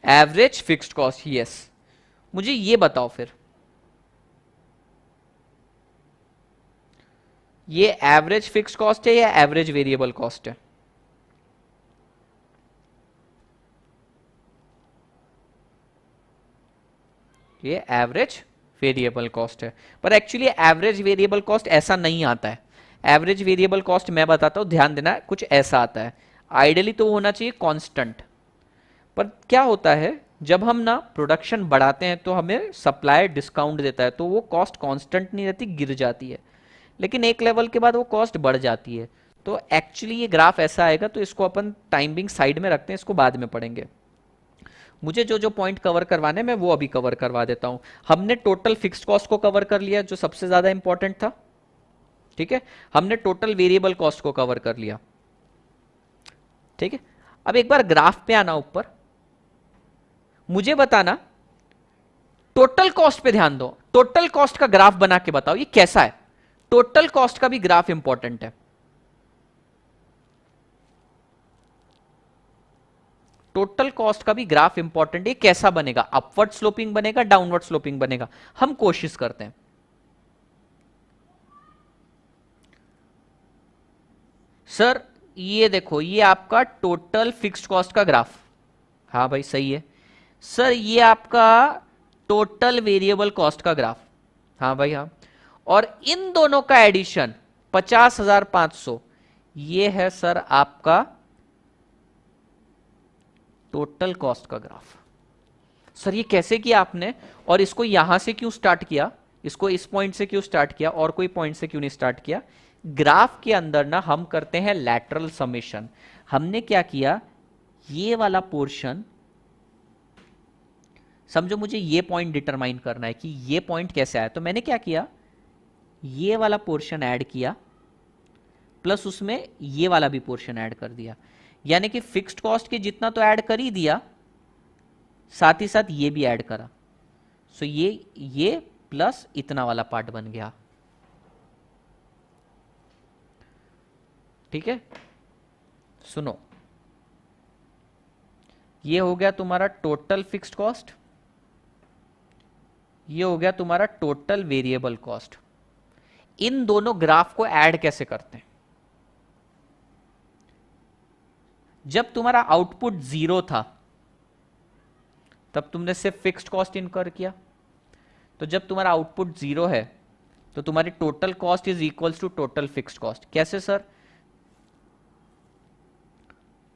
Average fixed cost, yes. मुझे ये बताओ फिर, ये एवरेज फिक्स्ड कॉस्ट है या एवरेज वेरिएबल कॉस्ट है? ये एवरेज वेरिएबल कॉस्ट है, पर एक्चुअली एवरेज वेरिएबल कॉस्ट ऐसा नहीं आता है। एवरेज वेरिएबल कॉस्ट मैं बताता हूं, ध्यान देना, कुछ ऐसा आता है। आइडियली तो होना चाहिए कांस्टेंट, पर क्या होता है जब हम ना प्रोडक्शन बढ़ाते हैं तो हमें सप्लायर डिस्काउंट देता है, तो वो कॉस्ट कांस्टेंट नहीं रहती, गिर जाती है। लेकिन एक लेवल के बाद वो कॉस्ट बढ़ जाती है। तो एक्चुअली ये ग्राफ ऐसा आएगा, तो इसको अपन टाइमिंग साइड में रखते हैं, इसको बाद में पढ़ेंगे। मुझे जो जो पॉइंट कवर करवाने मैं वो अभी कवर करवा देता हूं। हमने टोटल फिक्स्ड कॉस्ट को कवर कर लिया, जो सबसे ज्यादा इंपॉर्टेंट था। ठीक है, हमने टोटल वेरिएबल कॉस्ट को कवर कर लिया। ठीक है, अब एक बार ग्राफ पे आना ऊपर, मुझे बताना टोटल कॉस्ट पे ध्यान दो। टोटल कॉस्ट का ग्राफ बना के बताओ ये कैसा है। टोटल कॉस्ट का भी ग्राफ इंपॉर्टेंट है। टोटल कॉस्ट का भी ग्राफ इंपॉर्टेंट है, कैसा बनेगा? अपवर्ड स्लोपिंग बनेगा, डाउनवर्ड स्लोपिंग बनेगा? हम कोशिश करते हैं। सर ये देखो, ये आपका टोटल फिक्स्ड कॉस्ट का ग्राफ। हाँ भाई सही है। सर ये आपका टोटल वेरिएबल कॉस्ट का ग्राफ। हाँ भाई हाँ। और इन दोनों का एडिशन 50,500, ये है सर आपका टोटल कॉस्ट का ग्राफ। सर ये कैसे किया आपने, और इसको यहां से क्यों स्टार्ट किया, इसको इस पॉइंट से क्यों स्टार्ट किया, और कोई पॉइंट से क्यों नहीं स्टार्ट किया? ग्राफ के अंदर ना हम करते हैं लैटरल समेशन। हमने क्या किया, ये वाला पोर्शन समझो, मुझे ये पॉइंट डिटरमाइन करना है कि ये पॉइंट कैसे आया, तो मैंने क्या किया, ये वाला पोर्शन ऐड किया प्लस उसमें ये वाला भी पोर्शन ऐड कर दिया। यानी कि फिक्स्ड कॉस्ट के जितना तो ऐड कर ही दिया, साथ ही साथ ये भी ऐड करा। सो ये प्लस इतना वाला पार्ट बन गया। ठीक है, सुनो, ये हो गया तुम्हारा टोटल फिक्स्ड कॉस्ट, ये हो गया तुम्हारा टोटल वेरिएबल कॉस्ट। इन दोनों ग्राफ को ऐड कैसे करते हैं? जब तुम्हारा आउटपुट 0 था तब तुमने सिर्फ फिक्स्ड कॉस्ट इनकर किया। तो जब तुम्हारा आउटपुट 0 है तो तुम्हारी total cost is equals to total fixed cost. कैसे sir?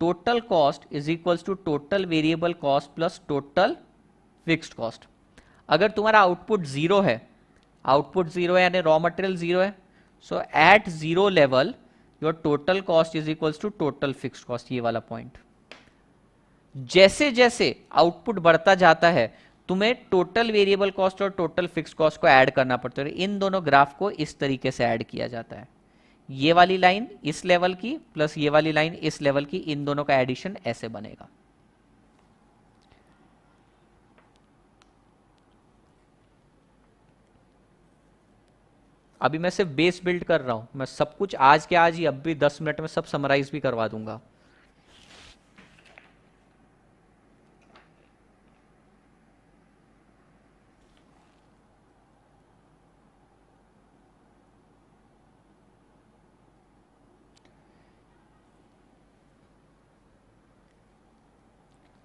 Total cost is equals to total variable cost plus total fixed cost. अगर तुम्हारा आउटपुट 0 है, आउटपुट 0 है यानी रॉ मटेरियल 0 है, so at 0 level your total cost is equals to total fixed cost. ये वाला point, जैसे जैसे आउटपुट बढ़ता जाता है तुम्हें टोटल वेरिएबल कॉस्ट और टोटल फिक्स्ड कॉस्ट को ऐड करना पड़ता है। इन दोनों ग्राफ को इस तरीके से ऐड किया जाता है। ये वाली लाइन इस लेवल की प्लस ये वाली लाइन इस लेवल की, इन दोनों का एडिशन ऐसे बनेगा। अभी मैं सिर्फ बेस बिल्ड कर रहा हूं, मैं सब कुछ आज के आज ही, अब भी 10 मिनट में सब समराइज भी करवा दूंगा।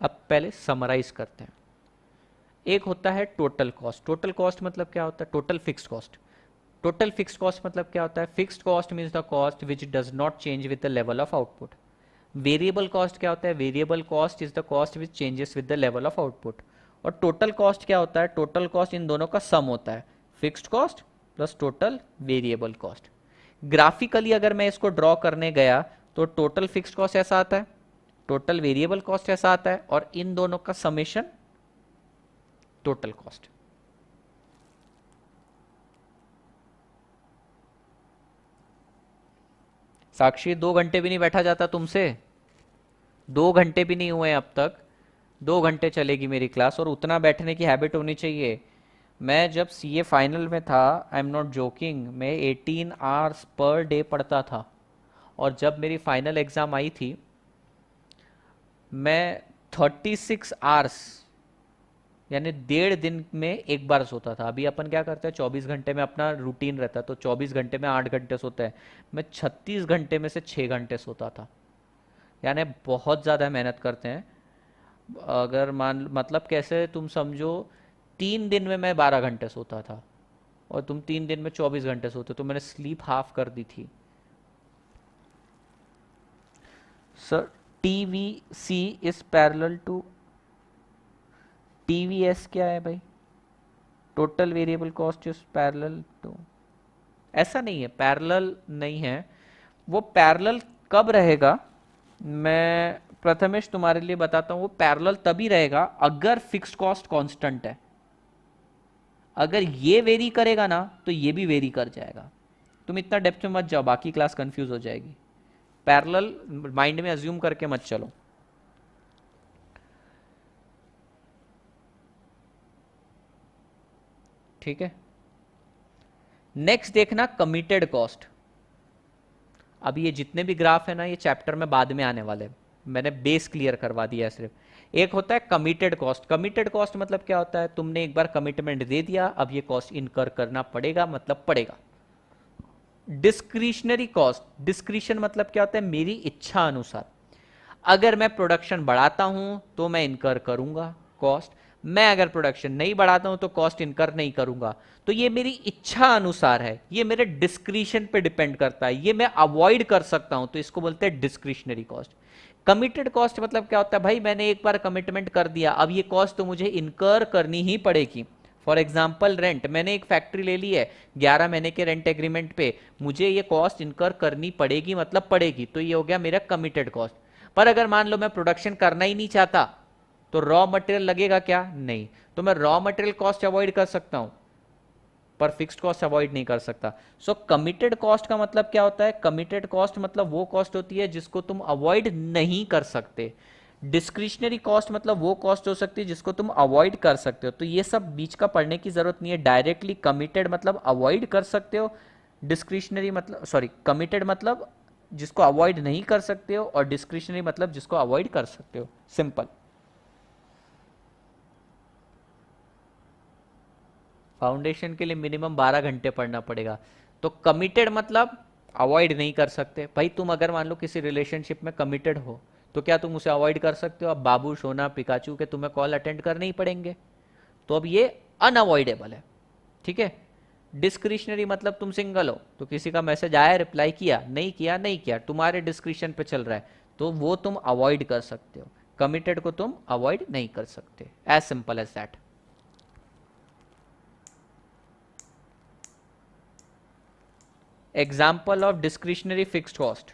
अब पहले समराइज करते हैं। एक होता है टोटल कॉस्ट। टोटल कॉस्ट मतलब क्या होता है? Total fixed cost. Total fixed cost मतलब क्या होता है? Fixed cost means the cost which does not change with the level of output. Variable cost क्या होता है? Variable cost is the cost which changes with the level of output. और total cost क्या होता है? टोटल कॉस्ट इन दोनों का सम होता है, fixed cost plus total variable cost. Graphically अगर मैं इसको ड्रॉ करने गया तो टोटल फिक्स्ड कॉस्ट ऐसा आता है, टोटल वेरिएबल कॉस्ट ऐसा आता है, और इन दोनों का समेशन टोटल कॉस्ट। साक्षी 2 घंटे भी नहीं बैठा जाता तुमसे, 2 घंटे भी नहीं हुए अब तक। 2 घंटे चलेगी मेरी क्लास, और उतना बैठने की हैबिट होनी चाहिए। मैं जब सीए फाइनल में था, आई एम नॉट जोकिंग, मैं 18 आवर्स पर डे पढ़ता था। और जब मेरी फाइनल एग्जाम आई थी, मैं 36 आवर्स यानी 1.5 दिन में एक बार सोता था। अभी अपन क्या करते हैं, 24 घंटे में अपना रूटीन रहता है, तो 24 घंटे में 8 घंटे सोते हैं। मैं 36 घंटे में से 6 घंटे सोता था। यानी बहुत ज़्यादा मेहनत करते हैं। अगर मान मतलब कैसे तुम समझो, 3 दिन में मैं 12 घंटे सोता था और तुम 3 दिन में 24 घंटे सोते, तो मैंने स्लीप हाफ कर दी थी। Sir TVC is parallel to TVS क्या है भाई? Total variable cost is parallel to, ऐसा नहीं है, पैरेलल नहीं है। वो पैरेलल कब रहेगा, मैं प्रथमेश तुम्हारे लिए बताता हूं। वो पैरेलल तभी रहेगा अगर फिक्स्ड कॉस्ट कांस्टेंट है। अगर ये वेरी करेगा ना तो ये भी वेरी कर जाएगा। तुम इतना डेप्थ में मत जाओ, बाकी क्लास कंफ्यूज हो जाएगी। पैरेलल माइंड में अज्यूम करके मत चलो। ठीक है, नेक्स्ट देखना कमिटेड कॉस्ट। अब ये जितने भी ग्राफ है ना, ये चैप्टर में बाद में आने वाले, मैंने बेस क्लियर करवा दिया है सिर्फ। एक होता है कमिटेड कॉस्ट। कमिटेड कॉस्ट मतलब क्या होता है, तुमने एक बार कमिटमेंट दे दिया, अब ये कॉस्ट इनकर करना पड़ेगा, मतलब पड़ेगा। डिस्क्रिशनरी कॉस्ट, डिस्क्रिशन मतलब क्या होता है, मेरी इच्छा अनुसार। अगर मैं प्रोडक्शन बढ़ाता हूं तो मैं इनकर करूंगा कॉस्ट, मैं अगर प्रोडक्शन नहीं बढ़ाता हूं तो कॉस्ट इनकर नहीं करूंगा। तो ये मेरी इच्छा अनुसार है, ये मेरे डिस्क्रिशन पे डिपेंड करता है, ये मैं अवॉइड कर सकता हूं, तो इसको बोलते हैं डिस्क्रिशनरी कॉस्ट। कमिटेड कॉस्ट मतलब क्या होता है, भाई मैंने एक बार कमिटमेंट कर दिया, अब ये कॉस्ट तो मुझे इनकर करनी ही पड़ेगी। फॉर एग्जाम्पल रेंट, मैंने एक फैक्ट्री ले ली है 11 महीने के रेंट एग्रीमेंट पे, मुझे ये कॉस्ट इनकर करनी पड़ेगी, मतलब पड़ेगी, तो ये हो गया मेरा कमिटेड कॉस्ट। पर अगर मान लो मैं प्रोडक्शन करना ही नहीं चाहता, तो रॉ मटेरियल लगेगा क्या, नहीं, तो मैं रॉ मटेरियल कॉस्ट अवॉइड कर सकता हूं, पर फिक्स्ड कॉस्ट अवॉइड नहीं कर सकता। सो कमिटेड कॉस्ट का मतलब क्या होता है, कमिटेड कॉस्ट मतलब वो कॉस्ट होती है जिसको तुम अवॉइड नहीं कर सकते। डिस्क्रिशनरी कॉस्ट मतलब वो कॉस्ट हो सकती है जिसको तुम अवॉइड कर सकते हो। तो ये सब बीच का पढ़ने की जरूरत नहीं है, डायरेक्टली कमिटेड मतलब अवॉइड कर सकते हो, डिस्क्रिशनरी मतलब सॉरी कमिटेड मतलब जिसको अवॉइड नहीं कर सकते हो, और डिस्क्रिशनरी मतलब जिसको अवॉइड कर सकते हो, सिंपल। फाउंडेशन के लिए मिनिमम 12 घंटे पढ़ना पड़ेगा। तो कमिटेड मतलब अवॉइड नहीं कर सकते। भाई तुम अगर मान लो किसी रिलेशनशिप में कमिटेड हो, तो क्या तुम उसे अवॉइड कर सकते हो? अब बाबू सोना पिकाचू के तुम्हें कॉल अटेंड करने ही पड़ेंगे, तो अब ये अनअवॉइडेबल है। ठीक है, डिस्क्रिशनरी मतलब तुम सिंगल हो, तो किसी का मैसेज आया, रिप्लाई किया, नहीं किया, नहीं किया, तुम्हारे डिस्क्रिशन पे चल रहा है, तो वो तुम अवॉइड कर सकते हो। कमिटेड को तुम अवॉइड नहीं कर सकते, as simple as that. Example of discretionary fixed cost,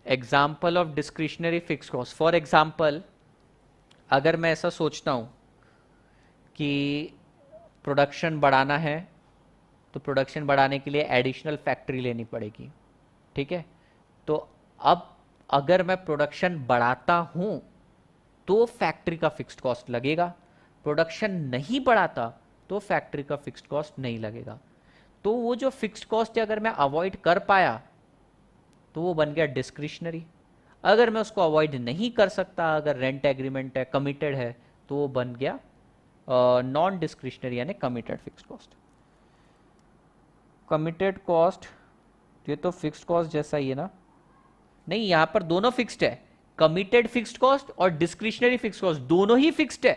example of discretionary fixed cost. For example, अगर मैं ऐसा सोचता हूं कि प्रोडक्शन बढ़ाना है, तो प्रोडक्शन बढ़ाने के लिए एडिशनल फैक्ट्री लेनी पड़ेगी। ठीक है, तो अब अगर मैं प्रोडक्शन बढ़ाता हूं तो फैक्ट्री का फिक्स्ड कॉस्ट लगेगा, प्रोडक्शन नहीं बढ़ाता तो फैक्ट्री का फिक्स्ड कॉस्ट नहीं लगेगा। तो वो जो फिक्स्ड कॉस्ट है अगर मैं अवॉइड कर पाया तो वो बन गया डिस्क्रिशनरी। अगर मैं उसको अवॉइड नहीं कर सकता, अगर रेंट एग्रीमेंट है, कमिटेड है, तो वो बन गया नॉन डिस्क्रिशनरी यानी committed fixed cost. Committed cost ये तो फिक्स्ड कॉस्ट जैसा ही है ना? नहीं, यहां पर दोनों फिक्स्ड है, कमिटेड फिक्स्ड कॉस्ट और डिस्क्रिशनरी फिक्स्ड कॉस्ट दोनों ही फिक्स्ड है,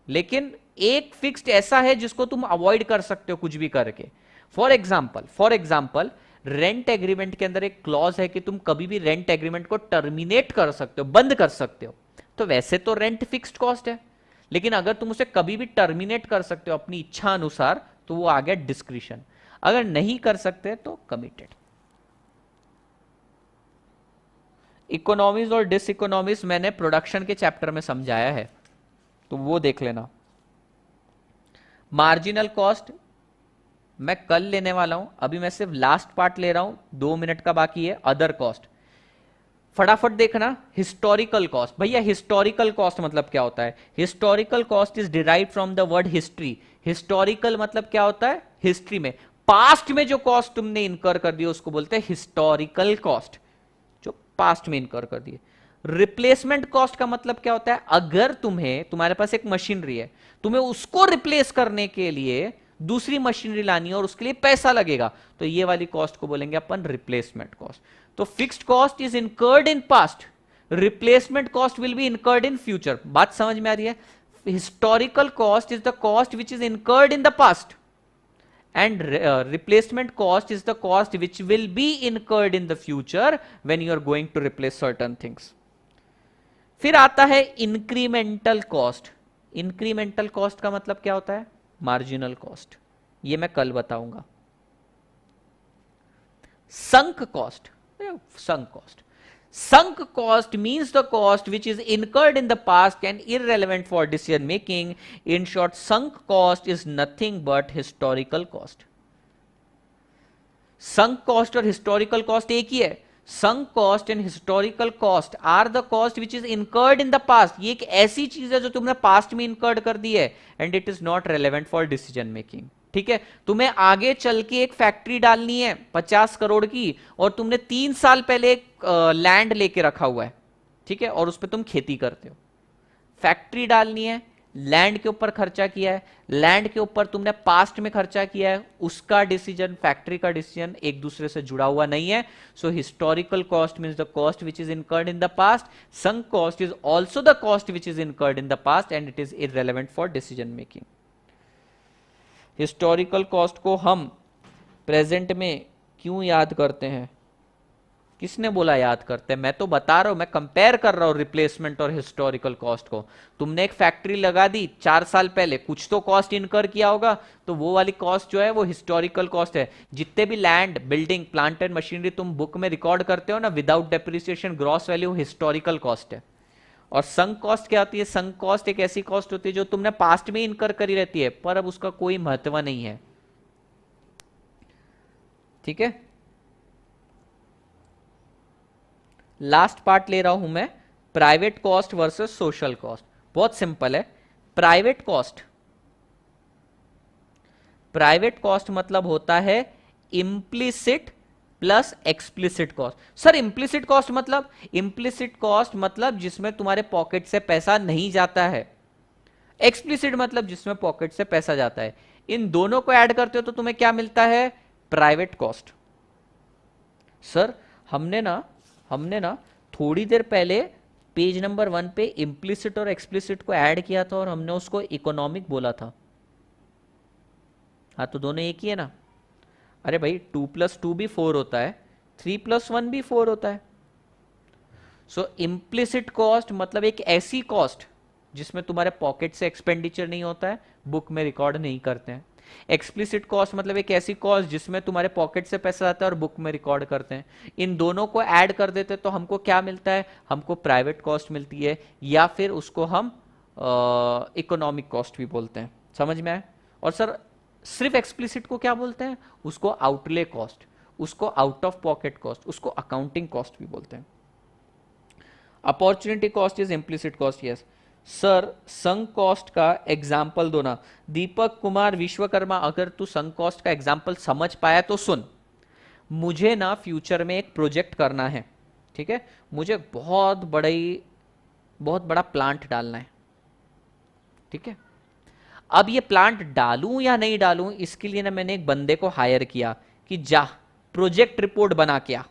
लेकिन एक फिक्स्ड ऐसा है जिसको तुम अवॉइड कर सकते हो कुछ भी करके। फॉर एग्जाम्पल रेंट एग्रीमेंट के अंदर एक क्लॉज है कि तुम कभी भी रेंट एग्रीमेंट को टर्मिनेट कर सकते हो, बंद कर सकते हो। तो वैसे तो रेंट फिक्स्ड कॉस्ट है, लेकिन अगर तुम उसे कभी भी टर्मिनेट कर सकते हो अपनी इच्छा अनुसार, तो वो आ गया डिस्क्रिशन। अगर नहीं कर सकते तो कमिटेड। इकोनॉमीज और डिस इकोनॉमीज मैंने प्रोडक्शन के चैप्टर में समझाया है, तो वो देख लेना। मार्जिनल कॉस्ट मैं कल लेने वाला हूं, अभी मैं सिर्फ लास्ट पार्ट ले रहा हूं, 2 मिनट का बाकी है। अदर कॉस्ट फटाफट देखना। हिस्टोरिकल कॉस्ट, भैया हिस्टोरिकल कॉस्ट मतलब क्या होता है? Historical cost is derived from the word history. Historical मतलब क्या होता है? हिस्ट्री में पास्ट में जो कॉस्ट तुमने इनकर कर दी उसको बोलते हैं हिस्टोरिकल कॉस्ट, जो पास्ट में इनकर कर दिए। रिप्लेसमेंट कॉस्ट का मतलब क्या होता है, अगर तुम्हारे पास एक मशीनरी है, तुम्हें उसको रिप्लेस करने के लिए दूसरी मशीनरी लानी है और उसके लिए पैसा लगेगा, तो ये वाली कॉस्ट को बोलेंगे अपन रिप्लेसमेंट कॉस्ट। तो fixed cost is incurred in past, replacement cost will be incurred in future. बात समझ में आ रही है? Historical cost is the cost which is incurred in the past and replacement cost is the cost which will be incurred in the future when you are going to replace certain things. फिर आता है incremental cost. Incremental cost का मतलब क्या होता है, marginal cost, ये मैं कल बताऊंगा। sunk cost, sunk cost means the cost which is incurred in the past and irrelevant for decision making. In short, sunk cost is nothing but historical cost. sunk cost और historical cost एक ही है। sunk cost and historical cost are the cost which is incurred in the past. ये एक ऐसी चीज है जो तुमने पास्ट में incurred कर दी है and it is not relevant for decision making. ठीक है, तुम्हें आगे चल के एक फैक्ट्री डालनी है 50 करोड़ की और तुमने 3 साल पहले एक लैंड लेके रखा हुआ है, ठीक है, और उस पर तुम खेती करते हो। फैक्ट्री डालनी है, लैंड के ऊपर खर्चा किया है, लैंड के ऊपर तुमने पास्ट में खर्चा किया है, उसका डिसीजन, फैक्ट्री का डिसीजन एक दूसरे से जुड़ा हुआ नहीं है। सो historical cost means the cost which is incurred in the past, sunk cost is also the cost which is incurred in the past and it is irrelevant for decision making. Historical cost को हम present में क्यों याद करते हैं, किसने बोला याद करते हैं? मैं तो बता रहा हूं, मैं कंपेयर कर रहा हूं रिप्लेसमेंट और हिस्टोरिकल कॉस्ट को। तुमने एक फैक्ट्री लगा दी 4 साल पहले, कुछ तो कॉस्ट इनकर किया होगा, तो वो वाली कॉस्ट जो है वो हिस्टोरिकल कॉस्ट है। जितने भी land, building, plant and machinery तुम बुक में रिकॉर्ड करते हो ना without depreciation, gross value, historical cost है। और संक कॉस्ट क्या होती है? संक कॉस्ट एक ऐसी कॉस्ट होती है जो तुमने पास्ट में इनकर करी रहती है पर अब उसका कोई महत्व नहीं है। ठीक है, लास्ट पार्ट ले रहा हूं मैं, private cost versus social cost. बहुत सिंपल है। प्राइवेट कॉस्ट मतलब होता है implicit plus explicit cost. Sir implicit cost मतलब? इंप्लिसिट कॉस्ट मतलब जिसमें तुम्हारे पॉकेट से पैसा नहीं जाता है, एक्सप्लिसिट मतलब जिसमें पॉकेट से पैसा जाता है। इन दोनों को ऐड करते हो तो तुम्हें क्या मिलता है? Private cost. सर हमने ना थोड़ी देर पहले पेज नंबर 1 पे इंप्लिसिट और एक्सप्लिसिट को ऐड किया था और हमने उसको इकोनॉमिक बोला था। हाँ, तो दोनों एक ही है ना। अरे भाई 2 + 2 भी 4 होता है, 3 + 1 भी 4 होता है। सो इम्प्लिसिट कॉस्ट मतलब एक ऐसी कॉस्ट जिसमें तुम्हारे पॉकेट से एक्सपेंडिचर नहीं होता है, बुक में रिकॉर्ड नहीं करते हैं। एक्सप्लिसिट कॉस्ट मतलब एक ऐसी कॉस्ट जिसमें तुम्हारे पॉकेट से पैसा आता है और बुक में रिकॉर्ड करते हैं। इन दोनों को ऐड कर देते तो हमको क्या मिलता है? हमको प्राइवेट कॉस्ट मिलती है, या फिर उसको हम इकोनॉमिक कॉस्ट भी बोलते हैं। समझ में आए? और सर सिर्फ एक्सप्लिसिट को क्या बोलते हैं? उसको आउटले कॉस्ट, उसको आउट ऑफ पॉकेट कॉस्ट, उसको अकाउंटिंग कॉस्ट भी बोलते हैं। Opportunity cost is implicit cost. Yes sir, sunk cost का एग्जाम्पल दो ना। दीपक कुमार विश्वकर्मा, अगर तू संक कॉस्ट का एग्जाम्पल समझ पाया तो सुन। मुझे ना फ्यूचर में एक प्रोजेक्ट करना है, ठीक है, मुझे बहुत बड़ा प्लांट डालना है, ठीक है। अब ये प्लांट डालूं या नहीं डालूं, इसके लिए ना मैंने एक बंदे को हायर किया कि जा प्रोजेक्ट रिपोर्ट बना के आ।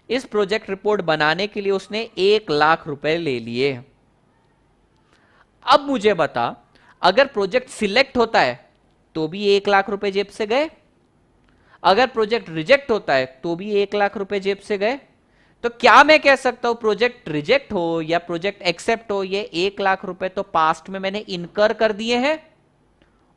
इस प्रोजेक्ट रिपोर्ट बनाने के लिए उसने 1 लाख रुपए ले लिए। अब मुझे बता, अगर प्रोजेक्ट सिलेक्ट होता है तो भी 1 लाख रुपए जेब से गए, अगर प्रोजेक्ट रिजेक्ट होता है तो भी 1 लाख रुपए जेब से गए। तो क्या मैं कह सकता हूं प्रोजेक्ट रिजेक्ट हो या प्रोजेक्ट एक्सेप्ट हो, ये 1 लाख रुपए तो पास्ट में मैंने इनकर कर दिए हैं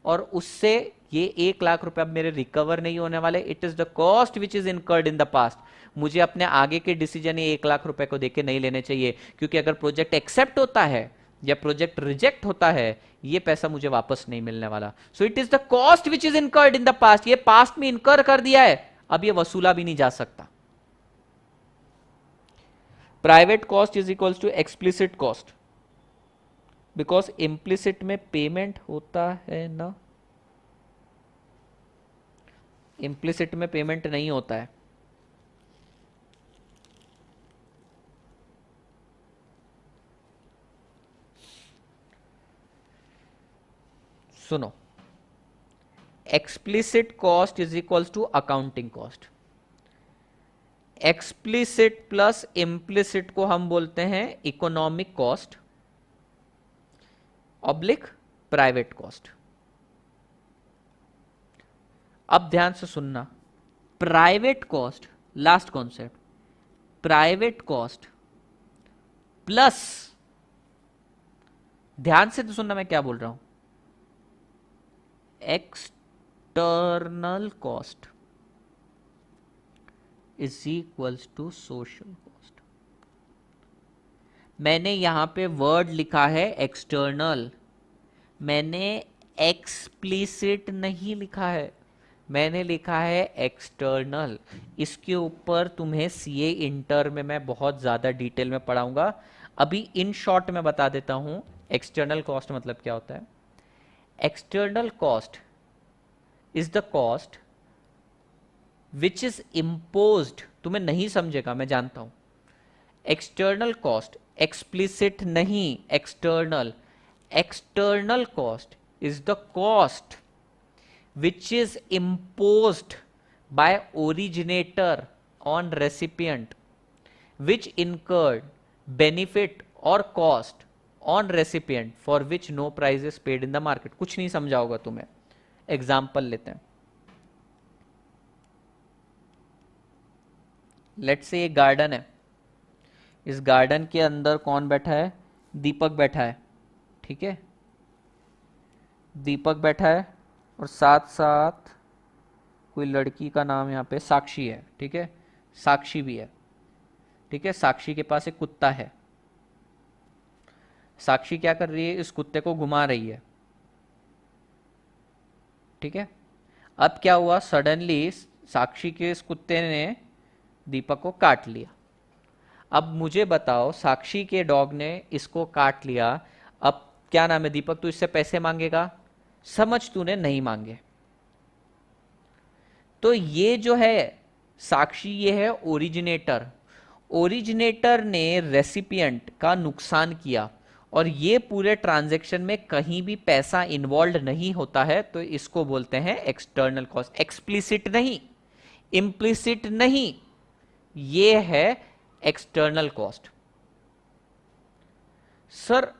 और उससे ये 1 लाख रुपए अब मेरे रिकवर नहीं होने वाले। It is the cost which is incurred in the past. मुझे अपने आगे के डिसीजन 1 लाख रुपए को देके नहीं लेने चाहिए, क्योंकि अगर प्रोजेक्ट एक्सेप्ट होता है या प्रोजेक्ट रिजेक्ट होता है, ये पैसा मुझे वापस नहीं मिलने वाला। सो it is the cost which is incurred in the past. ये पास्ट में इनकर कर दिया है, अब ये वसूला भी नहीं जा सकता। Private cost is equals to explicit cost, because implicit में पेमेंट होता है ना। इम्प्लिसिट में पेमेंट नहीं होता है। सुनो, explicit cost is equals to accounting cost. Explicit plus implicit को हम बोलते हैं economic cost oblique private cost. अब ध्यान से सुनना, private cost, last concept, private cost plus, ध्यान से तो सुनना मैं क्या बोल रहा हूं, external cost is equals to social cost. मैंने यहां पे वर्ड लिखा है एक्सटर्नल, मैंने एक्सप्लिसिट नहीं लिखा है, मैंने लिखा है एक्सटर्नल। इसके ऊपर तुम्हें सीए इंटर में मैं बहुत ज़्यादा डिटेल में पढ़ाऊंगा, अभी इन शॉर्ट में बता देता हूं एक्सटर्नल कॉस्ट मतलब क्या होता है। External cost is the cost which is imposed, तुम्हें नहीं समझेगा मैं जानता हूं। एक्सटर्नल कॉस्ट, एक्सप्लिसिट नहीं, external. External cost is the cost which is imposed by originator on recipient which incurred benefit or cost on recipient for which no price is paid in the market। कुछ नहीं समझा होगा तुम्हें, example लेते हैं। Let's say एक garden है, इस गार्डन के अंदर कौन बैठा है, दीपक बैठा है, ठीक है, दीपक बैठा है और साथ साथ कोई लड़की का नाम यहाँ पे साक्षी है, ठीक है, साक्षी भी है, ठीक है। साक्षी के पास एक कुत्ता है, साक्षी क्या कर रही है, इस कुत्ते को घुमा रही है, ठीक है। अब क्या हुआ, सडनली साक्षी के इस कुत्ते ने दीपक को काट लिया। अब मुझे बताओ, साक्षी के डॉग ने इसको काट लिया, अब क्या नाम है, दीपक तू इससे पैसे मांगेगा, समझ तूने नहीं मांगे। तो ये जो है साक्षी, ये है ओरिजिनेटर, ओरिजिनेटर ने रेसिपिएंट का नुकसान किया और ये पूरे ट्रांजैक्शन में कहीं भी पैसा इन्वॉल्व नहीं होता है, तो इसको बोलते हैं एक्सटर्नल कॉस्ट। एक्सप्लिसिट नहीं, इम्प्लिसिट नहीं, ये है एक्सटर्नल कॉस्ट। सर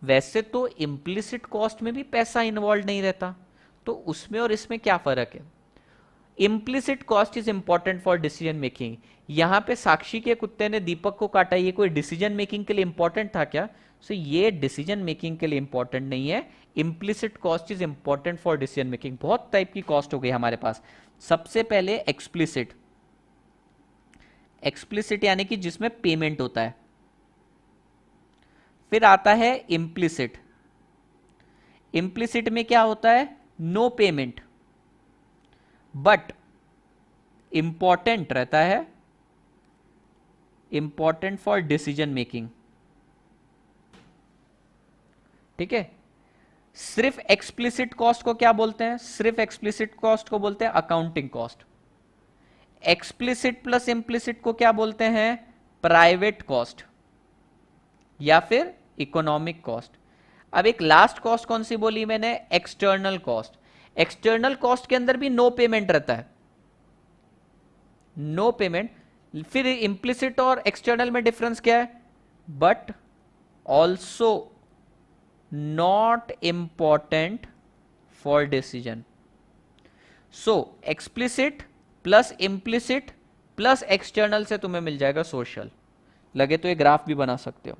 वैसे तो इम्प्लिसिट कॉस्ट में भी पैसा इन्वॉल्व नहीं रहता, तो उसमें और इसमें क्या फर्क है। Implicit cost is important for decision making. यहां पे साक्षी के कुत्ते ने दीपक को काटा, ये कोई डिसीजन मेकिंग के लिए इंपॉर्टेंट था क्या? सो ये डिसीजन मेकिंग के लिए इंपॉर्टेंट नहीं है। Implicit cost is important for decision making. बहुत टाइप की कॉस्ट हो गई हमारे पास। सबसे पहले एक्सप्लिसिट, एक्सप्लिसिट यानी कि जिसमें पेमेंट होता है। फिर आता है इम्प्लिसिट। इम्प्लिसिट में क्या होता है? नो पेमेंट, बट इंपॉर्टेंट रहता है, इंपॉर्टेंट फॉर डिसीजन मेकिंग। ठीक है। सिर्फ एक्सप्लिसिट कॉस्ट को क्या बोलते हैं? सिर्फ एक्सप्लिसिट कॉस्ट को बोलते हैं accounting cost. Explicit plus implicit को क्या बोलते हैं? प्राइवेट कॉस्ट या फिर इकोनॉमिक कॉस्ट। अब एक लास्ट कॉस्ट कौन सी बोली मैंने? External cost. एक्सटर्नल कॉस्ट के अंदर भी नो पेमेंट रहता है, नो पेमेंट। फिर इंप्लिसिट और एक्सटर्नल में डिफरेंस क्या है? But also not important for decision. So explicit plus implicit plus external से तुम्हें मिल जाएगा सोशल। लगे तो ये ग्राफ भी बना सकते हो।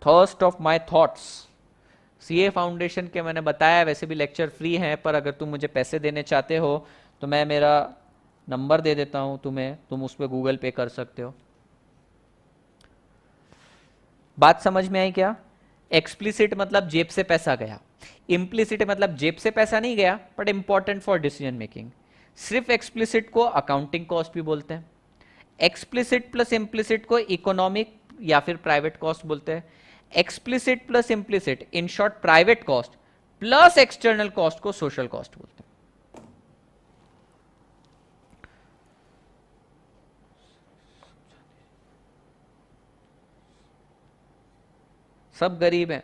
Thirst of my thoughts, CA foundation के मैंने बताया, वैसे भी लेक्चर फ्री हैं, पर अगर तुम मुझे पैसे देने चाहते हो तो मैं मेरा नंबर दे देता हूं तुम्हें, तुम उस पर गूगल पे कर सकते हो। बात समझ में आई क्या? एक्सप्लिसिट मतलब जेब से पैसा गया, इम्प्लिसिट मतलब जेब से पैसा नहीं गया but important for decision making. सिर्फ एक्सप्लिसिट को अकाउंटिंग कॉस्ट भी बोलते हैं। एक्सप्लिसिट प्लस इम्प्लिसिट को इकोनॉमिक या फिर प्राइवेट कॉस्ट बोलते हैं। Explicit plus implicit, in short private cost plus external cost को सोशल कॉस्ट बोलते हैं। सब गरीब हैं,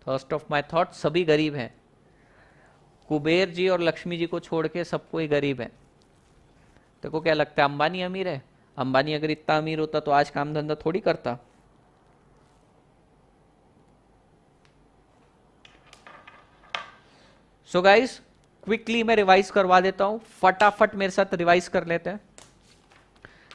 फर्स्ट ऑफ माय थॉट सभी गरीब हैं, कुबेर जी और लक्ष्मी जी को छोड़ के सब कोई गरीब है। देखो क्या लगता है अंबानी अमीर है? अंबानी अगर इतना अमीर होता तो आज काम धंधा थोड़ी करता। सो गाइस क्विकली मैं रिवाइज करवा देता हूं, फटाफट मेरे साथ रिवाइज कर लेते हैं।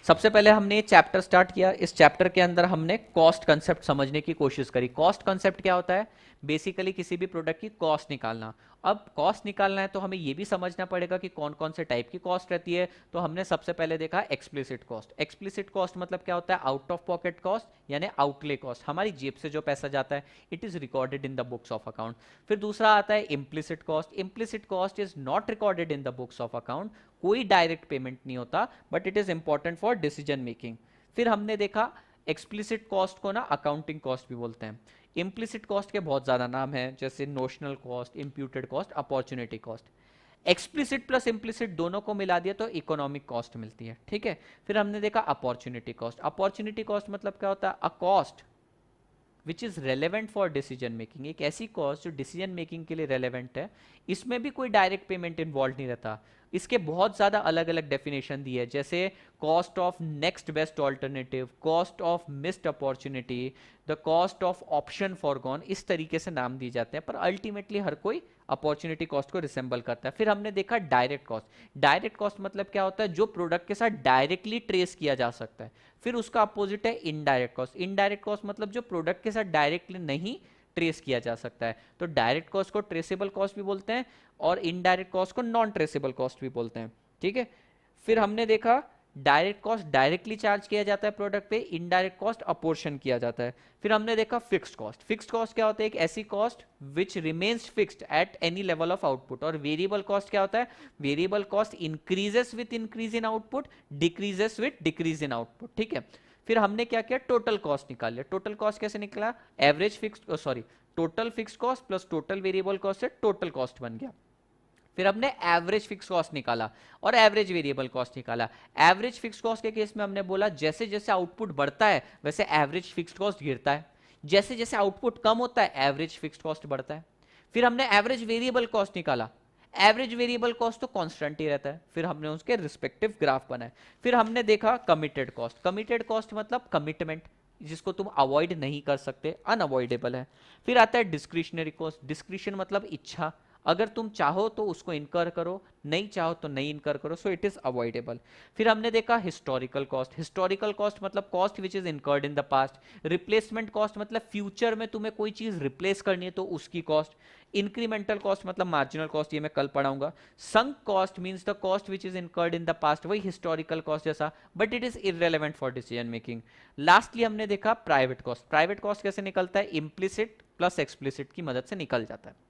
सबसे पहले हमने ये चैप्टर स्टार्ट किया, इस चैप्टर के अंदर हमने कॉस्ट कंसेप्ट समझने की कोशिश करी। कॉस्ट कंसेप्ट क्या होता है? बेसिकली किसी भी प्रोडक्ट की कॉस्ट निकालना। अब कॉस्ट निकालना है तो हमें यह भी समझना पड़ेगा कि कौन कौन से टाइप की कॉस्ट रहती है। तो हमने सबसे पहले देखा एक्सप्लिसिट कॉस्ट। एक्सप्लिसिट कॉस्ट मतलब क्या होता है? आउट ऑफ पॉकेट कॉस्ट यानी आउटले कॉस्ट, हमारी जेब से जो पैसा जाता है, it is recorded in the books of account. फिर दूसरा आता है implicit cost. Implicit cost is not recorded in the books of account, कोई डायरेक्ट पेमेंट नहीं होता, but it is important for decision making. फिर हमने देखा एक्सप्लिसिट कॉस्ट को ना अकाउंटिंग कॉस्ट भी बोलते हैं। इम्प्लिसिट कॉस्ट के बहुत ज्यादा नाम हैं, जैसे notional cost, imputed cost, opportunity cost. Explicit plus implicit दोनों को मिला दिया तो इकोनॉमिक कॉस्ट मिलती है, ठीक है। फिर हमने देखा अपॉर्चुनिटी कॉस्ट। अपॉर्चुनिटी कॉस्ट मतलब क्या होता है? अ cost which is relevant for decision making, एक ऐसी कॉस्ट जो डिसीजन मेकिंग के लिए रेलेवेंट है, इसमें भी कोई डायरेक्ट पेमेंट इन्वॉल्व नहीं रहता। इसके बहुत ज्यादा अलग अलग डेफिनेशन दी है, जैसे cost of next best alternative, cost of missed opportunity, the cost of option for gone, इस तरीके से नाम दिए जाते हैं, पर अल्टीमेटली हर कोई अपॉर्चुनिटी कॉस्ट को रिसेंबल करता है। फिर हमने देखा डायरेक्ट कॉस्ट। डायरेक्ट कॉस्ट मतलब क्या होता है? जो प्रोडक्ट के साथ डायरेक्टली ट्रेस किया जा सकता है। फिर उसका अपोजिट है इनडायरेक्ट कॉस्ट। इनडायरेक्ट कॉस्ट मतलब जो प्रोडक्ट के साथ डायरेक्टली नहीं ट्रेस किया जा सकता है। तो डायरेक्ट कॉस्ट को ट्रेसेबल कॉस्ट भी बोलते हैं और इनडायरेक्ट कॉस्ट को नॉन ट्रेसेबल कॉस्ट भी बोलते हैं, ठीक है। फिर हमने देखा डायरेक्ट कॉस्ट डायरेक्टली चार्ज किया जाता है प्रोडक्ट पे, इनडायरेक्ट कॉस्ट अपोर्शन किया जाता है। फिर हमने देखा फिक्स्ड कॉस्ट। फिक्स्ड कॉस्ट क्या होता है? एक ऐसी cost which remains fixed at any level of output. और वेरिएबल कॉस्ट क्या होता है? Variable cost increases with increase in output, decreases with decrease in output, ठीक है। फिर हमने क्या किया? टोटल कॉस्ट निकाल लिया। टोटल कॉस्ट कैसे निकला? Average fixed, sorry, total fixed cost plus total variable cost से टोटल कॉस्ट बन गया। फिर हमने एवरेज फिक्स कॉस्ट निकाला और एवरेज वेरिएबल कॉस्ट निकाला। एवरेज फिक्स कॉस्ट के केस में हमने बोला जैसे जैसे आउटपुट बढ़ता है वैसे एवरेज फिक्स कॉस्ट गिरता है, जैसे जैसे आउटपुट कम होता है एवरेज फिक्स कॉस्ट बढ़ता है। फिर हमने एवरेज वेरिएबल कॉस्ट निकाला। एवरेज वेरिएबल कॉस्ट तो कांस्टेंट ही रहता है। फिर हमने उसके रिस्पेक्टिव ग्राफ बनाए। फिर हमने देखा कमिटेड कॉस्ट। कमिटेड कॉस्ट मतलब कमिटमेंट, जिसको तुम अवॉइड नहीं कर सकते, अनअवॉइडेबल है। फिर आता है डिस्क्रिशनरी कॉस्ट। डिस्क्रिशन मतलब इच्छा, अगर तुम चाहो तो उसको इनकर करो, नहीं चाहो तो नहीं इनकर करो, सो इट इज अवॉइडेबल। फिर हमने देखा हिस्टोरिकल कॉस्ट। हिस्टोरिकल कॉस्ट मतलब cost which is incurred in the past. Replacement cost मतलब फ्यूचर में तुम्हें कोई चीज रिप्लेस करनी है तो उसकी कॉस्ट। इंक्रीमेंटल कॉस्ट मतलब मार्जिनल कॉस्ट, ये मैं कल पढ़ाऊंगा। Sunk cost means the cost which is incurred in the past, वही हिस्टोरिकल कॉस्ट जैसा, but it is irrelevant for decision making. Lastly हमने देखा प्राइवेट कॉस्ट। प्राइवेट कॉस्ट कैसे निकलता है? इम्प्लिसिट प्लस एक्सप्लिसिट की मदद से निकल जाता है।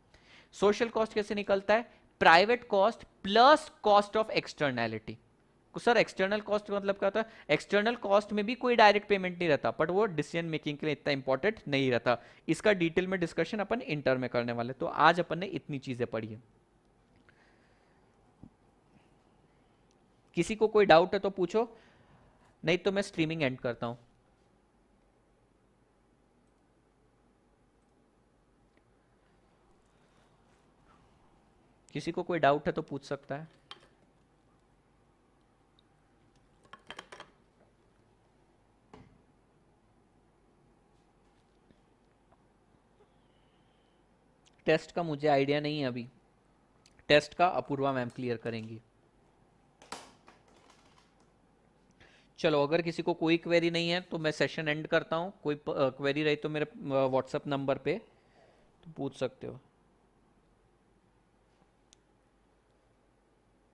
सोशल कॉस्ट कैसे निकलता है? Private cost plus cost of externality. Sir external cost मतलब क्या होता है? एक्सटर्नल कॉस्ट में भी कोई डायरेक्ट पेमेंट नहीं रहता, बट वो डिसीजन मेकिंग के लिए इतना इंपॉर्टेंट नहीं रहता। इसका डिटेल में डिस्कशन अपन इंटर में करने वाले, तो आज अपन ने इतनी चीजें पढ़ी है। किसी को कोई डाउट है तो पूछो, नहीं तो मैं स्ट्रीमिंग एंड करता हूं। किसी को कोई डाउट है तो पूछ सकता है। टेस्ट का मुझे आइडिया नहीं है अभी, टेस्ट का अपूर्वा मैम क्लियर करेंगी। चलो अगर किसी को कोई क्वेरी नहीं है तो मैं सेशन एंड करता हूँ। कोई क्वेरी रही तो मेरे व्हाट्सएप नंबर पे तो पूछ सकते हो।